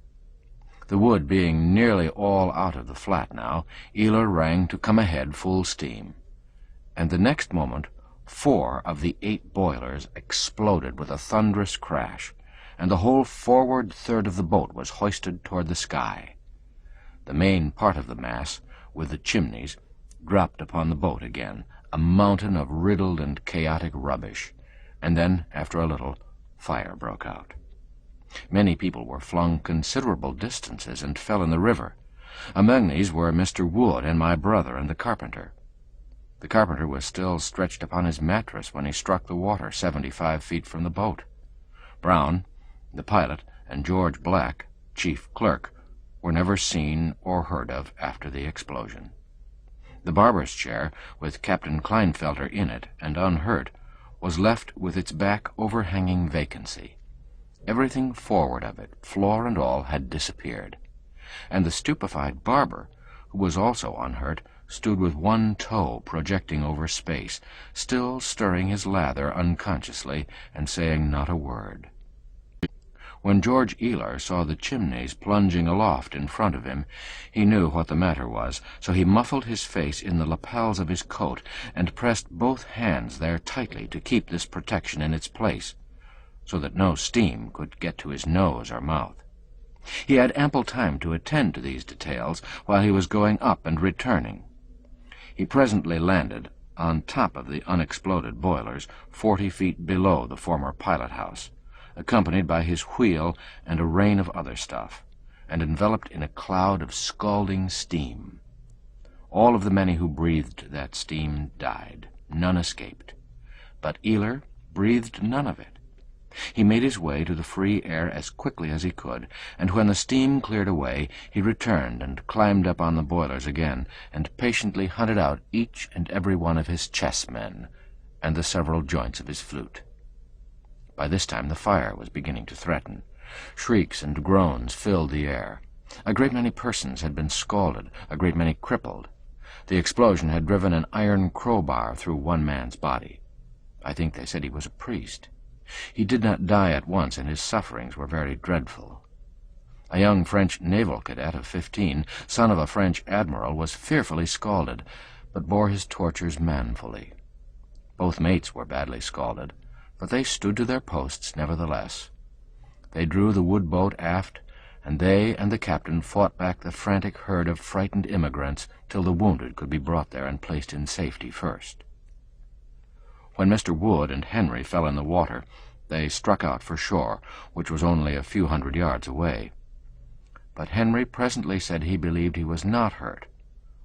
The wood being nearly all out of the flat now, Ealer rang to come ahead full steam, and the next moment 4 of the 8 boilers exploded with a thunderous crash, and the whole forward third of the boat was hoisted toward the sky. The main part of the mass, with the chimneys, dropped upon the boat again, a mountain of riddled and chaotic rubbish, and then, after a little, fire broke out. Many people were flung considerable distances and fell in the river. Among these were Mr. Wood and my brother and the carpenter. The carpenter was still stretched upon his mattress when he struck the water 75 feet from the boat. Brown, the pilot, and George Black, chief clerk, were never seen or heard of after the explosion. The barber's chair, with Captain Kleinfelter in it and unhurt, was left with its back overhanging vacancy. Everything forward of it, floor and all, had disappeared, and the stupefied barber, who was also unhurt, stood with one toe projecting over space, still stirring his lather unconsciously and saying not a word. When George Ealer saw the chimneys plunging aloft in front of him, he knew what the matter was, so he muffled his face in the lapels of his coat and pressed both hands there tightly to keep this protection in its place, so that no steam could get to his nose or mouth. He had ample time to attend to these details while he was going up and returning. He presently landed on top of the unexploded boilers 40 feet below the former pilot-house, accompanied by his wheel and a rain of other stuff, and enveloped in a cloud of scalding steam. All of the many who breathed that steam died. None escaped. But Ealer breathed none of it. He made his way to the free air as quickly as he could, and when the steam cleared away, he returned and climbed up on the boilers again, and patiently hunted out each and every one of his chessmen, and the several joints of his flute. By this time the fire was beginning to threaten. Shrieks and groans filled the air. A great many persons had been scalded, a great many crippled. The explosion had driven an iron crowbar through one man's body. I think they said he was a priest. He did not die at once, and his sufferings were very dreadful. A young French naval cadet of 15, son of a French admiral, was fearfully scalded, but bore his tortures manfully. Both mates were badly scalded, but they stood to their posts nevertheless. They drew the wood boat aft, and they and the captain fought back the frantic herd of frightened immigrants till the wounded could be brought there and placed in safety first. When Mr. Wood and Henry fell in the water, they struck out for shore, which was only a few hundred yards away. But Henry presently said he believed he was not hurt.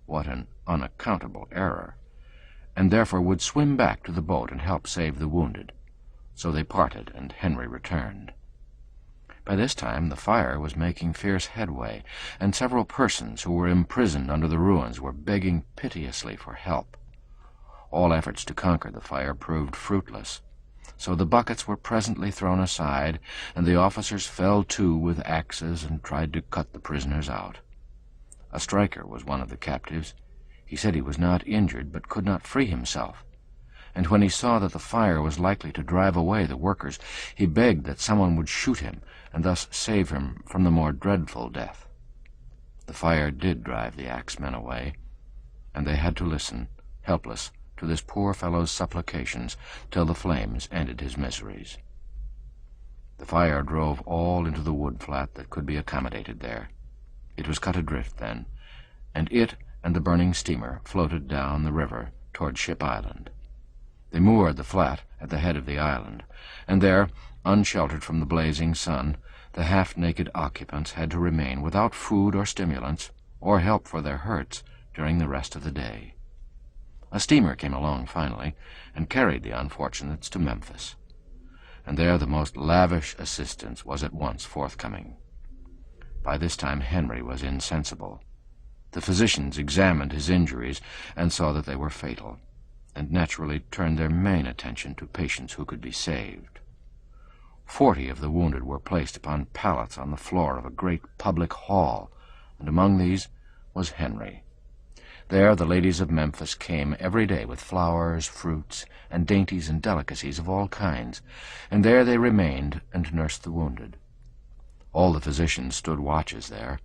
What an unaccountable error! And therefore would swim back to the boat and help save the wounded. So they parted, and Henry returned. By this time the fire was making fierce headway, and several persons who were imprisoned under the ruins were begging piteously for help. All efforts to conquer the fire proved fruitless, so the buckets were presently thrown aside, and the officers fell to with axes and tried to cut the prisoners out. A striker was one of the captives. He said he was not injured, but could not free himself, and when he saw that the fire was likely to drive away the workers, he begged that someone would shoot him, and thus save him from the more dreadful death. The fire did drive the axemen away, and they had to listen, helpless, to this poor fellow's supplications till the flames ended his miseries. The fire drove all into the wood flat that could be accommodated there. It was cut adrift then, and it and the burning steamer floated down the river toward Ship Island. They moored the flat at the head of the island, and there, unsheltered from the blazing sun, the half-naked occupants had to remain without food or stimulants or help for their hurts during the rest of the day. A steamer came along finally and carried the unfortunates to Memphis, and there the most lavish assistance was at once forthcoming. By this time Henry was insensible. The physicians examined his injuries and saw that they were fatal, and naturally turned their main attention to patients who could be saved. 40 of the wounded were placed upon pallets on the floor of a great public hall, and among these was Henry. There the ladies of Memphis came every day with flowers, fruits, and dainties and delicacies of all kinds, and there they remained and nursed the wounded. All the physicians stood watches there,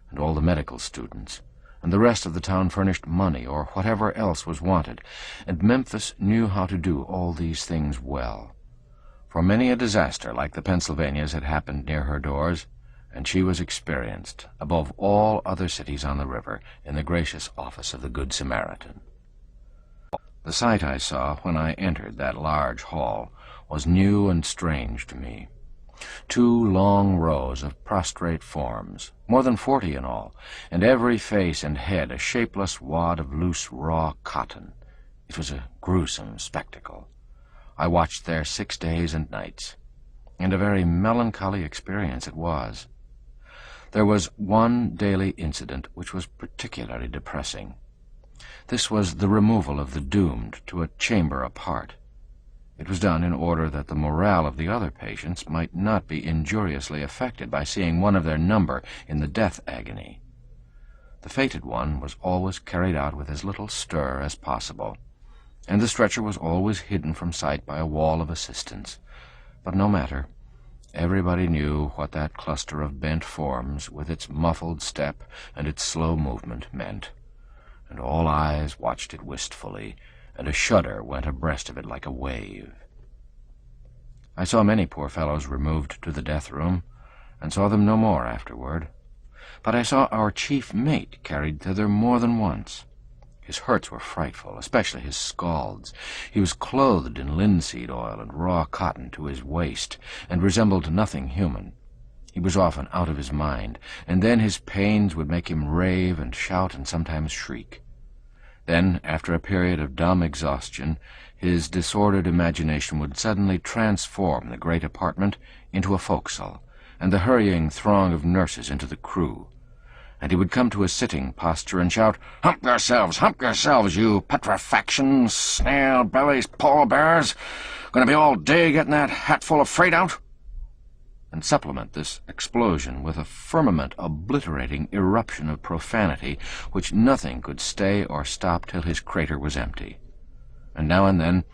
and all the medical students, and the rest of the town furnished money or whatever else was wanted, and Memphis knew how to do all these things well. For many a disaster like the Pennsylvania's had happened near her doors, and she was experienced, above all other cities on the river, in the gracious office of the Good Samaritan. The sight I saw when I entered that large hall was new and strange to me. 2 long rows of prostrate forms, more than 40 in all, and every face and head a shapeless wad of loose raw cotton. It was a gruesome spectacle. I watched there 6 days and nights, and a very melancholy experience it was. There was one daily incident which was particularly depressing. This was the removal of the doomed to a chamber apart. It was done in order that the morale of the other patients might not be injuriously affected by seeing one of their number in the death agony. The fated one was always carried out with as little stir as possible, and the stretcher was always hidden from sight by a wall of assistants. But no matter. Everybody knew what that cluster of bent forms, with its muffled step and its slow movement, meant, and all eyes watched it wistfully, and a shudder went abreast of it like a wave. I saw many poor fellows removed to the death-room, and saw them no more afterward. But I saw our chief mate carried thither more than once. His hurts were frightful, especially his scalds. He was clothed in linseed oil and raw cotton to his waist, and resembled nothing human. He was often out of his mind, and then his pains would make him rave and shout and sometimes shriek. Then, after a period of dumb exhaustion, his disordered imagination would suddenly transform the great apartment into a forecastle, and the hurrying throng of nurses into the crew. And he would come to a sitting posture and shout, hump yourselves, you petrifaction, snail-bellies, pallbearers! Going to be all day getting that hatful of freight out?" And supplement this explosion with a firmament-obliterating eruption of profanity which nothing could stay or stop till his crater was empty. And now and then,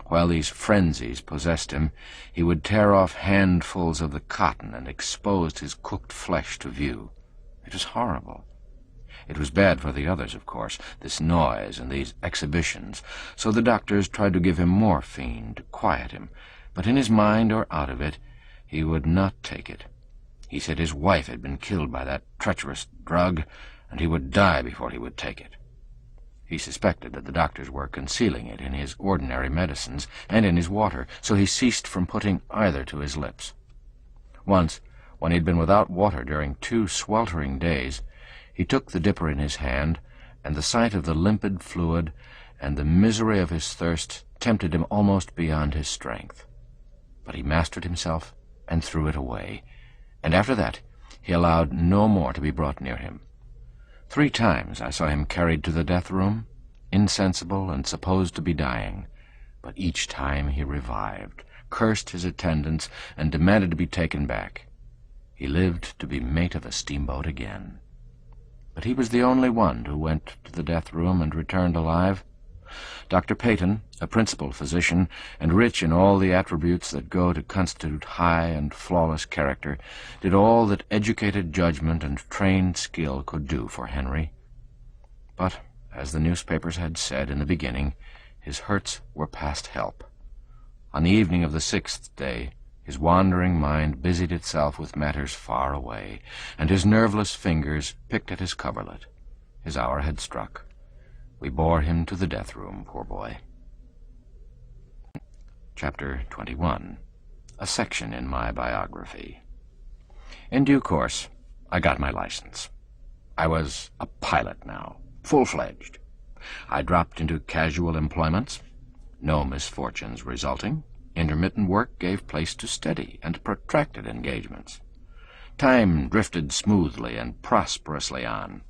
while these frenzies possessed him, he would tear off handfuls of the cotton and expose his cooked flesh to view. It was horrible. It was bad for the others, of course, this noise and these exhibitions, so the doctors tried to give him morphine to quiet him, but in his mind or out of it, he would not take it. He said his wife had been killed by that treacherous drug, and he would die before he would take it. He suspected that the doctors were concealing it in his ordinary medicines and in his water, so he ceased from putting either to his lips. Once, when he had been without water during 2 sweltering days, he took the dipper in his hand, and the sight of the limpid fluid and the misery of his thirst tempted him almost beyond his strength. But he mastered himself and threw it away, and after that he allowed no more to be brought near him. 3 times I saw him carried to the death-room, insensible and supposed to be dying, but each time he revived, cursed his attendants, and demanded to be taken back. He lived to be mate of a steamboat again. But he was the only one who went to the death-room and returned alive. Dr. Peyton, a principal physician, and rich in all the attributes that go to constitute high and flawless character, did all that educated judgment and trained skill could do for Henry. But, as the newspapers had said in the beginning, his hurts were past help. On the evening of the 6th day, his wandering mind busied itself with matters far away, and his nerveless fingers picked at his coverlet. His hour had struck. We bore him to the death room, poor boy. Chapter 21. A section in my biography. In due course, I got my license. I was a pilot now, full-fledged. I dropped into casual employments, no misfortunes resulting. Intermittent work gave place to steady and protracted engagements. Time drifted smoothly and prosperously on,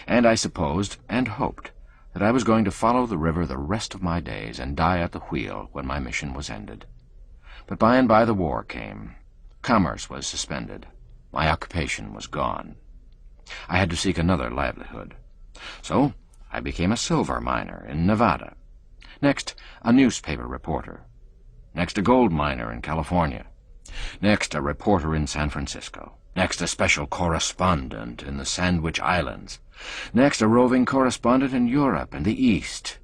and I supposed and hoped that I was going to follow the river the rest of my days and die at the wheel when my mission was ended. But by and by the war came. Commerce was suspended. My occupation was gone. I had to seek another livelihood. So I became a silver miner in Nevada. Next, a newspaper reporter. Next, a gold miner in California. Next, a reporter in San Francisco. Next, a special correspondent in the Sandwich Islands. Next, a roving correspondent in Europe and the East.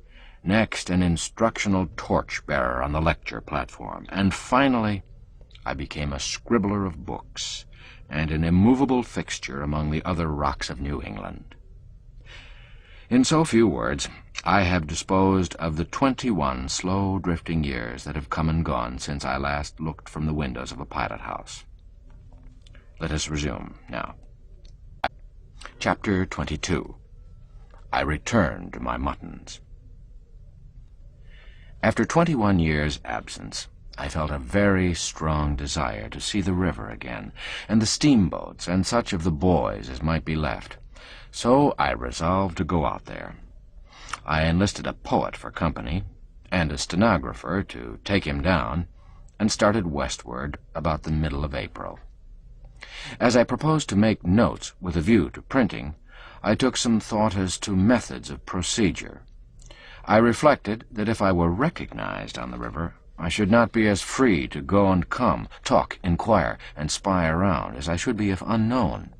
Next, an instructional torch-bearer on the lecture platform. And finally, I became a scribbler of books and an immovable fixture among the other rocks of New England. In so few words, I have disposed of the 21 slow-drifting years that have come and gone since I last looked from the windows of a pilot house. Let us resume now. Chapter 22. I return to my muttons. After 21 years' absence, I felt a very strong desire to see the river again, and the steamboats, and such of the boys as might be left. So I resolved to go out there. I enlisted a poet for company, and a stenographer to take him down, and started westward about the middle of April. As I proposed to make notes with a view to printing, I took some thought as to methods of procedure. I reflected that if I were recognized on the river, I should not be as free to go and come, talk, inquire, and spy around as I should be if unknown.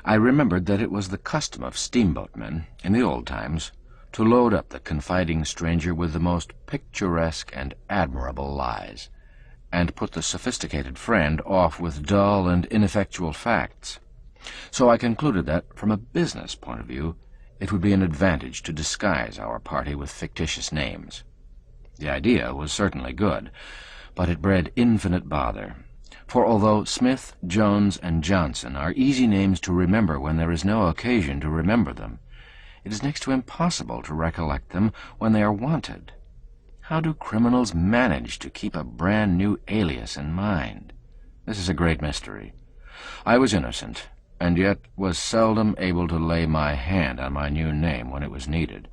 I remembered that it was the custom of steamboatmen, in the old times, to load up the confiding stranger with the most picturesque and admirable lies, and put the sophisticated friend off with dull and ineffectual facts. So I concluded that, from a business point of view, it would be an advantage to disguise our party with fictitious names. The idea was certainly good, but it bred infinite bother. For although Smith, Jones, and Johnson are easy names to remember when there is no occasion to remember them, it is next to impossible to recollect them when they are wanted. How do criminals manage to keep a brand-new alias in mind? This is a great mystery. I was innocent, and yet was seldom able to lay my hand on my new name when it was needed.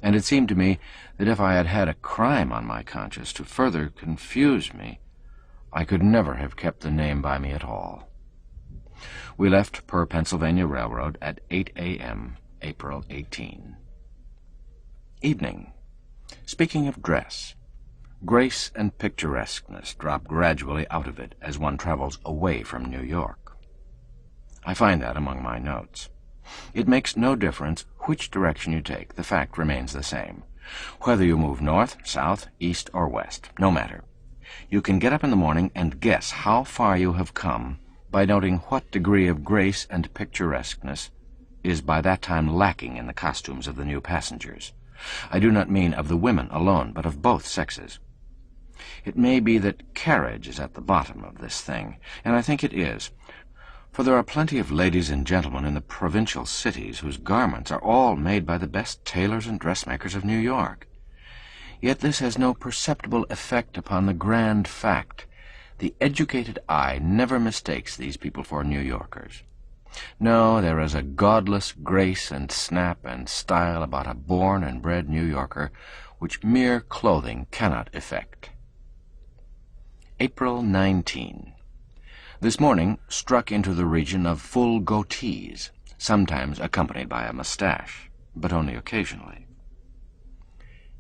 And it seemed to me that if I had had a crime on my conscience to further confuse me, I could never have kept the name by me at all. We left per Pennsylvania Railroad at 8 a.m., April 18. Evening. Speaking of dress, grace and picturesqueness drop gradually out of it as one travels away from New York. I find that among my notes. It makes no difference which direction you take, the fact remains the same. Whether you move north, south, east, or west, no matter. You can get up in the morning and guess how far you have come by noting what degree of grace and picturesqueness is by that time lacking in the costumes of the new passengers. I do not mean of the women alone, but of both sexes. It may be that carriage is at the bottom of this thing, and I think it is, for there are plenty of ladies and gentlemen in the provincial cities whose garments are all made by the best tailors and dressmakers of New York. Yet this has no perceptible effect upon the grand fact. The educated eye never mistakes these people for New Yorkers. No, there is a godless grace and snap and style about a born and bred New Yorker which mere clothing cannot effect. April 19. This morning struck into the region of full goatees, sometimes accompanied by a mustache, but only occasionally.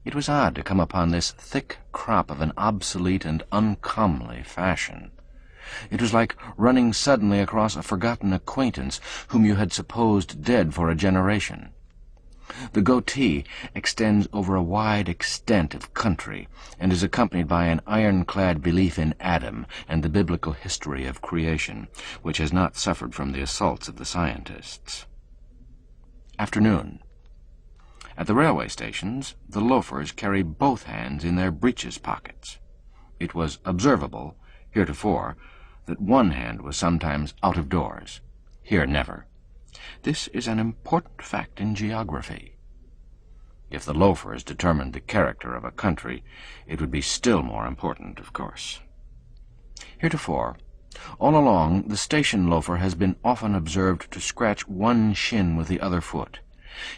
It was odd to come upon this thick crop of an obsolete and uncomely fashion. It was like running suddenly across a forgotten acquaintance whom you had supposed dead for a generation. The goatee extends over a wide extent of country, and is accompanied by an ironclad belief in Adam and the biblical history of creation, which has not suffered from the assaults of the scientists. Afternoon. At the railway stations, the loafers carry both hands in their breeches pockets. It was observable, heretofore, that one hand was sometimes out of doors. Here never. This is an important fact in geography. If the loafers determined the character of a country, it would be still more important, of course. Heretofore, all along, the station loafer has been often observed to scratch one shin with the other foot.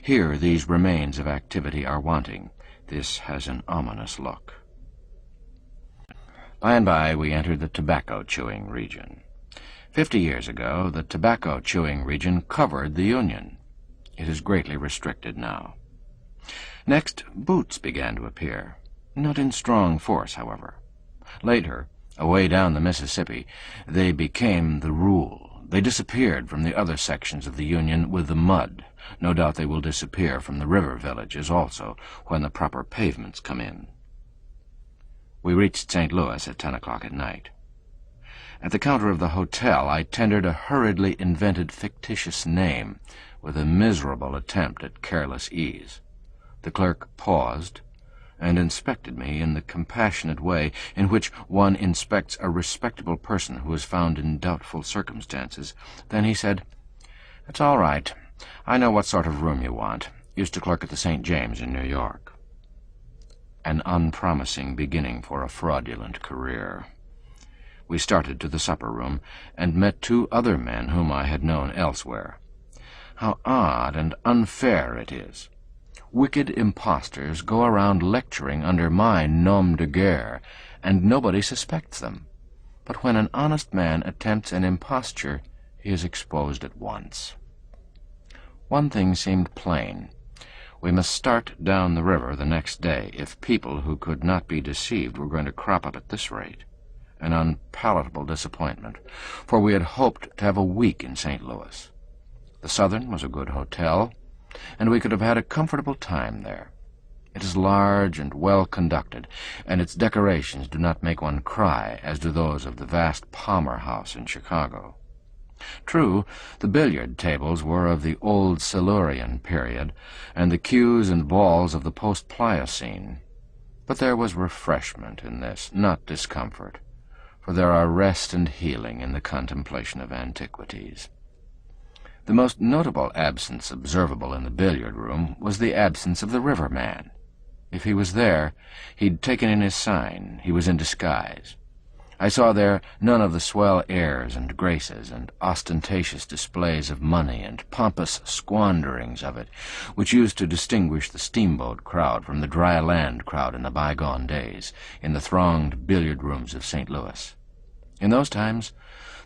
Here these remains of activity are wanting. This has an ominous look. By and by we entered the tobacco-chewing region. 50 years ago, the tobacco-chewing region covered the Union. It is greatly restricted now. Next, boots began to appear, not in strong force, however. Later, away down the Mississippi, they became the rule. They disappeared from the other sections of the Union with the mud. No doubt they will disappear from the river villages also, when the proper pavements come in. We reached St. Louis at 10 o'clock at night. At the counter of the hotel, I tendered a hurriedly invented fictitious name, with a miserable attempt at careless ease. The clerk paused and inspected me in the compassionate way in which one inspects a respectable person who is found in doubtful circumstances. Then he said, "It's all right. I know what sort of room you want. Used to clerk at the St. James in New York." An unpromising beginning for a fraudulent career. We started to the supper room and met two other men whom I had known elsewhere. How odd and unfair it is. Wicked impostors go around lecturing under my nom de guerre, and nobody suspects them. But when an honest man attempts an imposture, he is exposed at once. One thing seemed plain. We must start down the river the next day if people who could not be deceived were going to crop up at this rate. An unpalatable disappointment, for we had hoped to have a week in St. Louis. The Southern was a good hotel, and we could have had a comfortable time there. It is large and well conducted, and its decorations do not make one cry as do those of the vast Palmer House in Chicago. True, the billiard tables were of the old Silurian period, and the cues and balls of the post-Pliocene. But there was refreshment in this, not discomfort, for there are rest and healing in the contemplation of antiquities. The most notable absence observable in the billiard-room was the absence of the riverman. If he was there, he'd taken in his sign. He was in disguise. I saw there none of the swell airs and graces and ostentatious displays of money and pompous squanderings of it, which used to distinguish the steamboat crowd from the dry land crowd in the bygone days, in the thronged billiard-rooms of St. Louis. In those times,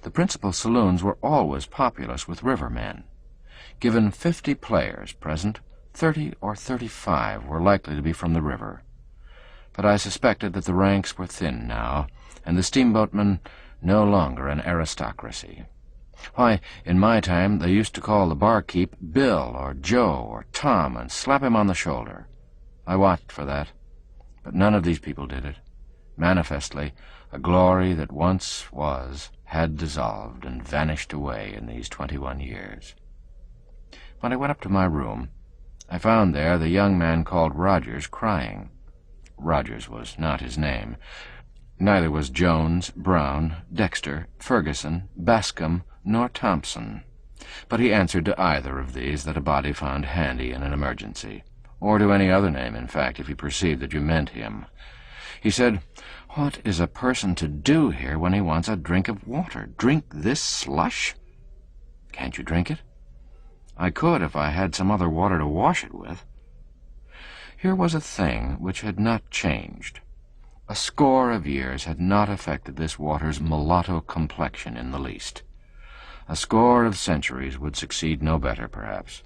the principal saloons were always populous with rivermen. Given 50 players present, 30 or 35 were likely to be from the river. But I suspected that the ranks were thin now, and the steamboatmen no longer an aristocracy. Why, in my time they used to call the barkeep Bill or Joe or Tom and slap him on the shoulder. I watched for that, but none of these people did it. Manifestly, a glory that once was had dissolved and vanished away in these 21 years. When I went up to my room, I found there the young man called Rogers crying. Rogers was not his name. Neither was Jones, Brown, Dexter, Ferguson, Bascom, nor Thompson. But he answered to either of these that a body found handy in an emergency, or to any other name, in fact, if he perceived that you meant him. He said, "What is a person to do here when he wants a drink of water? Drink this slush? Can't you drink it?" "I could if I had some other water to wash it with." Here was a thing which had not changed. A score of years had not affected this water's mulatto complexion in the least. A score of centuries would succeed no better, perhaps.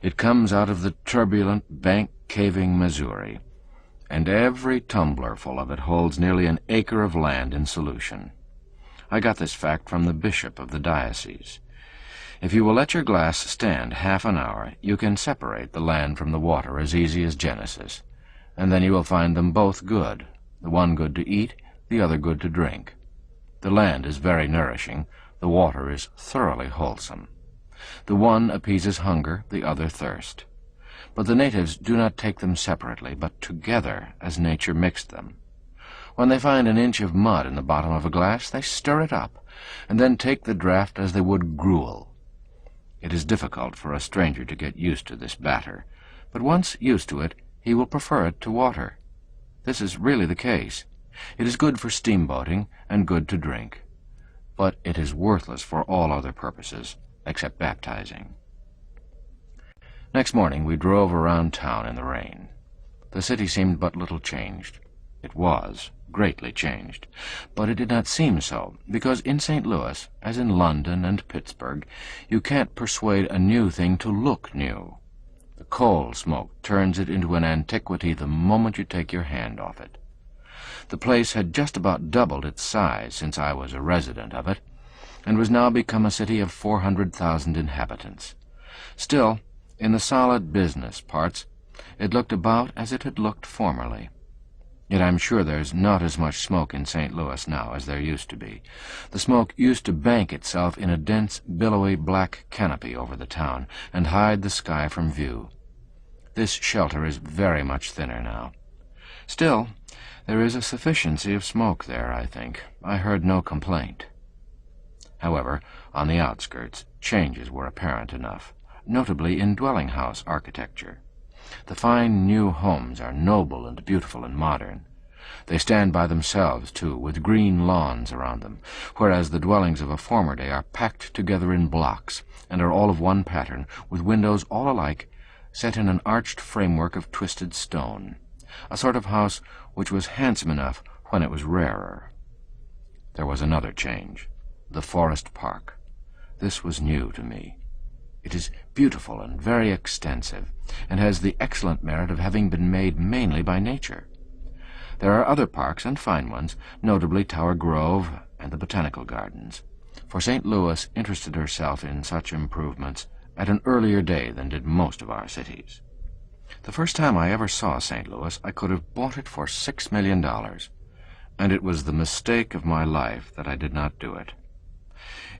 It comes out of the turbulent, bank-caving Missouri, and every tumblerful of it holds nearly an acre of land in solution. I got this fact from the bishop of the diocese. If you will let your glass stand half an hour, you can separate the land from the water as easy as Genesis, and then you will find them both good, the one good to eat, the other good to drink. The land is very nourishing, the water is thoroughly wholesome. The one appeases hunger, the other thirst. but the natives do not take them separately, but together, as nature mixed them. When they find an inch of mud in the bottom of a glass, they stir it up, and then take the draught as they would gruel. It is difficult for a stranger to get used to this batter, but once used to it, he will prefer it to water. This is really the case. It is good for steamboating and good to drink, but it is worthless for all other purposes, except baptizing. Next morning we drove around town in the rain. The city seemed but little changed. It was greatly changed, but it did not seem so, because in St. Louis, as in London and Pittsburgh, you can't persuade a new thing to look new. The coal smoke turns it into an antiquity the moment you take your hand off it. The place had just about doubled its size since I was a resident of it, and was now become a city of 400,000 inhabitants. Still, in the solid business parts, it looked about as it had looked formerly. Yet I'm sure there's not as much smoke in St. Louis now as there used to be. The smoke used to bank itself in a dense, billowy black canopy over the town, and hide the sky from view. This shelter is very much thinner now. Still, there is a sufficiency of smoke there, I think. I heard no complaint. However, on the outskirts, changes were apparent enough, notably in dwelling-house architecture. The fine new homes are noble and beautiful and modern. They stand by themselves, too, with green lawns around them, whereas the dwellings of a former day are packed together in blocks, and are all of one pattern, with windows all alike, set in an arched framework of twisted stone, a sort of house which was handsome enough when it was rarer. There was another change, the forest park. This was new to me. It is beautiful and very extensive, and has the excellent merit of having been made mainly by nature. There are other parks and fine ones, notably Tower Grove and the Botanical Gardens, for St. Louis interested herself in such improvements at an earlier day than did most of our cities. The first time I ever saw St. Louis, I could have bought it for $6 million, and it was the mistake of my life that I did not do it.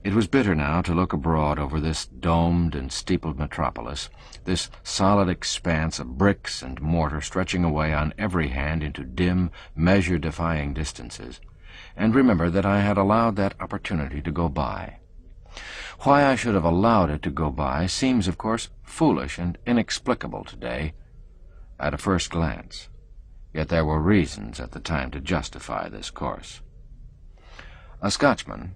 It was bitter now to look abroad over this domed and steepled metropolis, this solid expanse of bricks and mortar stretching away on every hand into dim, measure-defying distances, and remember that I had allowed that opportunity to go by. Why I should have allowed it to go by seems, of course, foolish and inexplicable today, at a first glance. Yet there were reasons at the time to justify this course. A Scotchman,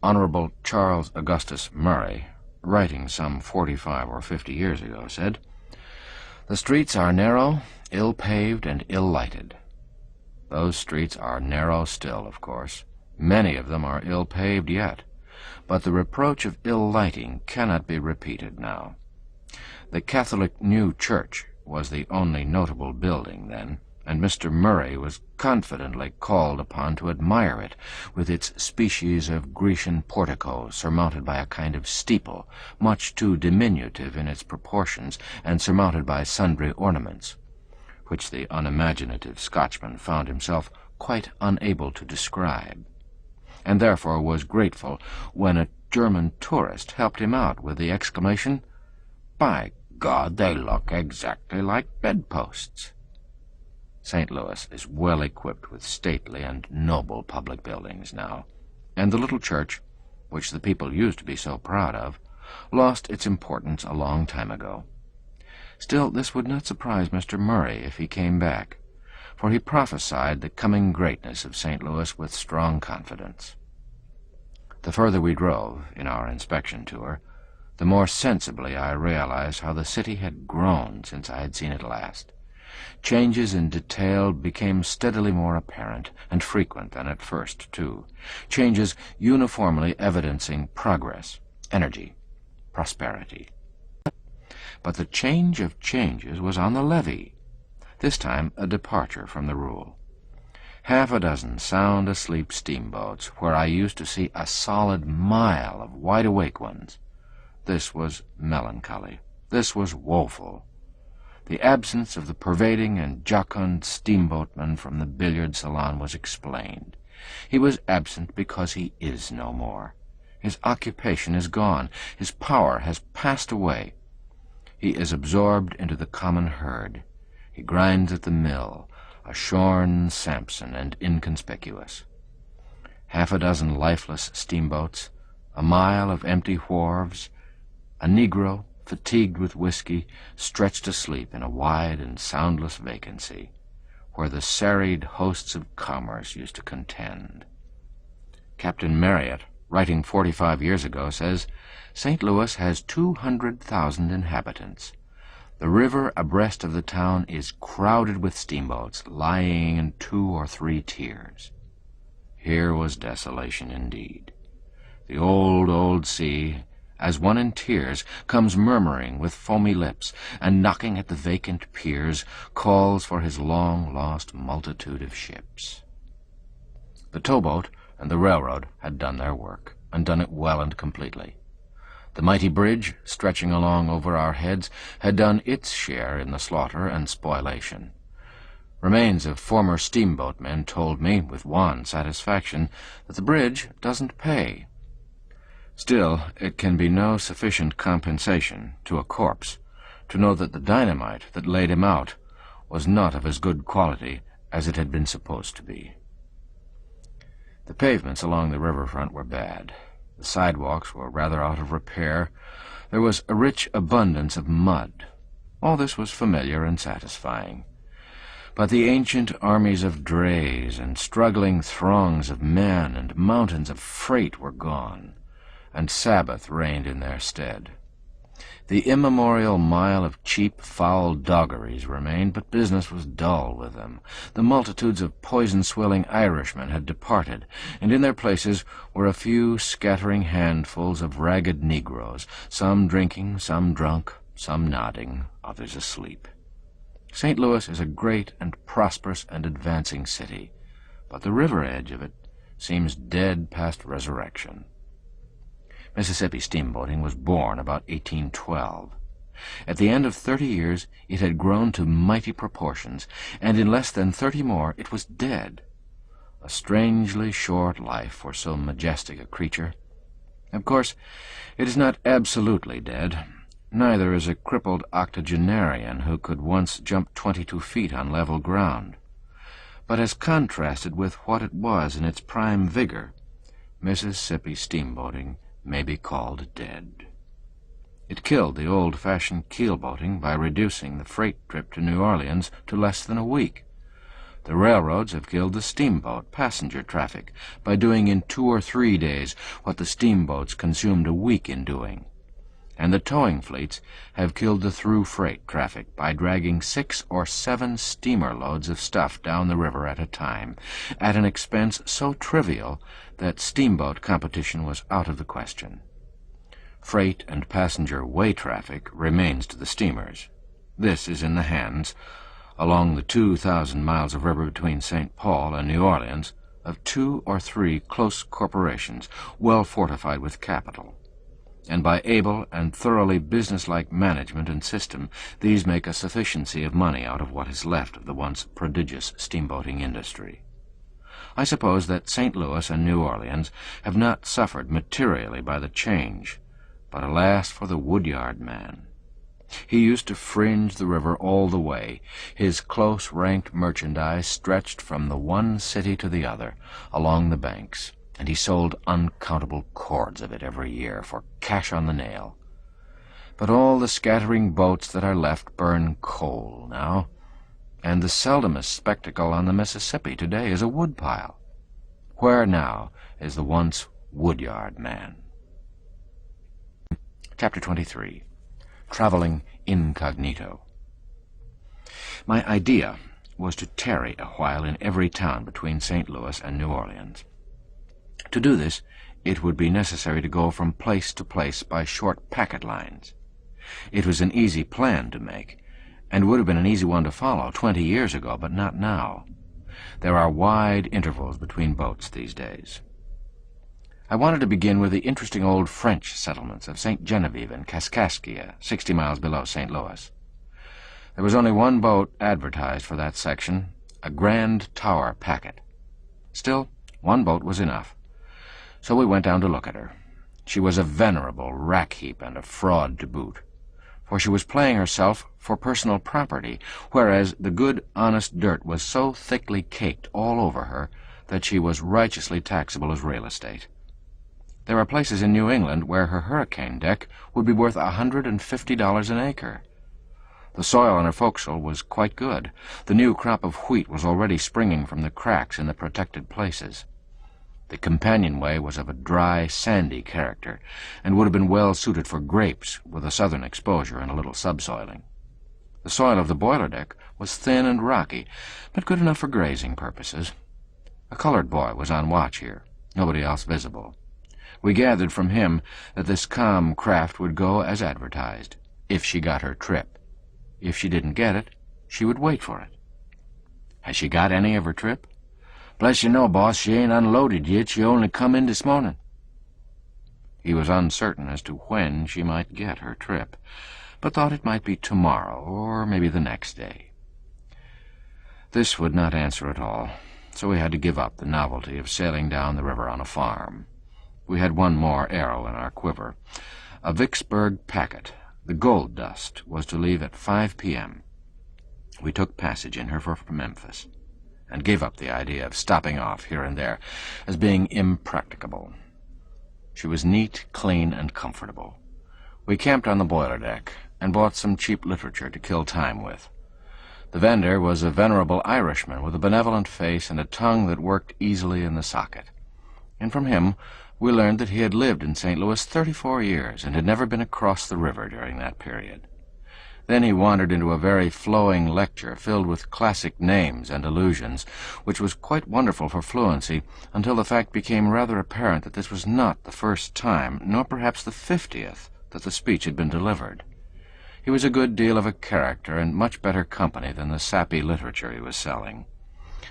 Honorable Charles Augustus Murray, writing some 45 or 50 years ago, said, "The streets are narrow, ill-paved, and ill-lighted." Those streets are narrow still, of course. Many of them are ill-paved yet, but the reproach of ill-lighting cannot be repeated now. The Catholic New Church was the only notable building then, and Mr. Murray was confidently called upon to admire it, with its species of Grecian portico surmounted by a kind of steeple, much too diminutive in its proportions, and surmounted by sundry ornaments, which the unimaginative Scotchman found himself quite unable to describe, and therefore was grateful when a German tourist helped him out with the exclamation, "By God, they look exactly like bedposts." St. Louis is well equipped with stately and noble public buildings now, and the little church, which the people used to be so proud of, lost its importance a long time ago. Still, this would not surprise Mr. Murray if he came back, for he prophesied the coming greatness of St. Louis with strong confidence. The further we drove in our inspection tour, the more sensibly I realized how the city had grown since I had seen it last. Changes in detail became steadily more apparent and frequent than at first, too. Changes uniformly evidencing progress, energy, prosperity. But the change of changes was on the levee, this time a departure from the rule. Half a dozen sound-asleep steamboats, where I used to see a solid mile of wide-awake ones. This was melancholy. This was woeful. The absence of the pervading and jocund steamboatman from the billiard salon was explained. He was absent because he is no more. His occupation is gone. His power has passed away. He is absorbed into the common herd. He grinds at the mill, a shorn Samson and inconspicuous. Half a dozen lifeless steamboats, a mile of empty wharves, a Negro, fatigued with whiskey, stretched asleep in a wide and soundless vacancy, where the serried hosts of commerce used to contend. Captain Marryat, writing 45 years ago, says, St. Louis has 200,000 inhabitants. The river abreast of the town is crowded with steamboats, lying in 2 or 3 tiers. Here was desolation indeed. The old sea, as one in tears, comes murmuring with foamy lips, and knocking at the vacant piers, calls for his long-lost multitude of ships. The towboat and the railroad had done their work, and done it well and completely. The mighty bridge, stretching along over our heads, had done its share in the slaughter and spoliation. Remains of former steamboatmen told me, with wan satisfaction, that the bridge doesn't pay. Still, it can be no sufficient compensation to a corpse to know that the dynamite that laid him out was not of as good quality as it had been supposed to be. The pavements along the riverfront were bad. The sidewalks were rather out of repair. There was a rich abundance of mud. All this was familiar and satisfying. But the ancient armies of drays and struggling throngs of men and mountains of freight were gone, and Sabbath reigned in their stead. The immemorial mile of cheap, foul doggeries remained, but business was dull with them. The multitudes of poison-swilling Irishmen had departed, and in their places were a few scattering handfuls of ragged Negroes, some drinking, some drunk, some nodding, others asleep. St. Louis is a great and prosperous and advancing city, but the river edge of it seems dead past resurrection. Mississippi steamboating was born about 1812. At the end of 30 years it had grown to mighty proportions, and in less than 30 more it was dead. A strangely short life for so majestic a creature. Of course, it is not absolutely dead. Neither is a crippled octogenarian who could once jump 22 feet on level ground. But as contrasted with what it was in its prime vigor, Mississippi steamboating may be called dead. It killed the old-fashioned keelboating by reducing the freight trip to New Orleans to less than a week. The railroads have killed the steamboat passenger traffic by doing in 2 or 3 days what the steamboats consumed a week in doing. And the towing fleets have killed the through freight traffic by dragging 6 or 7 steamer loads of stuff down the river at a time, at an expense so trivial that steamboat competition was out of the question. Freight and passenger way traffic remains to the steamers. This is in the hands, along the 2,000 miles of river between St. Paul and New Orleans, of 2 or 3 close corporations, well fortified with capital. And by able and thoroughly businesslike management and system, these make a sufficiency of money out of what is left of the once prodigious steamboating industry. I suppose that St. Louis and New Orleans have not suffered materially by the change, but alas for the woodyard man. He used to fringe the river all the way. His close-ranked merchandise stretched from the one city to the other along the banks, and he sold uncountable cords of it every year for cash on the nail. But all the scattering boats that are left burn coal now, and the seldomest spectacle on the Mississippi today is a woodpile. Where now is the once woodyard man? Chapter 23. Traveling Incognito. My idea was to tarry a while in every town between St. Louis and New Orleans. To do this, it would be necessary to go from place to place by short packet lines. It was an easy plan to make, and would have been an easy one to follow 20 years ago, but not now. There are wide intervals between boats these days. I wanted to begin with the interesting old French settlements of St. Genevieve and Kaskaskia, 60 miles below St. Louis. There was only one boat advertised for that section, a Grand Tower packet. Still, one boat was enough. So we went down to look at her. She was a venerable rack-heap and a fraud to boot. for she was playing herself for personal property, whereas the good, honest dirt was so thickly caked all over her that she was righteously taxable as real estate. There are places in New England where her hurricane deck would be worth $150 an acre. The soil on her forecastle was quite good. The new crop of wheat was already springing from the cracks in the protected places. The companionway was of a dry, sandy character, and would have been well suited for grapes, with a southern exposure and a little subsoiling. The soil of the boiler deck was thin and rocky, but good enough for grazing purposes. A colored boy was on watch here, nobody else visible. We gathered from him that this calm craft would go as advertised, if she got her trip. If she didn't get it, she would wait for it. Has she got any of her trip? Bless you no, boss, she ain't unloaded yet. She only come in this morning. He was uncertain as to when she might get her trip, but thought it might be tomorrow, or maybe the next day. This would not answer at all, so we had to give up the novelty of sailing down the river on a farm. We had one more arrow in our quiver. A Vicksburg packet, the Gold Dust, was to leave at 5 p.m. We took passage in her for Memphis, and gave up the idea of stopping off here and there as being impracticable. She was neat, clean, and comfortable. We camped on the boiler deck and bought some cheap literature to kill time with. The vendor was a venerable Irishman with a benevolent face and a tongue that worked easily in the socket. And from him we learned that he had lived in St. Louis 34 years and had never been across the river during that period. Then he wandered into a very flowing lecture filled with classic names and allusions, which was quite wonderful for fluency, until the fact became rather apparent that this was not the first time, nor perhaps the 50th, that the speech had been delivered. He was a good deal of a character and much better company than the sappy literature he was selling.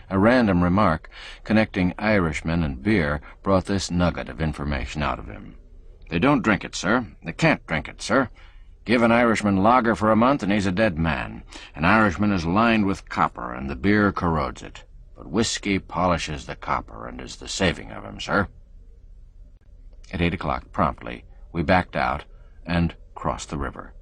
A random remark connecting Irishmen and beer brought this nugget of information out of him. "They don't drink it, sir. They can't drink it, sir. Give an Irishman lager for a month and he's a dead man. An Irishman is lined with copper and the beer corrodes it. But whiskey polishes the copper and is the saving of him, sir." At 8 o'clock promptly, we backed out and crossed the river.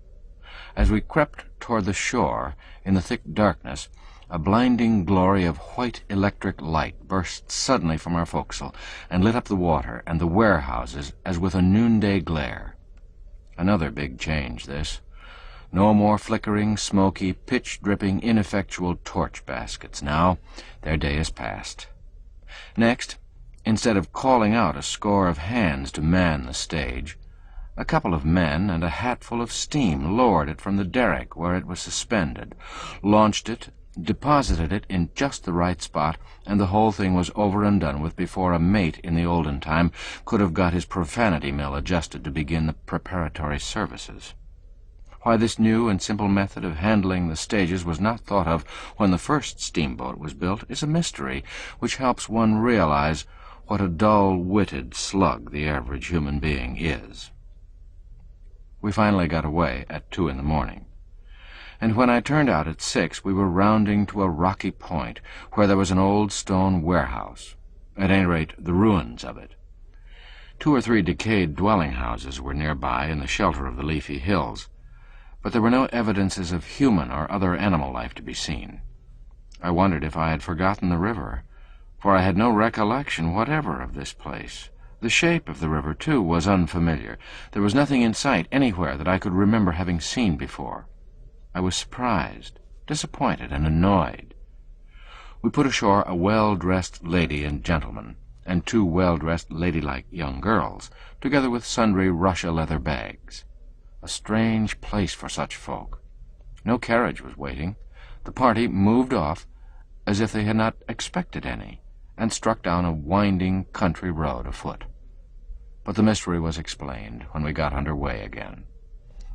As we crept toward the shore, in the thick darkness, a blinding glory of white electric light burst suddenly from our forecastle and lit up the water and the warehouses as with a noonday glare. Another big change, this. No more flickering, smoky, pitch-dripping, ineffectual torch baskets now. Their day is past. Next, instead of calling out a score of hands to man the stage, a couple of men and a hatful of steam lowered it from the derrick where it was suspended, launched it, deposited it in just the right spot, and the whole thing was over and done with before a mate in the olden time could have got his profanity mill adjusted to begin the preparatory services. Why this new and simple method of handling the stages was not thought of when the first steamboat was built is a mystery which helps one realize what a dull-witted slug the average human being is. We finally got away at 2 in the morning. And when I turned out at 6, we were rounding to a rocky point where there was an old stone warehouse, at any rate the ruins of it. 2 or 3 decayed dwelling-houses were nearby in the shelter of the leafy hills, but there were no evidences of human or other animal life to be seen. I wondered if I had forgotten the river, for I had no recollection whatever of this place. The shape of the river, too, was unfamiliar. There was nothing in sight anywhere that I could remember having seen before. I was surprised, disappointed, and annoyed. We put ashore a well-dressed lady and gentleman, and 2 well-dressed ladylike young girls, together with sundry Russia leather bags. A strange place for such folk. No carriage was waiting. The party moved off as if they had not expected any, and struck down a winding country road afoot. But the mystery was explained when we got under way again.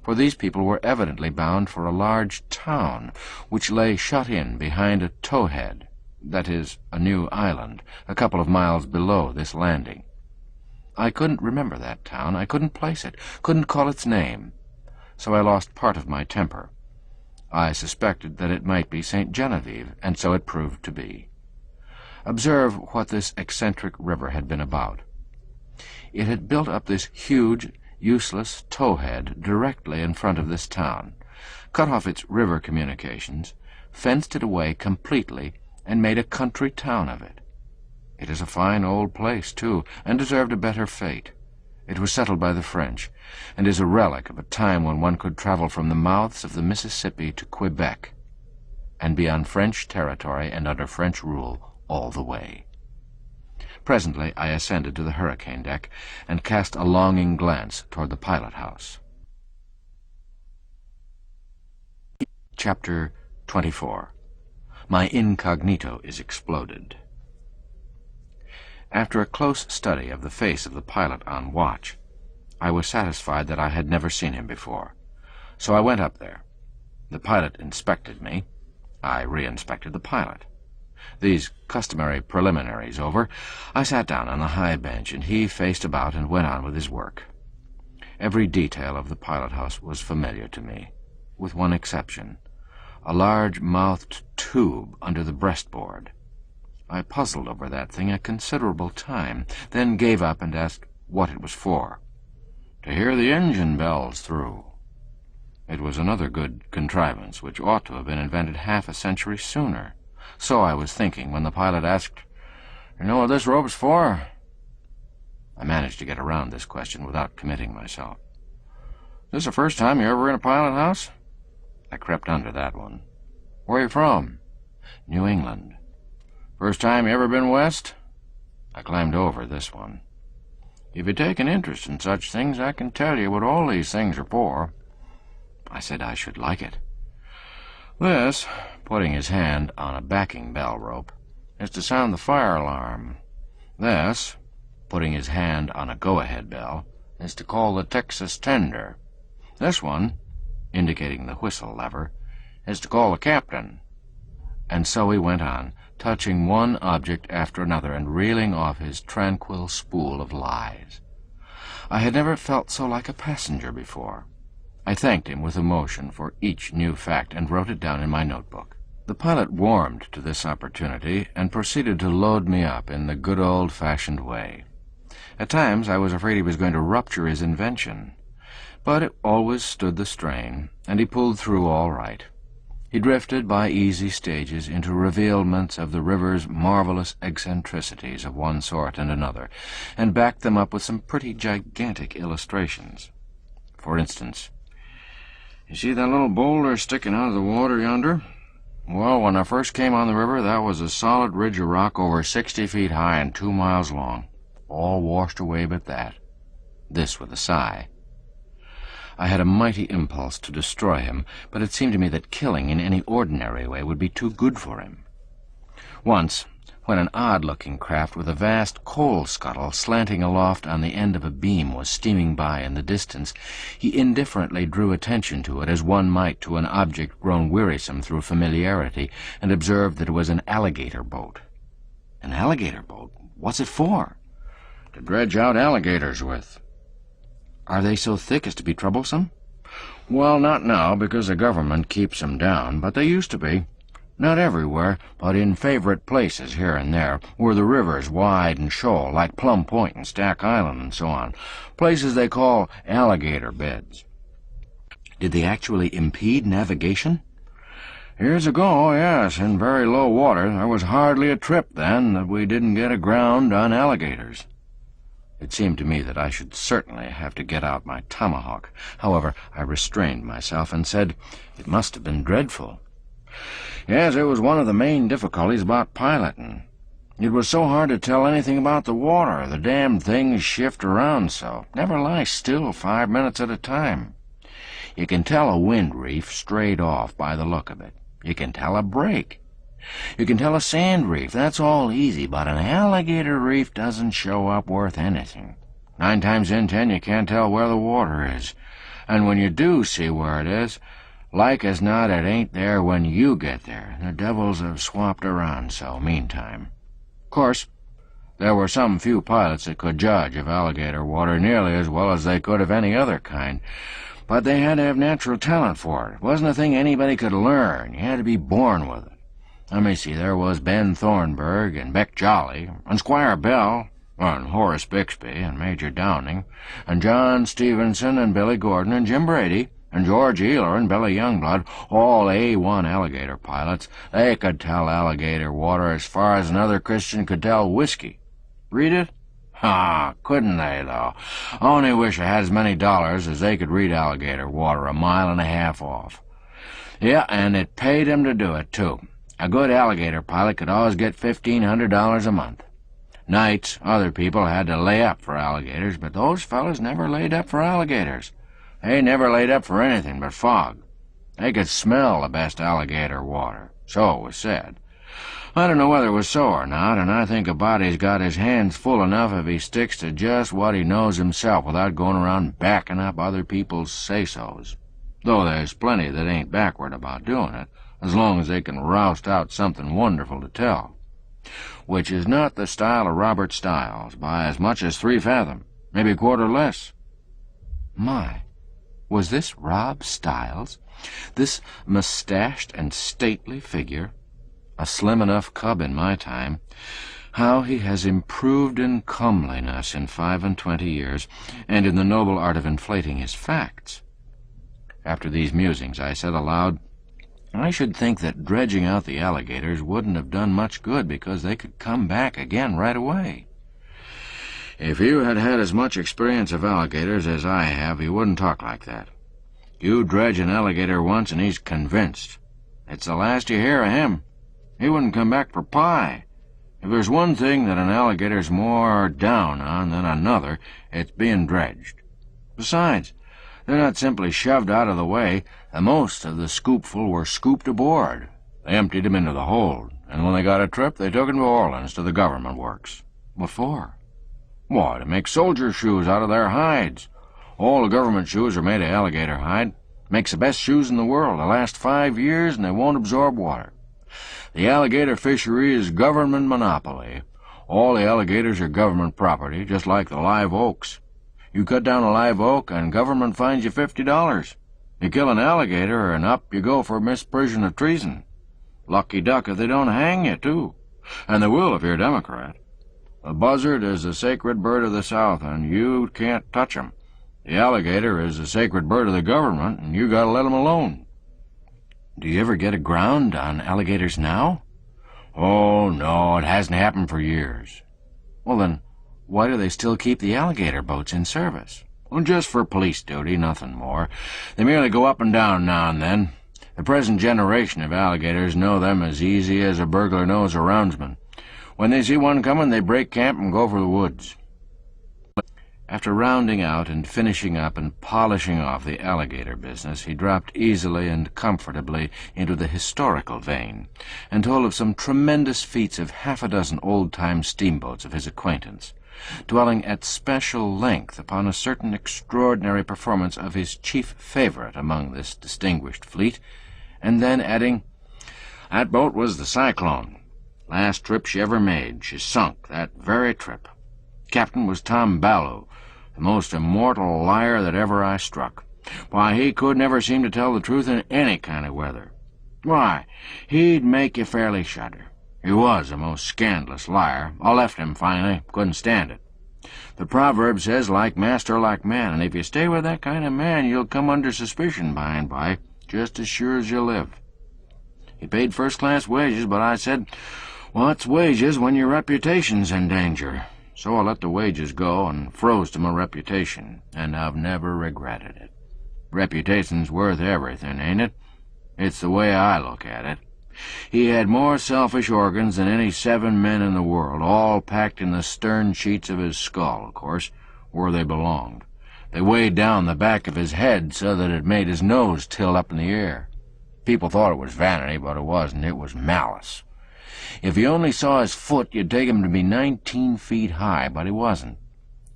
For these people were evidently bound for a large town, which lay shut in behind a towhead, that is, a new island, a couple of miles below this landing. I couldn't remember that town. I couldn't place it, couldn't call its name, so I lost part of my temper. I suspected that it might be St. Genevieve, and so it proved to be. Observe what this eccentric river had been about. It had built up this huge, useless towhead directly in front of this town, cut off its river communications, fenced it away completely, and made a country town of it. It is a fine old place, too, and deserved a better fate. It was settled by the French, and is a relic of a time when one could travel from the mouths of the Mississippi to Quebec, and be on French territory and under French rule all the way. Presently I ascended to the hurricane deck and cast a longing glance toward the pilot-house. Chapter 24. My incognito is exploded. After a close study of the face of the pilot on watch, I was satisfied that I had never seen him before, so I went up there. The pilot inspected me. I re-inspected the pilot. These customary preliminaries over, I sat down on the high bench, and he faced about and went on with his work. Every detail of the pilot-house was familiar to me, with one exception: a large-mouthed tube under the breastboard. I puzzled over that thing a considerable time, then gave up and asked what it was for. To hear the engine bells through. It was another good contrivance which ought to have been invented half a century sooner. So I was thinking when the pilot asked, "You know what this rope's for?" I managed to get around this question without committing myself. "This the first time you're ever in a pilot house?" I crept under that one. "Where are you from?" "New England." "First time you ever been west?" I climbed over this one. "If you take an interest in such things, I can tell you what all these things are for." I said I should like it. "This," putting his hand on a backing bell rope, "is to sound the fire alarm. This," putting his hand on a go-ahead bell, "is to call the Texas tender. This one," indicating the whistle lever, "is to call the captain." And so he went on, touching one object after another and reeling off his tranquil spool of lies. I had never felt so like a passenger before. I thanked him with emotion for each new fact and wrote it down in my notebook. The pilot warmed to this opportunity and proceeded to load me up in the good old-fashioned way. At times I was afraid he was going to rupture his invention, but it always stood the strain, and he pulled through all right. He drifted by easy stages into revealments of the river's marvelous eccentricities of one sort and another, and backed them up with some pretty gigantic illustrations. For instance, "You see that little boulder sticking out of the water yonder? Well, when I first came on the river, that was a solid ridge of rock over 60 feet high and 2 miles long. All washed away but that." This with a sigh. I had a mighty impulse to destroy him, but it seemed to me that killing in any ordinary way would be too good for him. Once, when an odd-looking craft with a vast coal scuttle slanting aloft on the end of a beam was steaming by in the distance, he indifferently drew attention to it as one might to an object grown wearisome through familiarity, and observed that it was an alligator boat. "An alligator boat? What's it for?" "To dredge out alligators with." "Are they so thick as to be troublesome?" "Well, not now, because the government keeps them down, but they used to be. Not everywhere, but in favorite places here and there, where the river's wide and shoal, like Plum Point and Stack Island and so on, places they call alligator beds." "Did they actually impede navigation?" "Years ago, yes, in very low water. There was hardly a trip then that we didn't get aground on alligators." It seemed to me that I should certainly have to get out my tomahawk. However, I restrained myself and said, "It must have been dreadful." "Yes, it was one of the main difficulties about piloting. It was so hard to tell anything about the water. The damned things shift around so. Never lie still 5 minutes at a time. You can tell a wind reef straight off by the look of it. You can tell a break. You can tell a sand reef. That's all easy, but an alligator reef doesn't show up worth anything. 9 times in 10 you can't tell where the water is. And when you do see where it is, like as not it ain't there when you get there. The devils have swapped around so meantime. Of course, there were some few pilots that could judge of alligator water nearly as well as they could of any other kind, but they had to have natural talent for it. It wasn't a thing anybody could learn. You had to be born with it. Let me see, there was Ben Thornburg and Beck Jolly and Squire Bell. and Horace Bixby and Major Downing, and John Stevenson and Billy Gordon and Jim Brady, and George Ealer and Billy Youngblood, all A1 alligator pilots. They could tell alligator water as far as another Christian could tell whiskey. Read it? Ha, couldn't they, though? Only wish I had as many dollars as they could read alligator water a mile and a half off. Yeah, and it paid him to do it, too. A good alligator pilot could always get $1,500 a month. Nights, other people had to lay up for alligators, but those fellas never laid up for alligators. They never laid up for anything but fog. They could smell the best alligator water, so it was said. I don't know whether it was so or not, and I think a body's got his hands full enough if he sticks to just what he knows himself without going around backing up other people's say-sos. Though there's plenty that ain't backward about doing it, as long as they can roust out something wonderful to tell. Which is not the style of Robert Stiles, by as much as 3 fathom, maybe a quarter less. My, was this Rob Stiles? This mustached and stately figure? A slim enough cub in my time. How he has improved in comeliness in 25 years, and in the noble art of inflating his facts. After these musings, I said aloud, I should think that dredging out the alligators wouldn't have done much good, because they could come back again right away. If you had had as much experience of alligators as I have, you wouldn't talk like that. You dredge an alligator once and he's convinced. It's the last you hear of him. He wouldn't come back for pie. If there's one thing that an alligator's more down on than another, it's being dredged. Besides, they're not simply shoved out of the way. The most of the scoopful were scooped aboard. They emptied 'em into the hold, and when they got a trip, they took 'em to Orleans to the government works. What for? Why, to make soldier shoes out of their hides. All the government shoes are made of alligator hide. Makes the best shoes in the world. They last 5 years, and they won't absorb water. The alligator fishery is government monopoly. All the alligators are government property, just like the live oaks. You cut down a live oak, and government fines you $50. You kill an alligator, and up you go for misprision of treason. Lucky duck if they don't hang you, too. And they will if you're a Democrat. The buzzard is the sacred bird of the South, and you can't touch 'em. The alligator is the sacred bird of the government, and you gotta let 'em alone. Do you ever get aground on alligators now? Oh, no, it hasn't happened for years. Well, then, why do they still keep the alligator boats in service? Well, just for police duty, nothing more. They merely go up and down now and then. The present generation of alligators know them as easy as a burglar knows a roundsman. When they see one coming, they break camp and go for the woods. After rounding out and finishing up and polishing off the alligator business, he dropped easily and comfortably into the historical vein, and told of some tremendous feats of 6 old-time steamboats of his acquaintance, dwelling at special length upon a certain extraordinary performance of his chief favorite among this distinguished fleet, and then adding, "That boat was the Cyclone. Last trip she ever made. She sunk that very trip. Captain was Tom Ballou, the most immortal liar that ever I struck. Why, he could never seem to tell the truth in any kind of weather. Why, he'd make you fairly shudder. He was a most scandalous liar. I left him finally. Couldn't stand it. The proverb says, like master, like man, and if you stay with that kind of man, you'll come under suspicion by and by, just as sure as you live. He paid first-class wages, but I said, what's wages when your reputation's in danger? So I let the wages go and froze to my reputation, and I've never regretted it. Reputation's worth everything, ain't it? It's the way I look at it. He had more selfish organs than any 7 men in the world, all packed in the stern sheets of his skull, of course, where they belonged. They weighed down the back of his head so that it made his nose tilt up in the air. People thought it was vanity, but it wasn't. It was malice. If you only saw his foot, you'd take him to be 19 feet high, but he wasn't.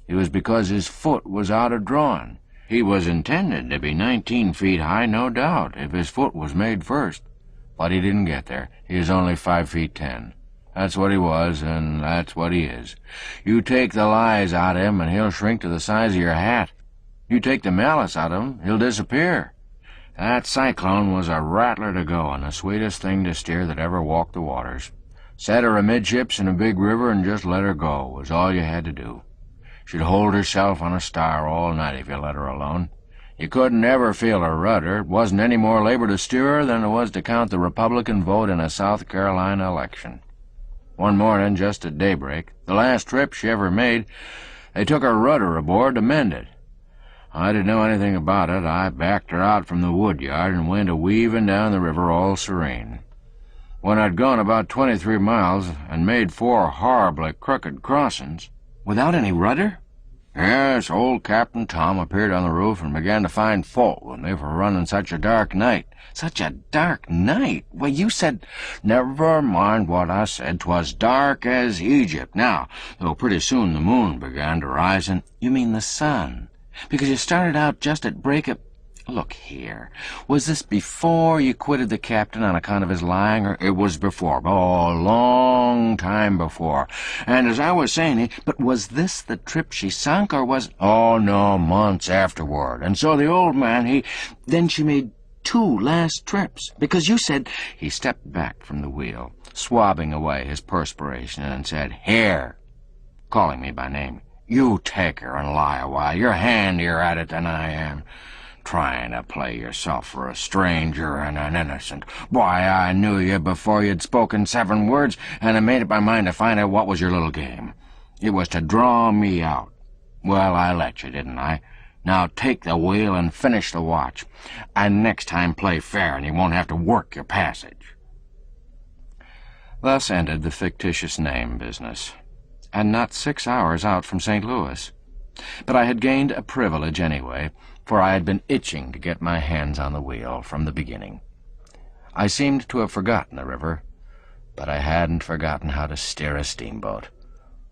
It was because his foot was out of drawing. He was intended to be 19 feet high, no doubt, if his foot was made first. But he didn't get there. He was only 5 feet 10. That's what he was, and that's what he is. You take the lies out of him, and he'll shrink to the size of your hat. You take the malice out of him, he'll disappear. That Cyclone was a rattler to go, and the sweetest thing to steer that ever walked the waters. Set her amidships in a big river and just let her go was all you had to do. She'd hold herself on a star all night if you let her alone. You couldn't ever feel her rudder. It wasn't any more labor to steer her than it was to count the Republican vote in a South Carolina election. One morning, just at daybreak, the last trip she ever made, they took her rudder aboard to mend it. I didn't know anything about it. I backed her out from the wood yard and went a-weaving down the river all serene. When I'd gone about 23 miles and made 4 horribly crooked crossings— Without any rudder? Yes, old Captain Tom appeared on the roof and began to find fault with me for running such a dark night. Such a dark night? Well, you said— Never mind what I said. 'Twas dark as Egypt. Now, though pretty soon the moon began to rise and— You mean the sun? Because you started out just at break of— Look here, was this before you quitted the captain on account of his lying, or— It was before. Oh, a long time before. And as I was saying— But was this the trip she sunk, or was— Oh, no, months afterward. And so the old man, Then she made 2 last trips, because you said— He stepped back from the wheel, swabbing away his perspiration, and said, "Here," calling me by name. "You take her and lie a while. You're handier at it than I am. Trying to play yourself for a stranger and an innocent. Why, I knew you before you'd spoken 7 words, and I made up my mind to find out what was your little game. It was to draw me out. Well, I let you, didn't I? Now take the wheel and finish the watch. And next time play fair, and you won't have to work your passage." Thus ended the fictitious name business, and not 6 hours out from St. Louis. But I had gained a privilege anyway, for I had been itching to get my hands on the wheel from the beginning. I seemed to have forgotten the river, but I hadn't forgotten how to steer a steamboat,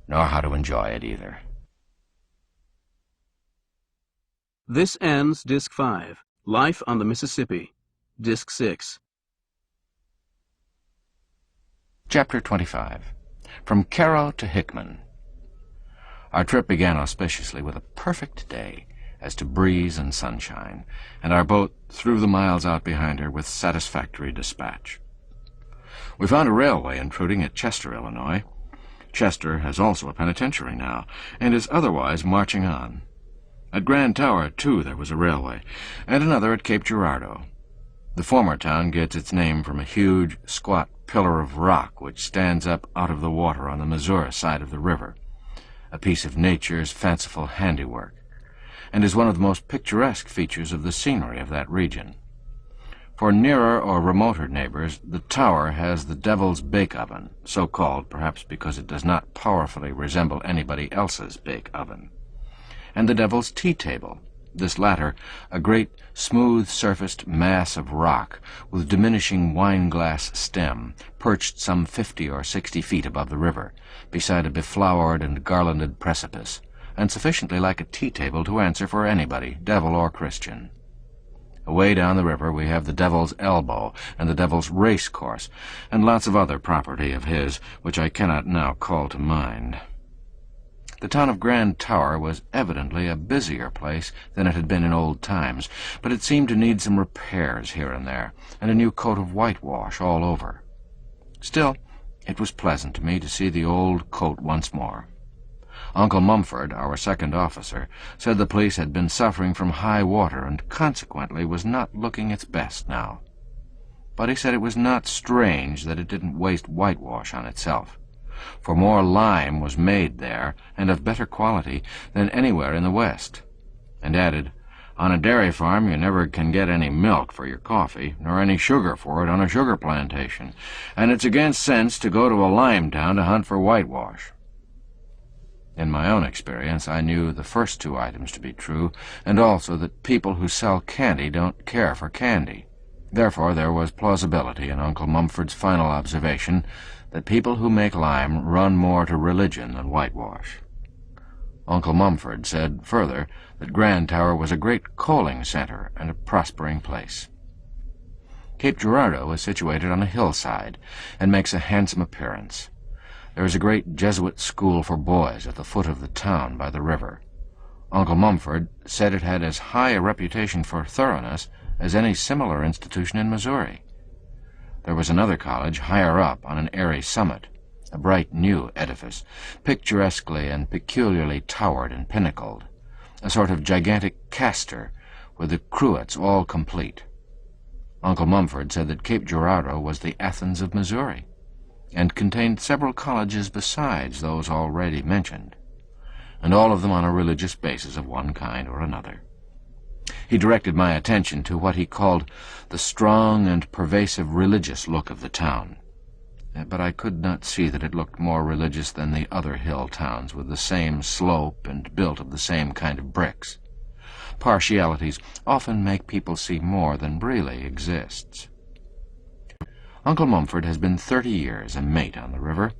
nor how to enjoy it either. This ends Disc 5, Life on the Mississippi, Disc 6. Chapter 25. From Cairo to Hickman. Our trip began auspiciously with a perfect day as to breeze and sunshine, and our boat threw the miles out behind her with satisfactory dispatch. We found a railway intruding at Chester, Illinois. Chester has also a penitentiary now, and is otherwise marching on. At Grand Tower, too, there was a railway, and another at Cape Girardeau. The former town gets its name from a huge, squat pillar of rock which stands up out of the water on the Missouri side of the river, a piece of nature's fanciful handiwork, and is one of the most picturesque features of the scenery of that region. For nearer or remoter neighbors, the tower has the Devil's Bake Oven, so called perhaps because it does not powerfully resemble anybody else's bake oven, and the Devil's Tea Table, this latter a great smooth-surfaced mass of rock with diminishing wine-glass stem, perched some 50 or 60 feet above the river, beside a beflowered and garlanded precipice, and sufficiently like a tea-table to answer for anybody, devil or Christian. Away down the river we have the Devil's Elbow and the Devil's Race Course, and lots of other property of his, which I cannot now call to mind. The town of Grand Tower was evidently a busier place than it had been in old times, but it seemed to need some repairs here and there, and a new coat of whitewash all over. Still, it was pleasant to me to see the old coat once more. Uncle Mumford, our second officer, said the place had been suffering from high water and consequently was not looking its best now. But he said it was not strange that it didn't waste whitewash on itself, for more lime was made there, and of better quality, than anywhere in the West, and added, "On a dairy farm you never can get any milk for your coffee, nor any sugar for it on a sugar plantation, and it's against sense to go to a lime town to hunt for whitewash." In my own experience, I knew the first 2 items to be true, and also that people who sell candy don't care for candy. Therefore, there was plausibility in Uncle Mumford's final observation that people who make lime run more to religion than whitewash. Uncle Mumford said, further, that Grand Tower was a great coaling center and a prospering place. Cape Girardeau is situated on a hillside and makes a handsome appearance. There is a great Jesuit school for boys at the foot of the town by the river. Uncle Mumford said it had as high a reputation for thoroughness as any similar institution in Missouri. There was another college higher up on an airy summit, a bright new edifice, picturesquely and peculiarly towered and pinnacled, a sort of gigantic castor with the cruets all complete. Uncle Mumford said that Cape Girardeau was the Athens of Missouri, and contained several colleges besides those already mentioned, and all of them on a religious basis of one kind or another. He directed my attention to what he called the strong and pervasive religious look of the town, but I could not see that it looked more religious than the other hill towns with the same slope and built of the same kind of bricks. Partialities often make people see more than really exists. Uncle Mumford has been 30 years a mate on the river.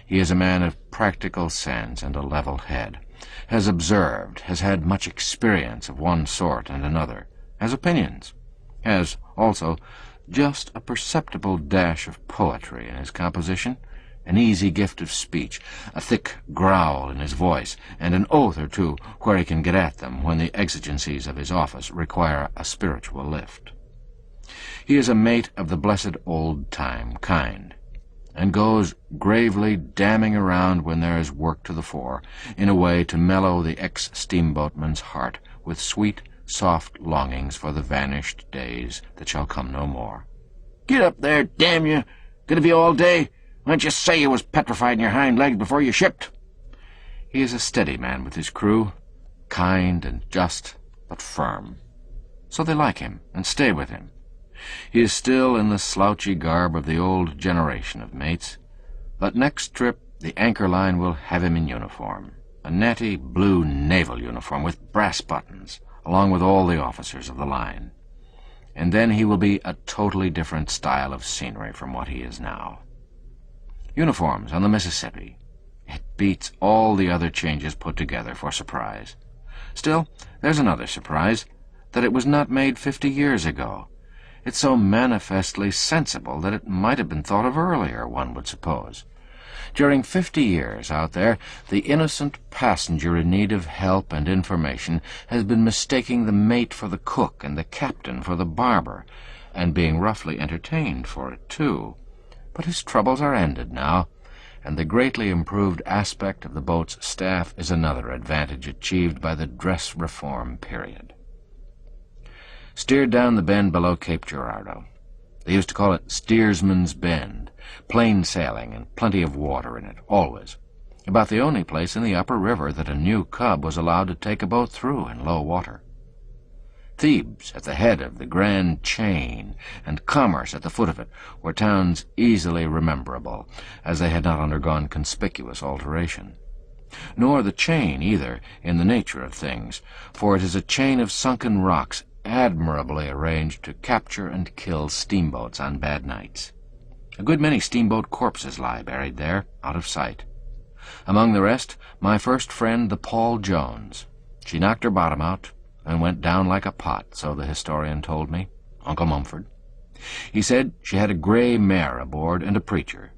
He is a man of practical sense and a level head, has observed, has had much experience of one sort and another, has opinions, has also just a perceptible dash of poetry in his composition, an easy gift of speech, a thick growl in his voice, and an oath or two where he can get at them when the exigencies of his office require a spiritual lift. He is a mate of the blessed old-time kind, and goes gravely damming around when there is work to the fore, in a way to mellow the ex-steamboatman's heart with sweet, soft longings for the vanished days that shall come no more. "Get up there, damn you! Gonna be all day? Why didn't you say you was petrified in your hind legs before you shipped?" He is a steady man with his crew, kind and just, but firm. So they like him and stay with him. He is still in the slouchy garb of the old generation of mates, but next trip the anchor line will have him in uniform, a natty blue naval uniform with brass buttons, along with all the officers of the line. And then he will be a totally different style of scenery from what he is now. Uniforms on the Mississippi. It beats all the other changes put together for surprise. Still, there's another surprise, that it was not made 50 years ago. It's so manifestly sensible that it might have been thought of earlier, one would suppose. During 50 years out there, the innocent passenger in need of help and information has been mistaking the mate for the cook and the captain for the barber, and being roughly entertained for it, too. But his troubles are ended now, and the greatly improved aspect of the boat's staff is another advantage achieved by the dress reform period. Steered down the bend below Cape Girardeau. They used to call it Steersman's Bend, plain sailing and plenty of water in it, always. About the only place in the upper river that a new cub was allowed to take a boat through in low water. Thebes at the head of the Grand Chain, and Commerce at the foot of it, were towns easily rememberable, as they had not undergone conspicuous alteration. Nor the chain, either, in the nature of things, for it is a chain of sunken rocks admirably arranged to capture and kill steamboats on bad nights. A good many steamboat corpses lie buried there, out of sight. Among the rest, my first friend, the Paul Jones. She knocked her bottom out and went down like a pot, so the historian told me, Uncle Mumford. He said she had a gray mare aboard and a preacher.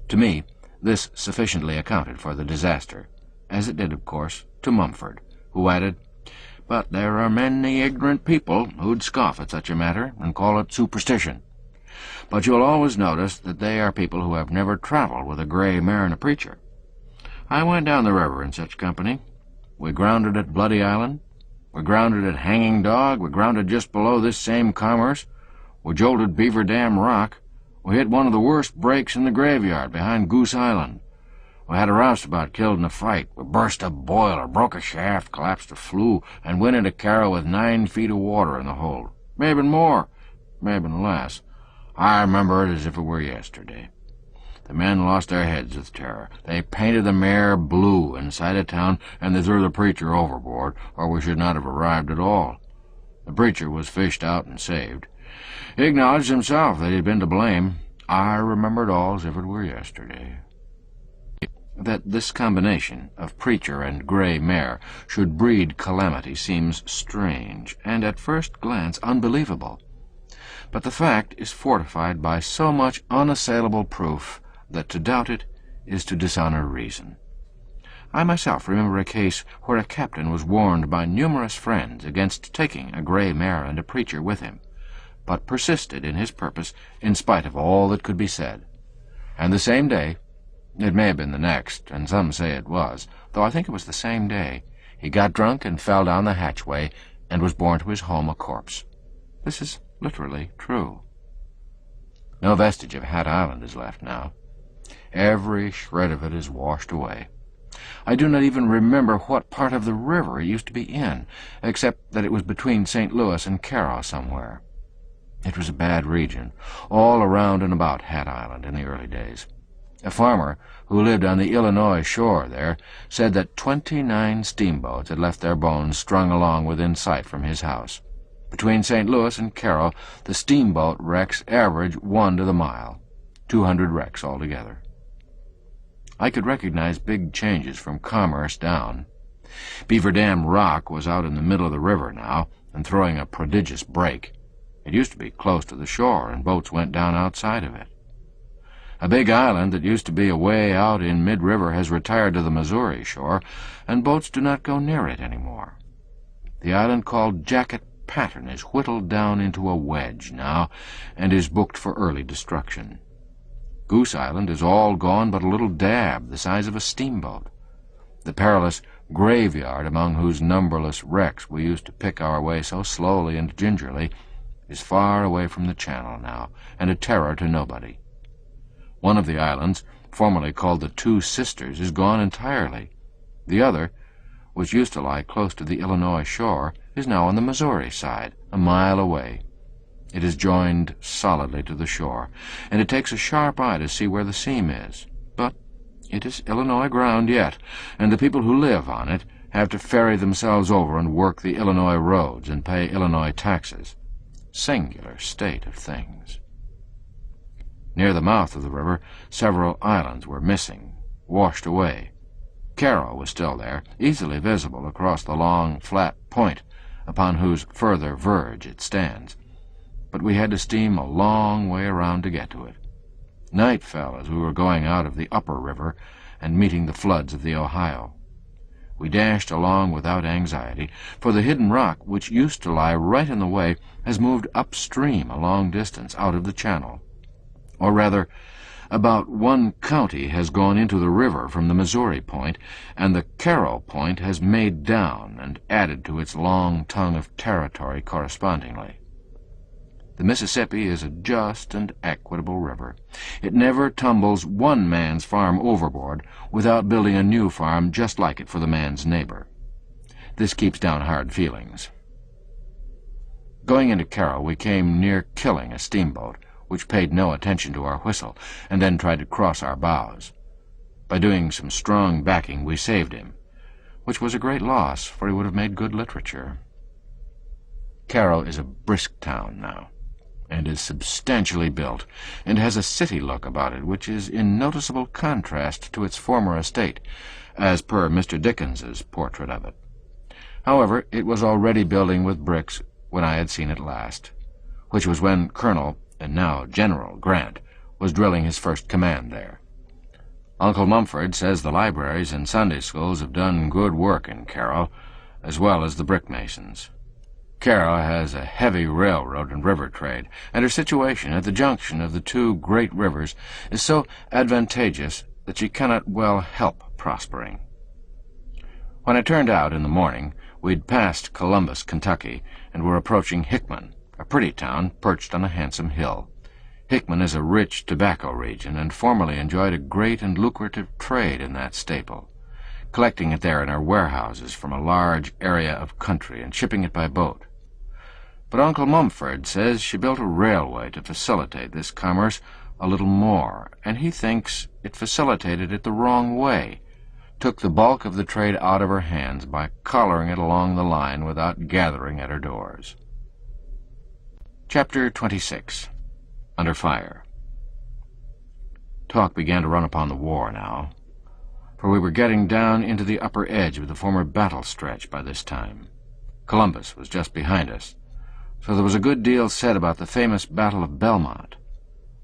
To me, this sufficiently accounted for the disaster, as it did, of course, to Mumford, who added, "But there are many ignorant people who'd scoff at such a matter and call it superstition. But you'll always notice that they are people who have never traveled with a gray mare and a preacher. I went down the river in such company. We grounded at Bloody Island. We grounded at Hanging Dog. We grounded just below this same Commerce. We jolted Beaver Dam Rock. We hit one of the worst breaks in the graveyard behind Goose Island. We had a roustabout killed in a fight. We burst a boiler, broke a shaft, collapsed a flue, and went into Carroll with 9 feet of water in the hold. Maybe more, maybe less. I remember it as if it were yesterday. The men lost their heads with terror. They painted the mare blue inside of town, and they threw the preacher overboard, or we should not have arrived at all. The preacher was fished out and saved. He acknowledged himself that he'd been to blame. I remember it all as if it were yesterday." That this combination of preacher and gray mare should breed calamity seems strange, and at first glance unbelievable. But the fact is fortified by so much unassailable proof that to doubt it is to dishonor reason. I myself remember a case where a captain was warned by numerous friends against taking a gray mare and a preacher with him, but persisted in his purpose in spite of all that could be said. And the same day It may have been the next, and some say it was, though I think it was the same day. He got drunk and fell down the hatchway and was borne to his home a corpse. This is literally true. No vestige of Hat Island is left now. Every shred of it is washed away. I do not even remember what part of the river it used to be in, except that it was between St. Louis and Carroll somewhere. It was a bad region, all around and about Hat Island in the early days. A farmer who lived on the Illinois shore there said that 29 steamboats had left their bones strung along within sight from his house. Between St. Louis and Carroll, the steamboat wrecks average 1 to the mile, 200 wrecks altogether. I could recognize big changes from Commerce down. Beaver Dam Rock was out in the middle of the river now and throwing a prodigious break. It used to be close to the shore, and boats went down outside of it. A big island that used to be away out in mid-river has retired to the Missouri shore, and boats do not go near it anymore. The island called Jacket Pattern is whittled down into a wedge now, and is booked for early destruction. Goose Island is all gone but a little dab the size of a steamboat. The perilous graveyard among whose numberless wrecks we used to pick our way so slowly and gingerly is far away from the channel now, and a terror to nobody. One of the islands, formerly called the Two Sisters, is gone entirely. The other, which used to lie close to the Illinois shore, is now on the Missouri side, a mile away. It is joined solidly to the shore, and it takes a sharp eye to see where the seam is. But it is Illinois ground yet, and the people who live on it have to ferry themselves over and work the Illinois roads and pay Illinois taxes. Singular state of things. Near the mouth of the river, several islands were missing, washed away. Carroll was still there, easily visible across the long, flat point upon whose further verge it stands, but we had to steam a long way around to get to it. Night fell as we were going out of the upper river and meeting the floods of the Ohio. We dashed along without anxiety, for the hidden rock, which used to lie right in the way, has moved upstream a long distance out of the channel. Or rather, about 1 county has gone into the river from the Missouri point, and the Carroll point has made down and added to its long tongue of territory correspondingly. The Mississippi is a just and equitable river. It never tumbles one man's farm overboard without building a new farm just like it for the man's neighbor. This keeps down hard feelings. Going into Carroll, we came near killing a steamboat, which paid no attention to our whistle, and then tried to cross our bows. By doing some strong backing, we saved him, which was a great loss, for he would have made good literature. Carroll is a brisk town now, and is substantially built, and has a city look about it which is in noticeable contrast to its former estate, as per Mr. Dickens's portrait of it. However, it was already building with bricks when I had seen it last, which was when Colonel, and now General, Grant was drilling his first command there. Uncle Mumford says the libraries and Sunday schools have done good work in Carroll, as well as the brick masons. Carroll has a heavy railroad and river trade, and her situation at the junction of the two great rivers is so advantageous that she cannot well help prospering. When I turned out in the morning, we'd passed Columbus, Kentucky, and were approaching Hickman, a pretty town perched on a handsome hill. Hickman is a rich tobacco region, and formerly enjoyed a great and lucrative trade in that staple, collecting it there in our warehouses from a large area of country and shipping it by boat. But Uncle Mumford says she built a railway to facilitate this commerce a little more, and he thinks it facilitated it the wrong way, took the bulk of the trade out of her hands by collaring it along the line without gathering at her doors. Chapter 26. Under Fire. Talk began to run upon the war now, for we were getting down into the upper edge of the former battle stretch by this time. Columbus was just behind us, so there was a good deal said about the famous Battle of Belmont.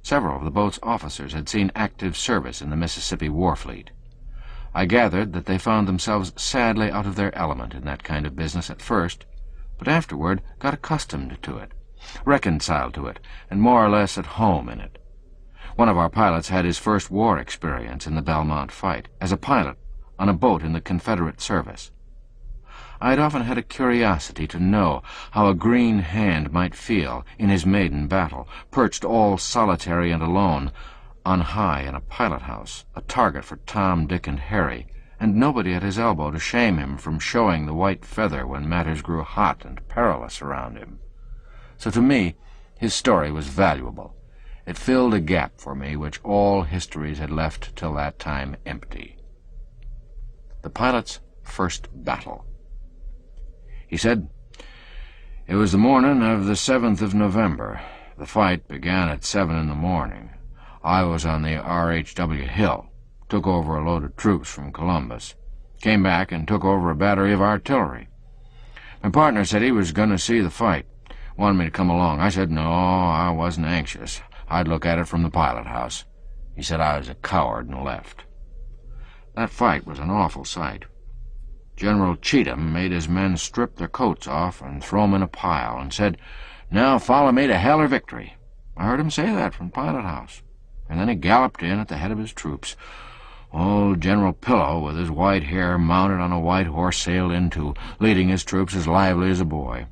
Several of the boat's officers had seen active service in the Mississippi War Fleet. I gathered that they found themselves sadly out of their element in that kind of business at first, but afterward got accustomed to it, reconciled to it, and more or less at home in it. One of our pilots had his first war experience in the Belmont fight, as a pilot on a boat in the Confederate service. I had often had a curiosity to know how a green hand might feel in his maiden battle, perched all solitary and alone on high in a pilot house, a target for Tom, Dick, and Harry, and nobody at his elbow to shame him from showing the white feather when matters grew hot and perilous around him. So to me, his story was valuable. It filled a gap for me which all histories had left till that time empty. The pilot's first battle. He said, "It was the morning of the 7th of November. The fight began at 7 in the morning. I was on the R.H.W. Hill, took over a load of troops from Columbus, came back and took over a battery of artillery. My partner said he was going to see the fight, wanted me to come along. I said no, I wasn't anxious. I'd look at it from the pilot house. He said I was a coward and left. That fight was an awful sight. General Cheatham made his men strip their coats off and throw 'em in a pile and said, 'Now follow me to hell or victory.' I heard him say that from the pilot house. And then he galloped in at the head of his troops. Old General Pillow, with his white hair mounted on a white horse, sailed in too, leading his troops as lively as a boy.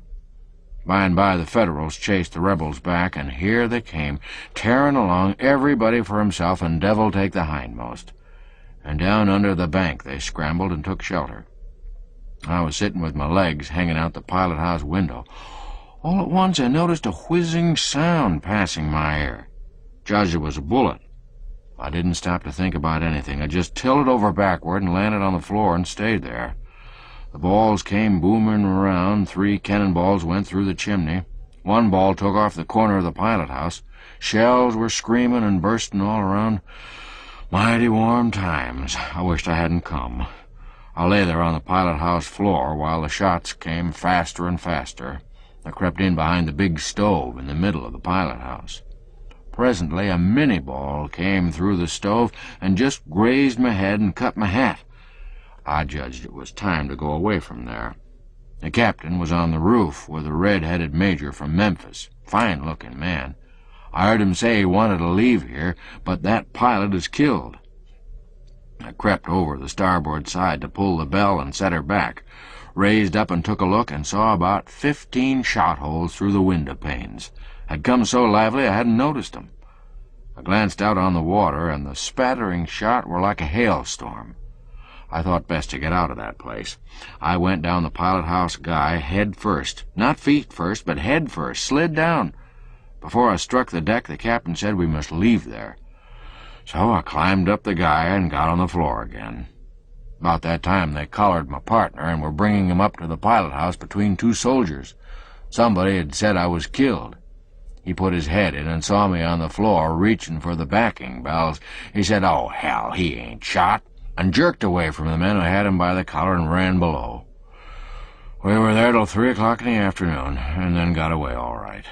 By and by the Federals chased the rebels back, and here they came, tearing along, everybody for himself, and devil take the hindmost. And down under the bank they scrambled and took shelter. I was sitting with my legs hanging out the pilot-house window. All at once I noticed a whizzing sound passing my ear. Judged it was a bullet. I didn't stop to think about anything. I just tilted over backward and landed on the floor and stayed there. The balls came booming around. 3 cannonballs went through the chimney. 1 ball took off the corner of the pilot-house. Shells were screaming and bursting all around. Mighty warm times. I wished I hadn't come. I lay there on the pilot-house floor while the shots came faster and faster. I crept in behind the big stove in the middle of the pilot-house. Presently a Minnie-ball came through the stove and just grazed my head and cut my hat. I judged it was time to go away from there. The captain was on the roof with a red-headed major from Memphis, fine-looking man. I heard him say he wanted to leave here, but that pilot is killed. I crept over the starboard side to pull the bell and set her back, raised up and took a look, and saw about 15 shot holes through the window panes. Had come so lively I hadn't noticed 'em. I glanced out on the water, and the spattering shot were like a hailstorm. I thought best to get out of that place. I went down the pilot-house guy head first. Not feet first, but head first. Slid down. Before I struck the deck, the captain said we must leave there. So I climbed up the guy and got on the floor again. About that time they collared my partner and were bringing him up to the pilot-house between 2 soldiers. Somebody had said I was killed. He put his head in and saw me on the floor reaching for the backing bells. He said, "Oh, hell, he ain't shot," and jerked away from the men who had him by the collar and ran below. We were there till 3 o'clock in the afternoon, and then got away all right.